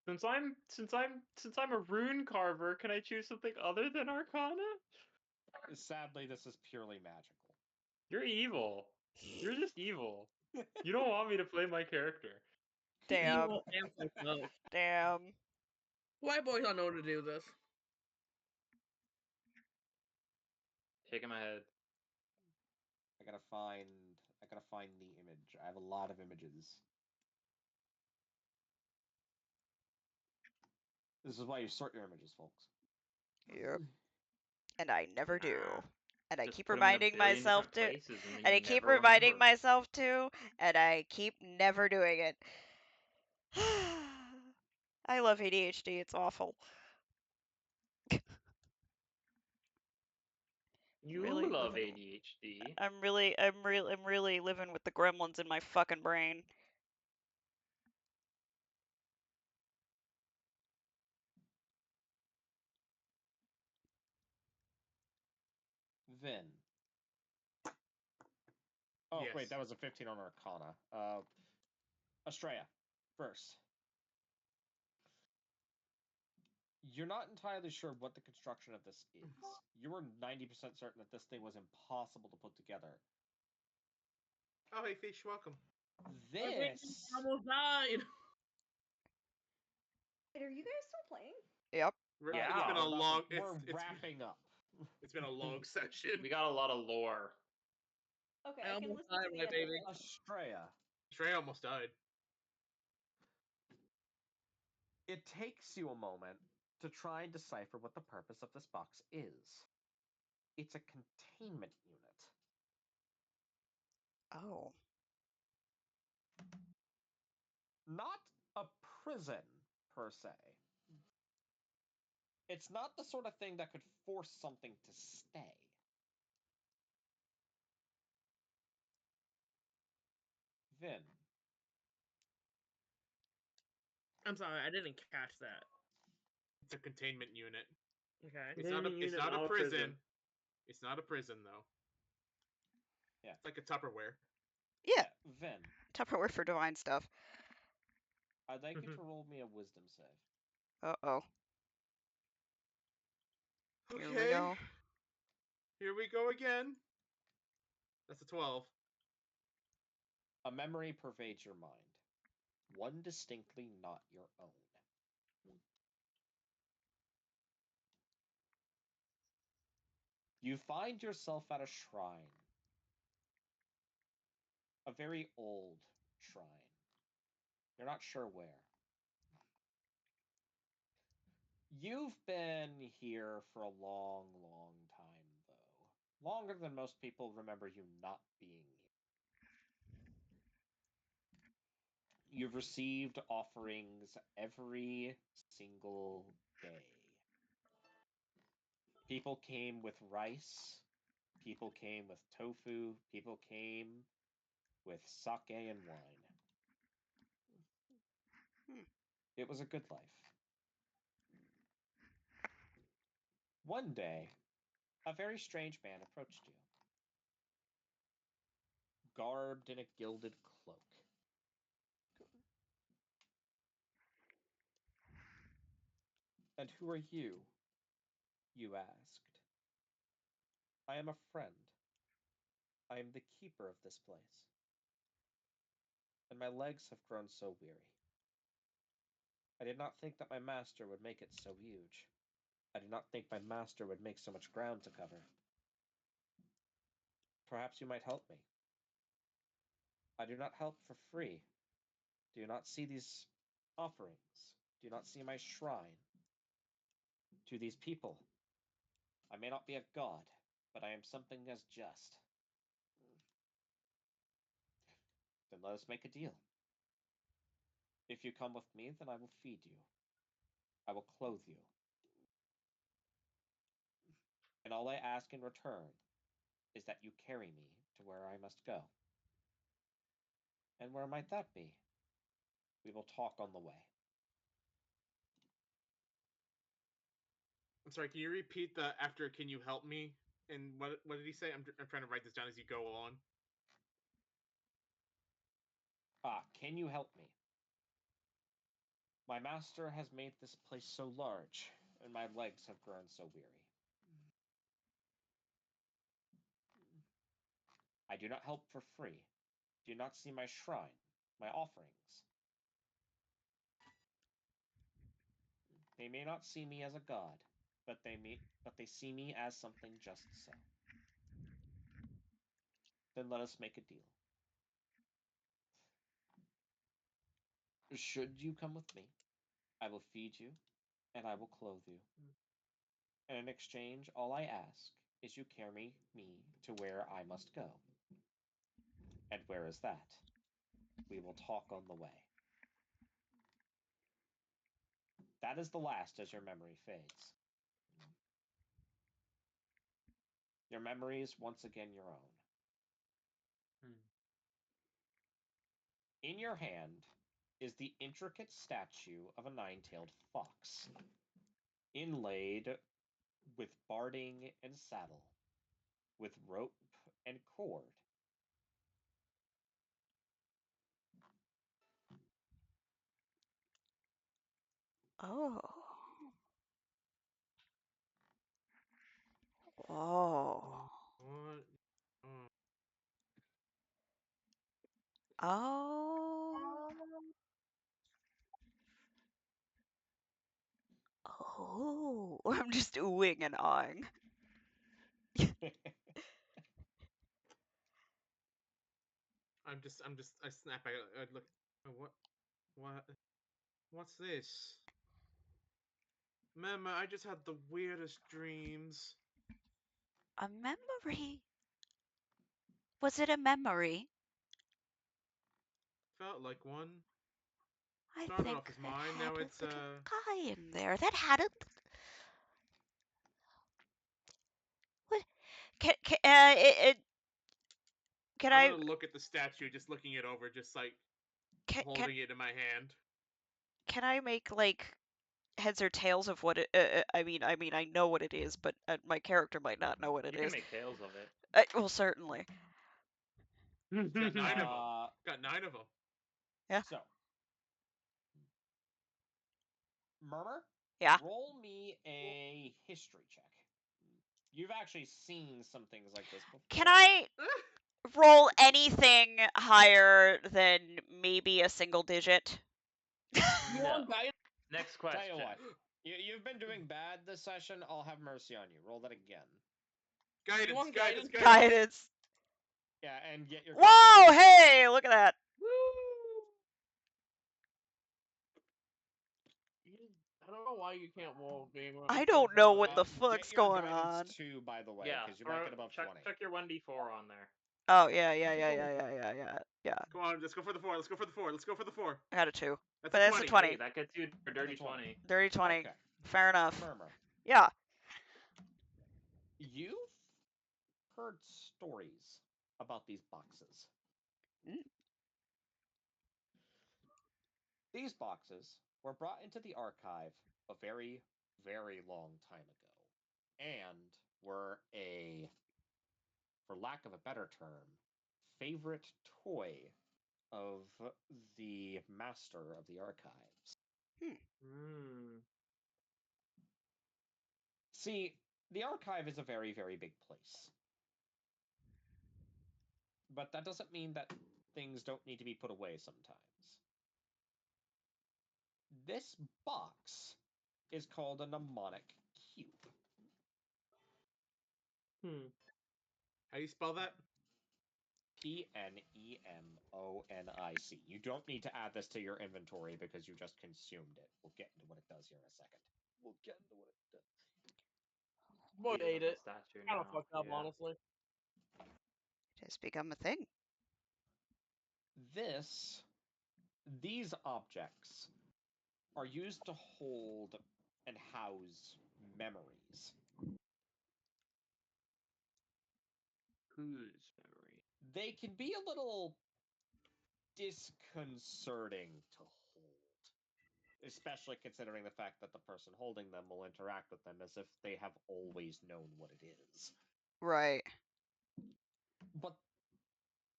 Since I'm a rune carver, can I choose something other than Arcana? Sadly, this is purely magical. You're evil. You're just evil. You don't want me to play my character. Damn. Evil and psychotic. Damn. White boys don't know to do this. Shaking my head. I gotta find the image. I have a lot of images. This is why you sort your images, folks. Yep. And I never do. Nah. And I Just keep put 'em in a reminding billion myself different to. places and then And you I keep never reminding remember. myself to, and I keep never doing it. I love ADHD. It's awful. You Really love living. ADHD. I'm really living with the gremlins in my fucking brain. Vin. Oh, Yes. wait, that was a 15 on Arcana. Estrella, first. You're not entirely sure what the construction of this is. You were 90% certain that this thing was impossible to put together. Oh, hey, fish, welcome. This. Almost died. Wait, are you guys still playing? Yep. Yeah. It's been a we're about long. to- we're wrapping up. It's been a long session. We got a lot of lore. Okay, I I can almost listen to died, the my end of baby. this. Estrella. Trey almost died. It takes you a moment to try and decipher what the purpose of this box is. It's a containment unit. Oh. Not a prison, per se. It's not the sort of thing that could force something to stay. Vin. I'm sorry, I didn't catch that. It's a containment unit. Okay. It's not a. Containment It's unit, not a not a prison. prison. It's not a prison though. Yeah. It's like a Tupperware. Yeah. Vin. Tupperware for divine stuff. I'd like you to roll me a wisdom save. Uh-oh. Here we Okay. go. Here we go again. That's a 12. A memory pervades your mind. One distinctly not your own. You find yourself at a shrine. A very old shrine. You're not sure where. You've been here for a long, long time, though. Longer than most people remember you not being here. You've received offerings every single day. People came with rice. People came with tofu. People came with sake and wine. It was a good life. One day, a very strange man approached you, garbed in a gilded cloak. And who are you? You asked. I am a friend. I am the keeper of this place. And my legs have grown so weary. I did not think that my master would make it so huge. I did not think my master would make so much ground to cover. Perhaps you might help me. I do not help for free. Do you not see these offerings? Do you not see my shrine? To these people, I may not be a god, but I am something as just. Then let us make a deal. If you come with me, then I will feed you. I will clothe you. And all I ask in return is that you carry me to where I must go. And where might that be? We will talk on the way. I'm sorry. Can you repeat the after? Can you help me? And what did he say? I'm trying to write this down as you go on. Can you help me? My master has made this place so large, and my legs have grown so weary. I do not help for free. Do you not see my shrine, my offerings? They may not see me as a god, but they see me as something just so. Then let us make a deal. Should you come with me, I will feed you, and I will clothe you. And in exchange, all I ask is you carry me to where I must go. And where is that? We will talk on the way. That is the last as your memory fades. Your memory is once again your own. In your hand is the intricate statue of a nine-tailed fox, inlaid with barding and saddle, with rope and cord. Oh. Oh. What? Oh. Oh. Oh. I'm just oohing and awing. I snap back. I look. What's this? Mama, I just had the weirdest dreams. A memory? Was it a memory? Felt like one. I Started think off as that mine. had Now a it's little guy in there. That had a. What? Can I'm I? gonna look at the statue, just looking it over, just like Can holding it in my hand. can I make like heads or tails of what it? I know what it is, but my character might not know what it You can is. make tales of it. Well, certainly. It's got 9 of them. Uh, Got 9 of them. Yeah. So, Murmur, Yeah. roll me a history check. You've actually seen some things like this before. Can I roll anything higher than maybe a single digit? No. Guys, Next Tell question. you what, you've been doing bad this session. I'll have mercy on you. Roll that again. Guidance, want guidance, guidance? guidance. Guidance. Yeah, and get your. Whoa! Hey, look at that. I don't know why you can't roll gamer. I don't know what the Get fuck's your going guidance on. too, by the way, Yeah, because you might get above check 20. your 1d4 on there. Oh yeah. Come on, let's go for the 4. Let's go for the 4. Let's go for the 4. I got a 2. That's But a that's 20. a 20. Hey, that gets you a dirty That's a 20. 20. Dirty 20. Okay. Fair enough. Murmur, Yeah. you've heard stories about these boxes. Mm. These boxes were brought into the archive a very, very long time ago, and were a, for lack of a better term, favorite toy of the master of the archives. Hmm. See, the archive is a very, very big place. But that doesn't mean that things don't need to be put away sometimes. This box is called a mnemonic cube. Hmm. How do you spell that? Pnemonic. You don't need to add this to your inventory because you just consumed it. We'll get into what it does here in a second. Boy, View ate of the it. statue Kind of now. fucked up, Yeah. honestly. It has become a thing. These objects are used to hold and house memories. Whose memory? They can be a little disconcerting to hold, especially considering the fact that the person holding them will interact with them as if they have always known what it is. Right. But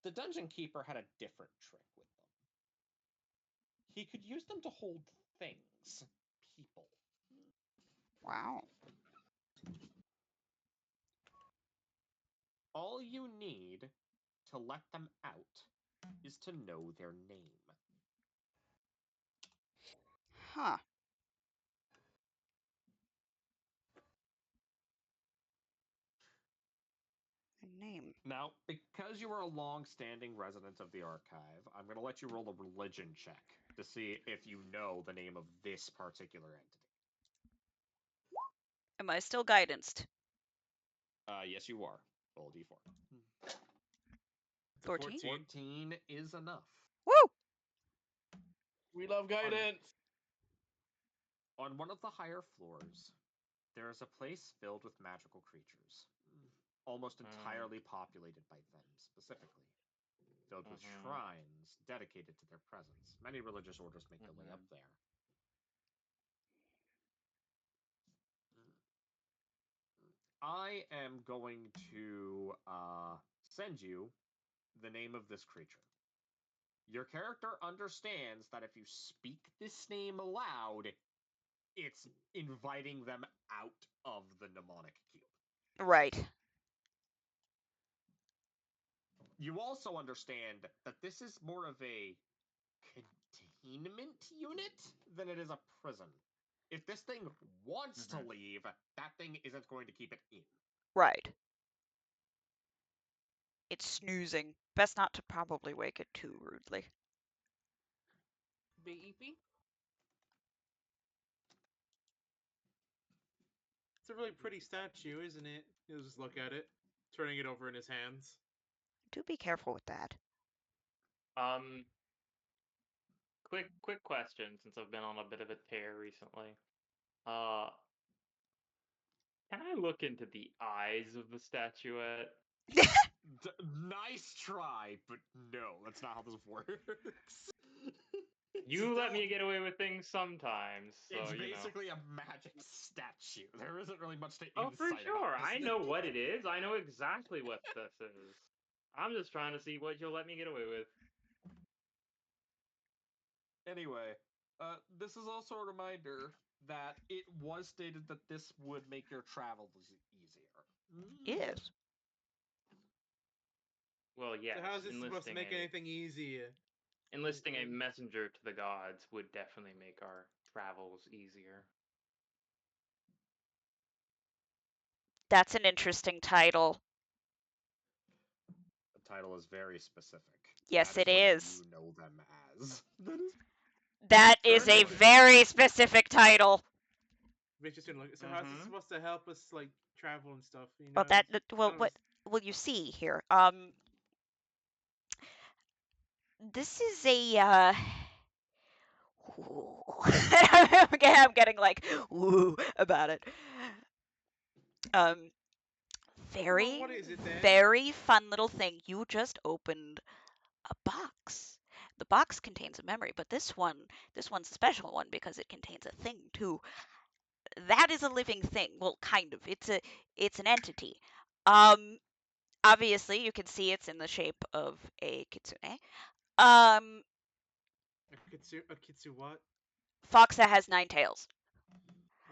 the dungeon keeper had a different trick with them. He could use them to hold things, people. Wow. All you need to let them out is to know their name. Huh. A name. Now, because you are a long-standing resident of the archive, I'm going to let you roll a religion check to see if you know the name of this particular entity. Am I still guidanced? Yes, you are. Roll a d4. It's a 14? 14 is enough. Woo! We love guidance. On one of the higher floors, there is a place filled with magical creatures, almost entirely populated by them specifically, filled with shrines dedicated to their presence. Many religious orders make their way up there. I am going to send you the name of this creature. Your character understands that if you speak this name aloud, it's inviting them out of the mnemonic cube. Right. You also understand that this is more of a containment unit than it is a prison. If this thing wants to leave, that thing isn't going to keep it in. Right. It's snoozing. Best not to probably wake it too rudely. BEP? It's a really pretty statue, isn't it? He'll just look at it, turning it over in his hands. Do be careful with that. Um, quick question, since I've been on a bit of a tear recently. Uh, can I look into the eyes of the statuette? Nice try, but no, that's not how this works. You let me get away with things sometimes, so It's you know. basically a magic statue. There isn't really much to Oh, for insight sure. about this I know thing. what it is. I know exactly what this is. I'm just trying to see what you'll let me get away with. Anyway, this is also a reminder that it was stated that this would make your travels easier. Yes. Well, yes, So how's this supposed to make anything easier? enlisting a messenger to the gods would definitely make our travels easier. That's an interesting title. The title is very specific. Yes, That it what is. you know them as. That is a Anyway. very specific title. Bitch, so how's this supposed to help us like travel and stuff? You Well, know, well, kind of what will you see here? This is a I'm getting like woo about it. Um, well, very, what is it then? very fun little thing. You just opened a box. The box contains a memory, but this one's a special one because it contains a thing too. That is a living thing. Well, kind of. It's an entity. Um, Obviously you can see it's in the shape of a kitsune. Um, A kitsu what? Fox that has 9 tails.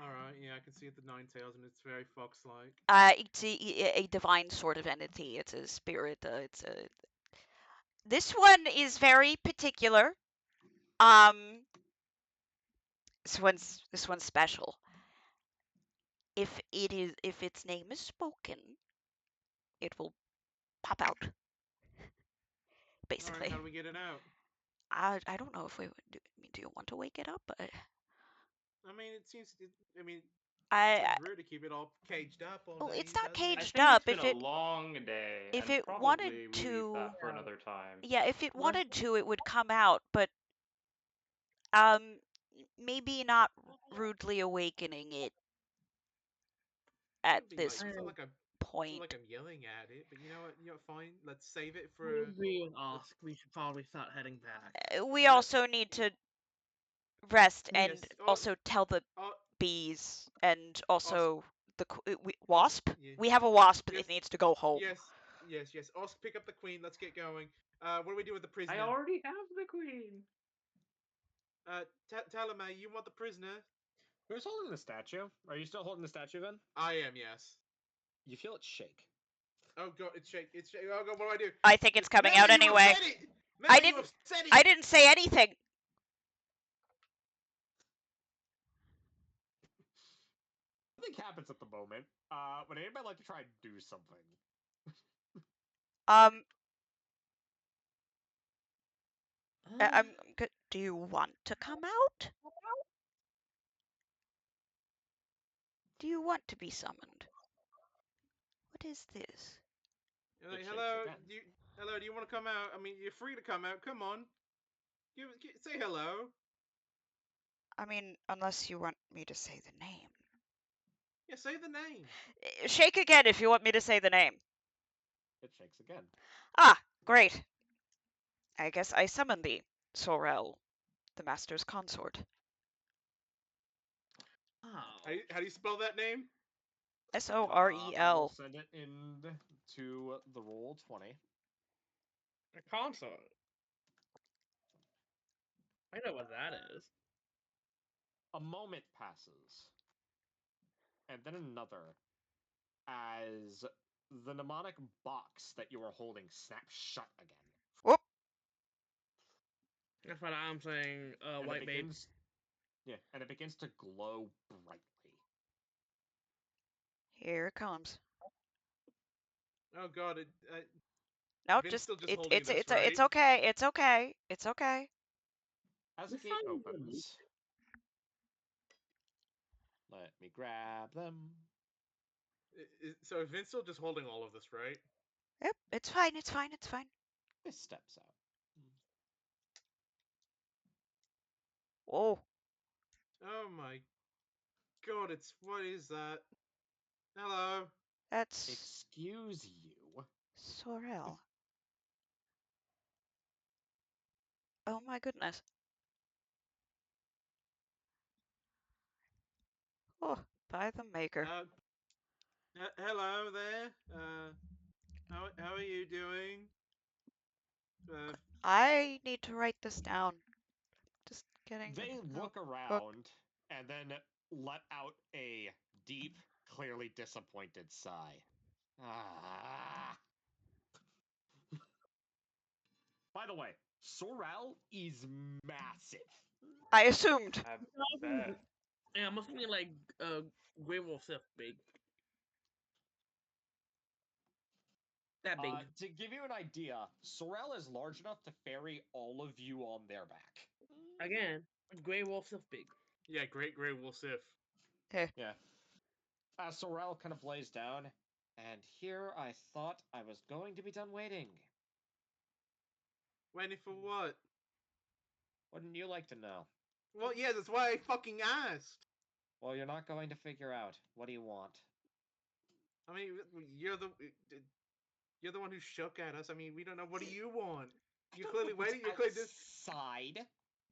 All right, yeah, I can see the nine tails, and it's very fox-like. It's a divine sort of entity. It's a spirit. It's a. This one is very particular. Um, this one's special. If its name is spoken, it will pop out. basically. how do we get it out? I don't know if we would do you want to wake it up? I mean, it seems. I mean, I seems rude to keep it all caged up all well, day, it's not doesn't it? I caged think up. it's been a long day, If and it wanted probably we leave to, that for another time. yeah, if it Let's- wanted to, it would come out, but maybe not rudely awakening it at It'd be this like it's not like point. I'm yelling at it, but you know what? Fine. Let's save it I for. agree with Osk. We should probably start heading back. We Uh, also need to rest and yes. also tell the Oh, bees and Os, also the Os, wasp. yeah. We have a wasp that Yes. needs to go home. Yes. Os, pick up the queen. Let's get going. What do we do with the I prisoner? already have the queen. Talame, you want the prisoner? Who's holding the statue? Are you still holding the statue then? I am. Yes. You feel it shake. Oh god, it's shake. Oh god, what do I do? I think it's coming Mama, out you anyway. upset it. Mama, you upset it. I didn't say anything. Nothing happens at the moment. Would anybody like to try and do something? I'm Uh, good. Do you want to come out? Do you want to be summoned? What is this? Like, It shakes hello, again. hello, do you want to come out? I mean, you're free to come out. Come on, say hello. I mean, unless you want me to say the name. Yeah, say the name. Shake again if you want me to say the name. It shakes again. Ah, great. I guess I summon thee, Sorel, the master's consort. oh. How do you spell that name? Sorel. I will send it into the roll 20. A console. I know what that is. A moment passes, and then another, as the mnemonic box that you are holding snaps shut again. Whoop. That's what I'm saying. And White it babe. begins, and it begins to glow brightly. Here it comes. Oh god, No, Vin's just still just it's holding it's this, it's right? it's okay. It's okay. It's okay. As We the gate found them. opens, let me grab them. So is Vin's still just holding all of this, right? Yep, it's fine. It's fine. It's fine. This steps out. Whoa, Oh my god, what is that? Hello. that's Excuse you. Sorel. Oh my goodness. Oh, by the maker. Hello there. How are you doing? I need to write this down. Just getting. They look around and then let out a deep, clearly disappointed sigh. Ah. By the way, Sorel is massive. I assumed. I bet. Yeah, must be like Grey Wolf Sith big. That big. To give you an idea, Sorel is large enough to ferry all of you on their back. Again, Grey Wolf Sith big. Yeah, great Wolf Sif. Yeah. Sorel kind of lays down, and here I thought I was going to be done waiting. Waiting for what? Wouldn't you like to know? Well, yeah, that's why I fucking asked. Well, you're not going to figure out. What do you want? I mean, you're the one who shook at us. I mean, we don't know. What do you want? You're clearly waiting. You're clearly just. outside.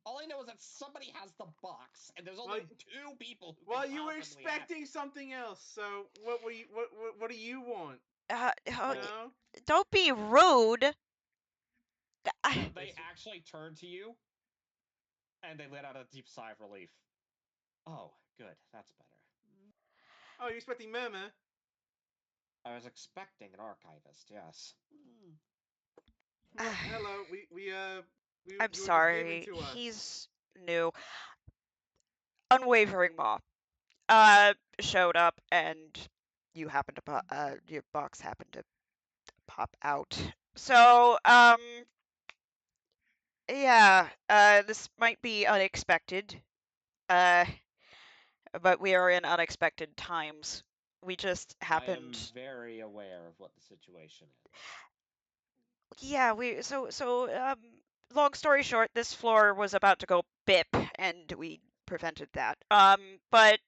All I know is that somebody has the box, and there's only Well, two people who Well, can you were possibly have expecting something else. So what were you? What do you want? Oh, No. don't be rude. They actually turn to you, and they let out a deep sigh of relief. Oh, good. That's better. Oh, you're expecting Murmur? I was expecting an archivist, yes. Well, hello. We I'm you were just sorry. given to us. He's new. Unwavering Maw showed up and you happened to your box happened to pop out. So, Yeah, this might be unexpected. Uh, but we are in unexpected times. We just I am happened. very aware of what the situation is. Yeah, long story short, this floor was about to go bip, and we prevented that. But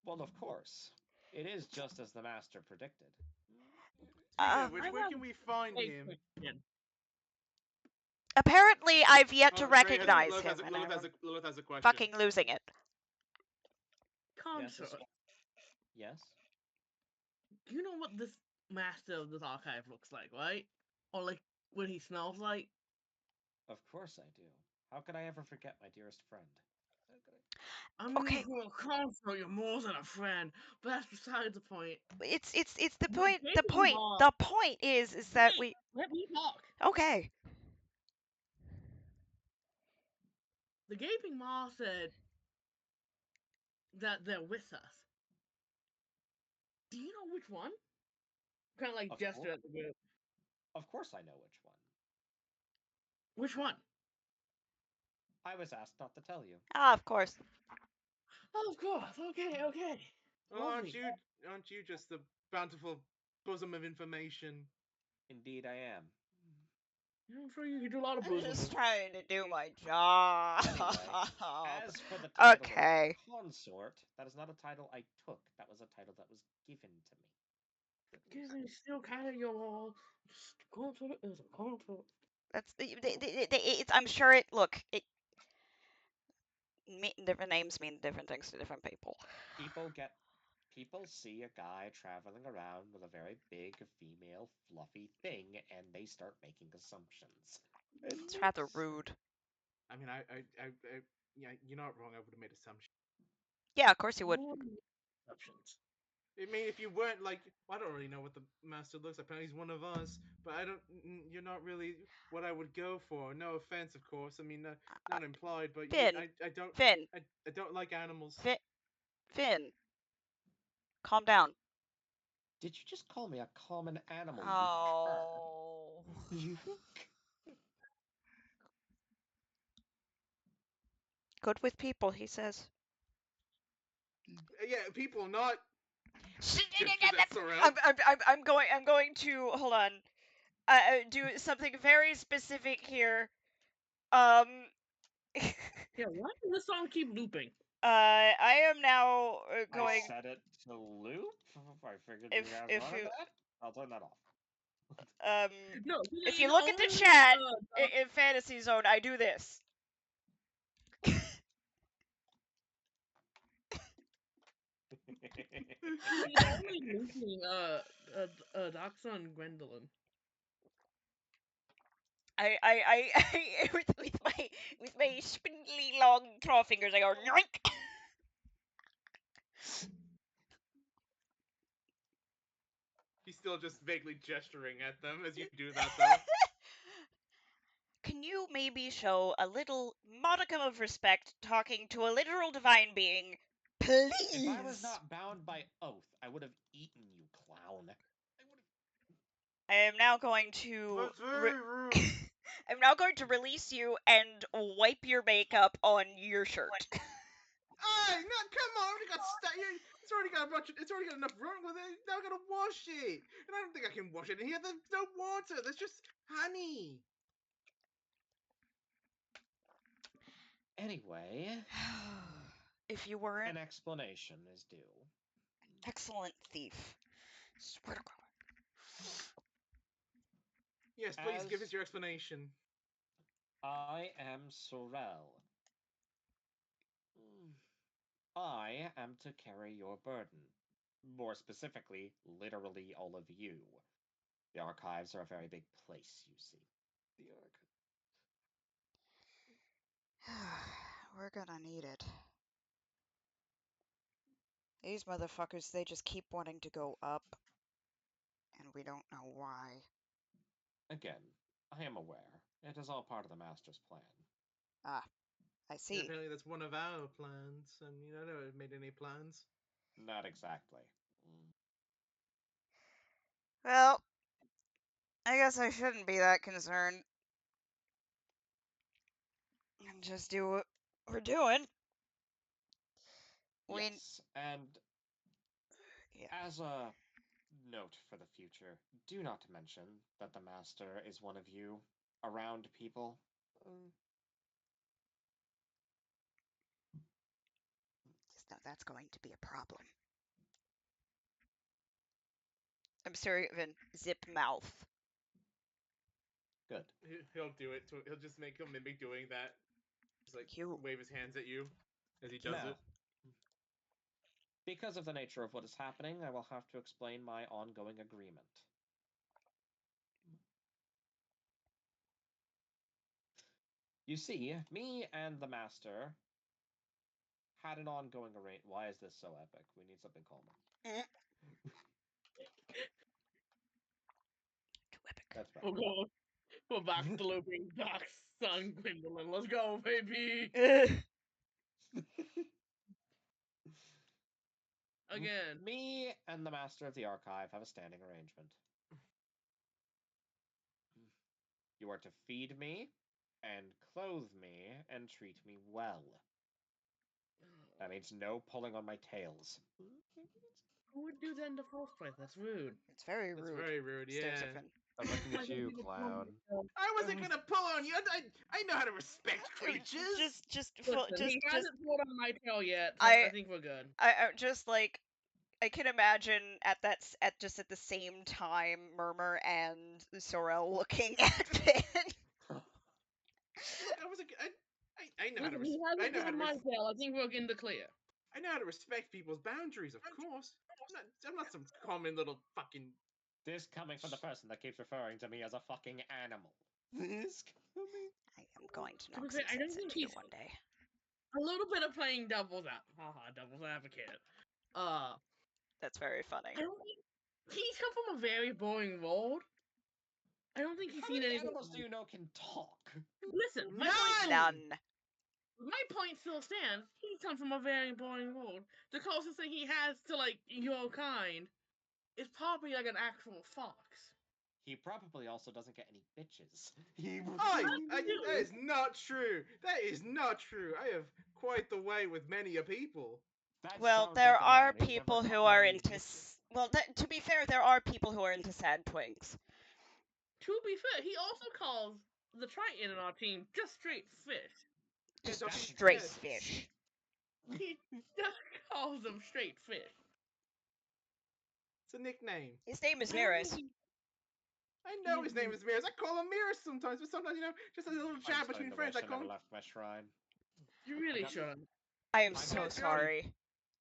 Well, of course. It is just as the master predicted. Speaking of um, which, I where have can we find a him? question. apparently I've yet to Oh, Trey has a recognize Lilith has him, a and Lilith has I'm a Lilith has a question. fucking losing it. Yes, Consort. yes. Do you know what this master of this archive looks like, right? Or like what he smells like? Of course I do. How could I ever forget my dearest friend? How could I mean, Okay, well, Consort, you're more than a friend, but that's beside the point. it's the The point. The gaping point. maw. The point is that Wait, we. let me talk. Okay. The gaping maw said that they're with us. Do you know which one? Kind of like Of gesture course, at the group. of course I know which one. Which one? I was asked not to tell you. Ah, of course. Oh, of course. Okay, okay. Oh, Lovely. aren't you just the bountiful bosom of information? Indeed I am. I'm sure you could do a lot of I'm bosoms. just trying to do my job. Anyway, as for the title Okay. of consort, that is not a title I took. That was a title that was given to me. Because it's still kind of your consort is a consort. That's it's, I'm sure it. Look, different names mean different things to different people. People see a guy traveling around with a very big female fluffy thing and they start making assumptions. It's rather rude. I mean, yeah, you're not wrong. I would have made assumptions. Yeah, of course you would. Options. I mean, if you weren't like, well, I don't really know what the master looks like. Apparently, he's one of us, but I don't. You're not really what I would go for. No offense, of course. I mean, Uh, not implied, but Finn, I Finn, I don't like animals. Finn, calm down. Did you just call me a common animal, you cur? Oh. You Good with people, he says. Yeah, people not I'm, gestures at Sorrel. I'm going to hold on. Do something very specific here. Um, Yeah, why does this song keep looping? I am now I going. set it to loop. I figured you guys If wanted you that. I'll turn that off. um, No, if it's you look at the only chat in Fantasy Zone, I do this. it's only looping Doxon Gwendolyn. With my spindly long claw fingers, I go yoink. He's still just vaguely gesturing at them as you do that, though. Can you maybe show a little modicum of respect talking to a literal divine being? Please! If I was not bound by oath, I would have eaten you, clown. I am now going to. That's very rude. I'm now going to release you and wipe your makeup on your shirt. Hey, no, come on! Already got It's already got a bunch. It's already got enough run with it. Now I gotta wash it, and I don't think I can wash it in here. There's no water. There's just honey. Anyway, If you weren't an explanation is due. excellent thief. Swear to God. Yes, please give us As your explanation. I am Sorel. Hmm. I am to carry your burden. More specifically, literally all of you. The archives are a very big place, you see. The We're gonna need it. These motherfuckers, they just keep wanting to go up, and we don't know why. Again, I am aware. It is all part of the Master's plan. Ah, I And see. apparently that's one of our plans. And I never made any plans. Not exactly. Mm. Well, I guess I shouldn't be that concerned. And just do what we're doing. Yes, and Yeah. as a note for the future, do not mention that the master is one of you around people. Just know that's going to be a problem. I'm sorry, Vin. Zip mouth. Good. He'll do it. He'll just make him mimic doing that. Just like wave his hands at you as he does Now, it. because of the nature of what is happening, I will have to explain my ongoing agreement. You see, me and the master had an ongoing arrangement. Why is this so epic? We need something calmer. Too epic. That's right. We'll go. We're back to looping Doc's son, Gwendolyn. Let's go, baby. Again. Me and the master of the archive have a standing arrangement. You are to feed me, and clothe me, and treat me well. That means no pulling on my tails. Who would do that in the first place? That's rude. It's very That's rude. very rude. Stares Yeah. at Vin. I'm looking at you, clown. I wasn't gonna pull on you. I know how to respect creatures. Listen, he hasn't pulled on my tail yet, so I I think we're good. I just like I can imagine at the same time Murmur and Sorel looking at Vin. Look, I know how to Listen, he I hasn't know how pulled to my tail. I think we're in the clear. I know how to respect people's boundaries, of course. I'm not some common little fucking. This coming from the person that keeps referring to me as a fucking animal. This coming. I am going to To be knock fair, some I don't sense think into you he's one day. a little bit of playing devil's advocate. That's very funny. I don't think he's come from a very boring world. I don't think he's How seen many anything. animals do you know can talk? Listen, None. my point still stands. He comes from a very boring world. The closest thing he has to like your kind is probably like an actual fox. He probably also doesn't get any bitches. That is not true. That is not true. I have quite the way with many a people. That Well, sounds there like a are man who's never people who gotten are any into. bitches. Well, to be fair, there are people who are into sad twigs. To be fair, he also calls the Triton in our team just straight fish. Just That's straight yes. fish. He just calls them straight fish. It's a nickname. His name is I don't think Mirrors. he- I know his name is Mirrors. I call him Mirrors sometimes, but sometimes just a little I'm chat starting between to friends. wish I I call never him. left my shrine. You really got- should. I am I so got- sorry.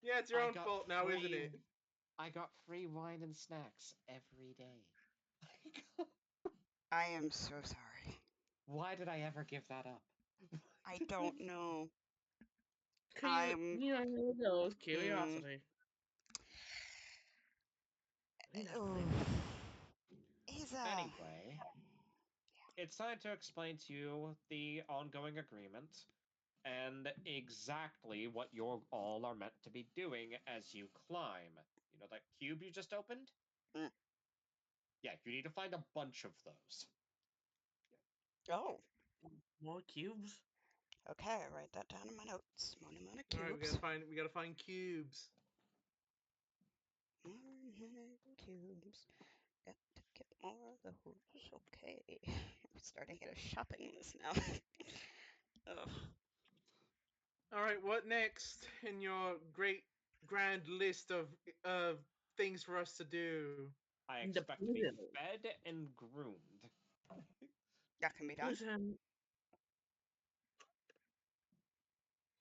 Yeah, it's your I own got fault now, isn't free- it? I got free wine and snacks every day. I am so sorry. Why did I ever give that up? I don't know. You know, those curiosity. He's Anyway, it's time to explain to you the ongoing agreement and exactly what you all are meant to be doing as you climb. You know that cube you just opened? Mm. Yeah, you need to find a bunch of those. Oh. More cubes? Okay, I write that down in my notes. More amount of All right, cubes. we gotta find cubes. Cubes. Got to get more of those. Okay. I'm starting to get a shopping list now. Ugh. All right, what next in your great grand list of things for us to do? I expect to be fed and groomed. That can be done. Listen,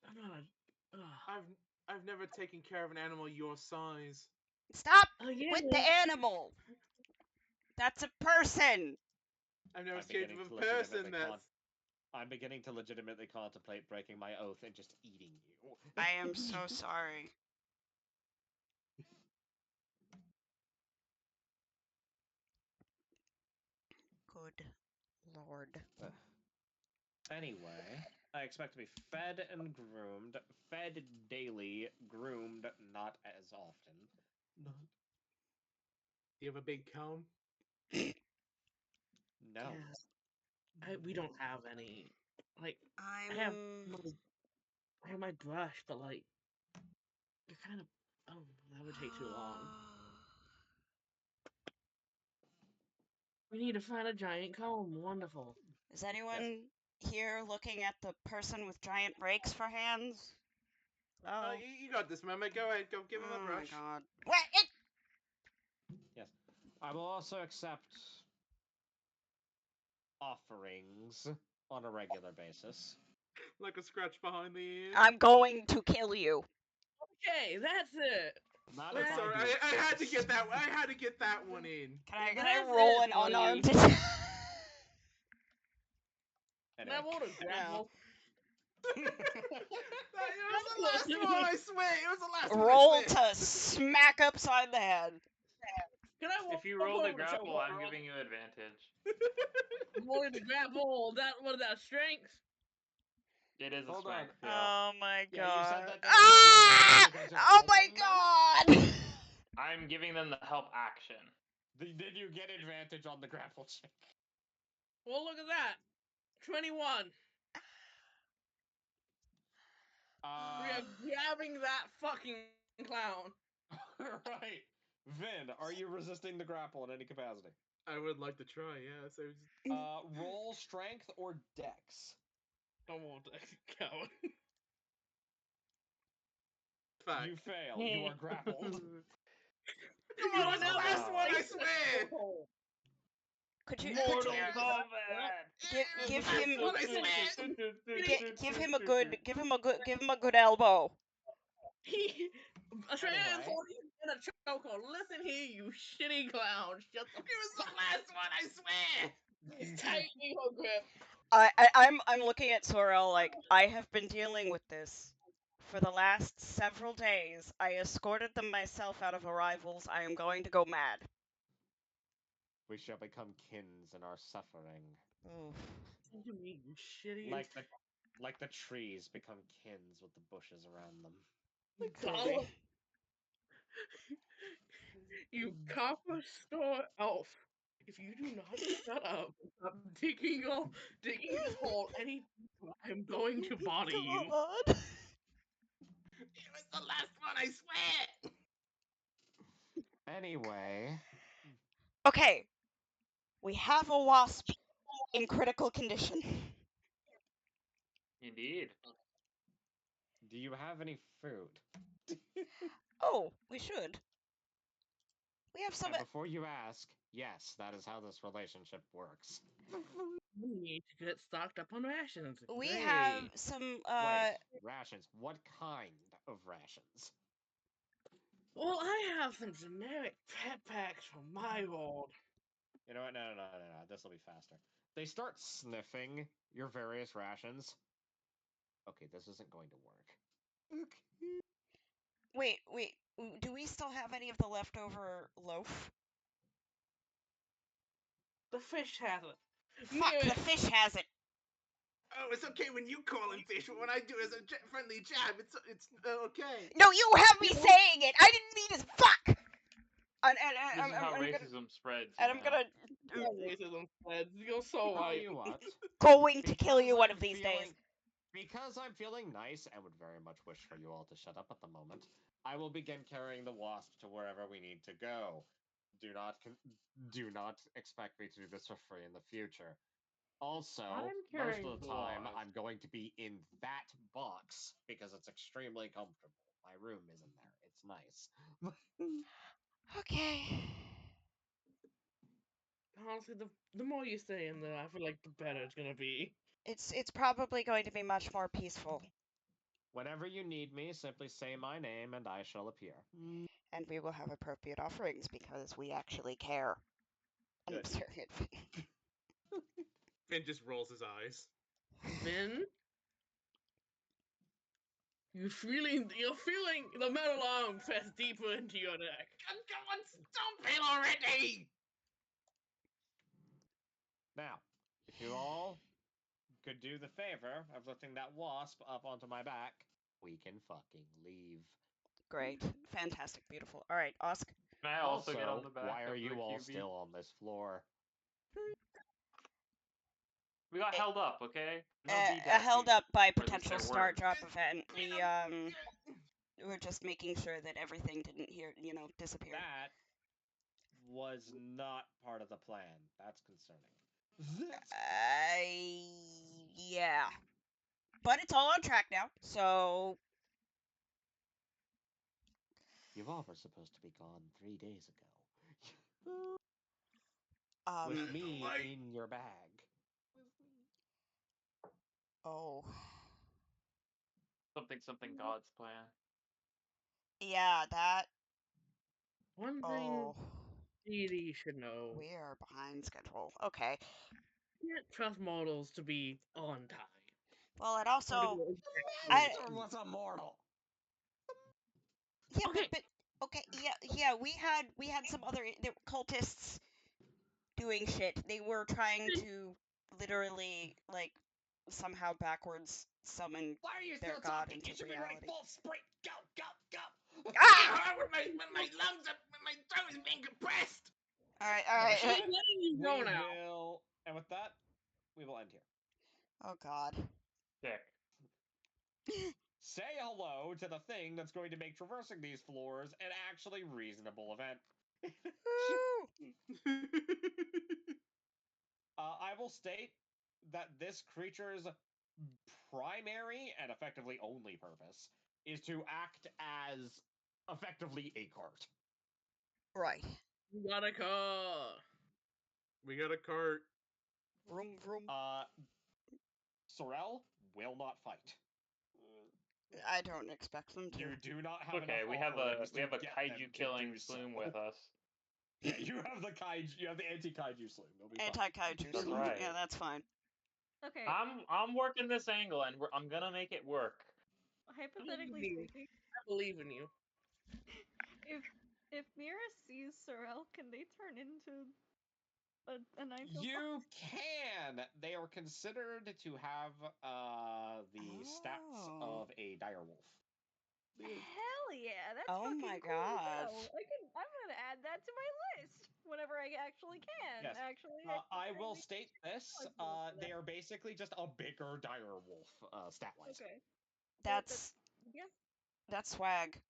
I'm not I've never taken care of an animal your size. Stop Again. with the animal. That's a person. I've never I'm escaped beginning from to a person I'm beginning to legitimately contemplate breaking my oath and just eating you. I am so sorry. Good Lord. Anyway, I expect to be fed and groomed, fed daily, groomed not as often. Do you have a big comb? No. We don't have any Like I have I'm. my brush, but like they're kind of. Oh, that would take too long. We need to find a giant comb. Wonderful. Is anyone here looking at the person with giant brakes for hands? Oh, Oh. you got this, Mama. Go ahead. Go give him a Oh my brush. god. What? It. Yes. I will also accept offerings on a regular basis. Like a scratch behind the ears. I'm going to kill you. Okay, that's it. Not I'm if I sorry. do it I had to first. get that. I had to get that one in. Can I That's roll it, an buddy. unarmed? Can I roll a grapple? It was the last one. I swear. It was the last one. I Roll swear. to smack upside the head. Can I roll If you roll for the a grapple, chokehold? I'm giving you advantage. Rolling the grapple. That what is that strength? It is a Hold on. strength, yeah. Oh my Yeah, you said god. that they were giving advantage because you're Oh my helping them? god! I'm giving them the help action. Did you get advantage on the grapple check? Well, look at that. 21. We are grabbing that fucking clown. Right. Vin, are you resisting the grapple in any capacity? I would like to try. Yeah. So. Roll strength or dex. Don't want to go. Fuck. You fail. You are grappled. Come on, it was the now last Oh. one. I swear. Could you Mortal Yeah. Kombat! give It was give the last him one. I swear. give him a good elbow? Australia Anyway. told you in a chokehold. Listen here, you shitty clown. Shut the It was the last one. I swear. tight ego grip. I'm looking at Sorel like I have been dealing with this for the last several days. I escorted them myself out of arrivals. I am going to go mad. We shall become kins in our suffering. Oof. You mean you shitty Like the trees become kins with the bushes around them. follow you copper store elf. If you do not shut up, stop digging this hole any I'm going to body you. God. It was the last one. I swear. Anyway, Okay, we have a wasp in critical condition. Indeed. do you have any food? Oh, we should. We have some. And before you ask, yes, that is how this relationship works. We need to get stocked up on rations. We Great. have some. Wait, rations. What kind of rations? Well, I have some generic pet packs from my world. You know what? No. This will be faster. They start sniffing your various rations. Okay, this isn't going to work. Okay. Wait. Do we still have any of the leftover loaf? The fish has it. Fuck, the fish has it. Oh, it's okay when you call him fish, but when I do it as a friendly jab, it's okay. No, you have me saying it. I didn't mean it. Fuck. And This is how I'm gonna, racism spreads. and I'm gonna Racism spreads. You're so Tell right. you what. going to kill you one I'm of these feeling, days. Because I'm feeling nice and would very much wish for you all to shut up at the moment, I will begin carrying the wasp to wherever we need to go. Do not expect me to do this for free in the future. Also, I'm most carrying of the the time, wasp. I'm going to be in that box because it's extremely comfortable. My room is in there. It's nice. Okay. Honestly, the more you stay in there, I feel like the better it's gonna be. It's probably going to be much more peaceful, Whenever you need me, simply say my name and I shall appear. and we will have appropriate offerings because we actually care. And I'm Good. staring at Finn. Finn just rolls his eyes. Vin, you're feeling the metal arm press deeper into your neck. Come on, stop it already! Now, if you all could do the favor of lifting that wasp up onto my back, we can fucking leave. Great, fantastic, beautiful. All right, Osk. Can I also get on the back why are of the you all QB? still on this floor? We got held up, okay? No held VDAC, up by or at least potential there start were. drop event. We're just making sure that everything didn't disappear. That was not part of the plan. That's concerning. Yeah. But it's all on track now, so You all were supposed to be gone 3 days ago. um With me in your bag. oh. Something God's plan. Yeah, that One oh. thing DD should know: We are behind schedule. Okay. you can't trust models to be on time. Well, it Or to also go The exactly. master was a mortal. yeah, Okay. but okay, yeah, we had some other cultists doing shit. They were trying to literally somehow backwards summon Why are you their still god talking? into You should be reality. running full sprint. Go, go, go. Ah! my lungs, my throat is being compressed. All right. With I'm that, letting you go we now. will, and with that, we will end here. Oh God. Sick. Say hello to the thing that's going to make traversing these floors an actually reasonable event. I will state that this creature's primary and effectively only purpose is to act as effectively a cart. Right. We got a car. We got a cart. Vroom vroom. Sorel will not fight. I don't expect them to. You do not have Okay, enough we have offerings a to get them kaiju to killing do sloom so. with us. Yeah, you have the kaiju. You have the anti-kaiju sloom. They'll be fine. Anti-kaiju. That's sloom. right. Yeah, that's fine. Okay. I'm working this angle, and I'm gonna make it work. Hypothetically speaking, I believe in you. if Mira sees Sorel, can they turn into a nine-tailed You can. They are considered to have the stats Oh. of a direwolf. Hell yeah, that's Oh fucking my cool as gosh. hell. I'm gonna add that to my list whenever I actually can. Yes. Actually, I will state this. flexible for They that. are basically just a bigger direwolf, stat-wise. Okay. That's Yeah. that's swag.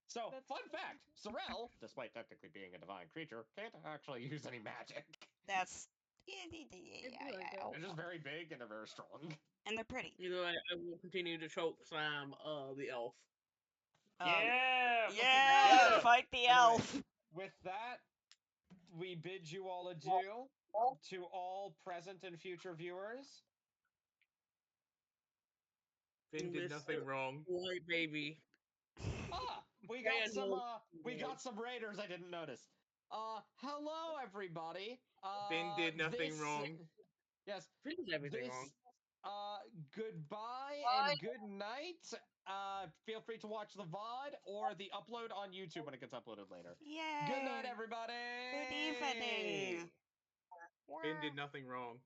So, That's- fun fact, Sorel, despite technically being a divine creature, can't actually use any magic. That's I do like that. oh. They're just very big and they're very strong. And they're pretty. Either way, I will continue to choke slam the elf. Yeah, fucking Yeah, get him. fight the Anyway, elf. with that, we bid you all adieu. To all present and future viewers, Finn did nothing wrong. White baby. we got some raiders I didn't notice. Hello everybody. Finn did nothing wrong. Yes. Finn's everything This wrong. goodbye and good night. Feel free to watch the VOD or the upload on YouTube when it gets uploaded later. Yay. Good night everybody. Good evening. Finn did nothing wrong.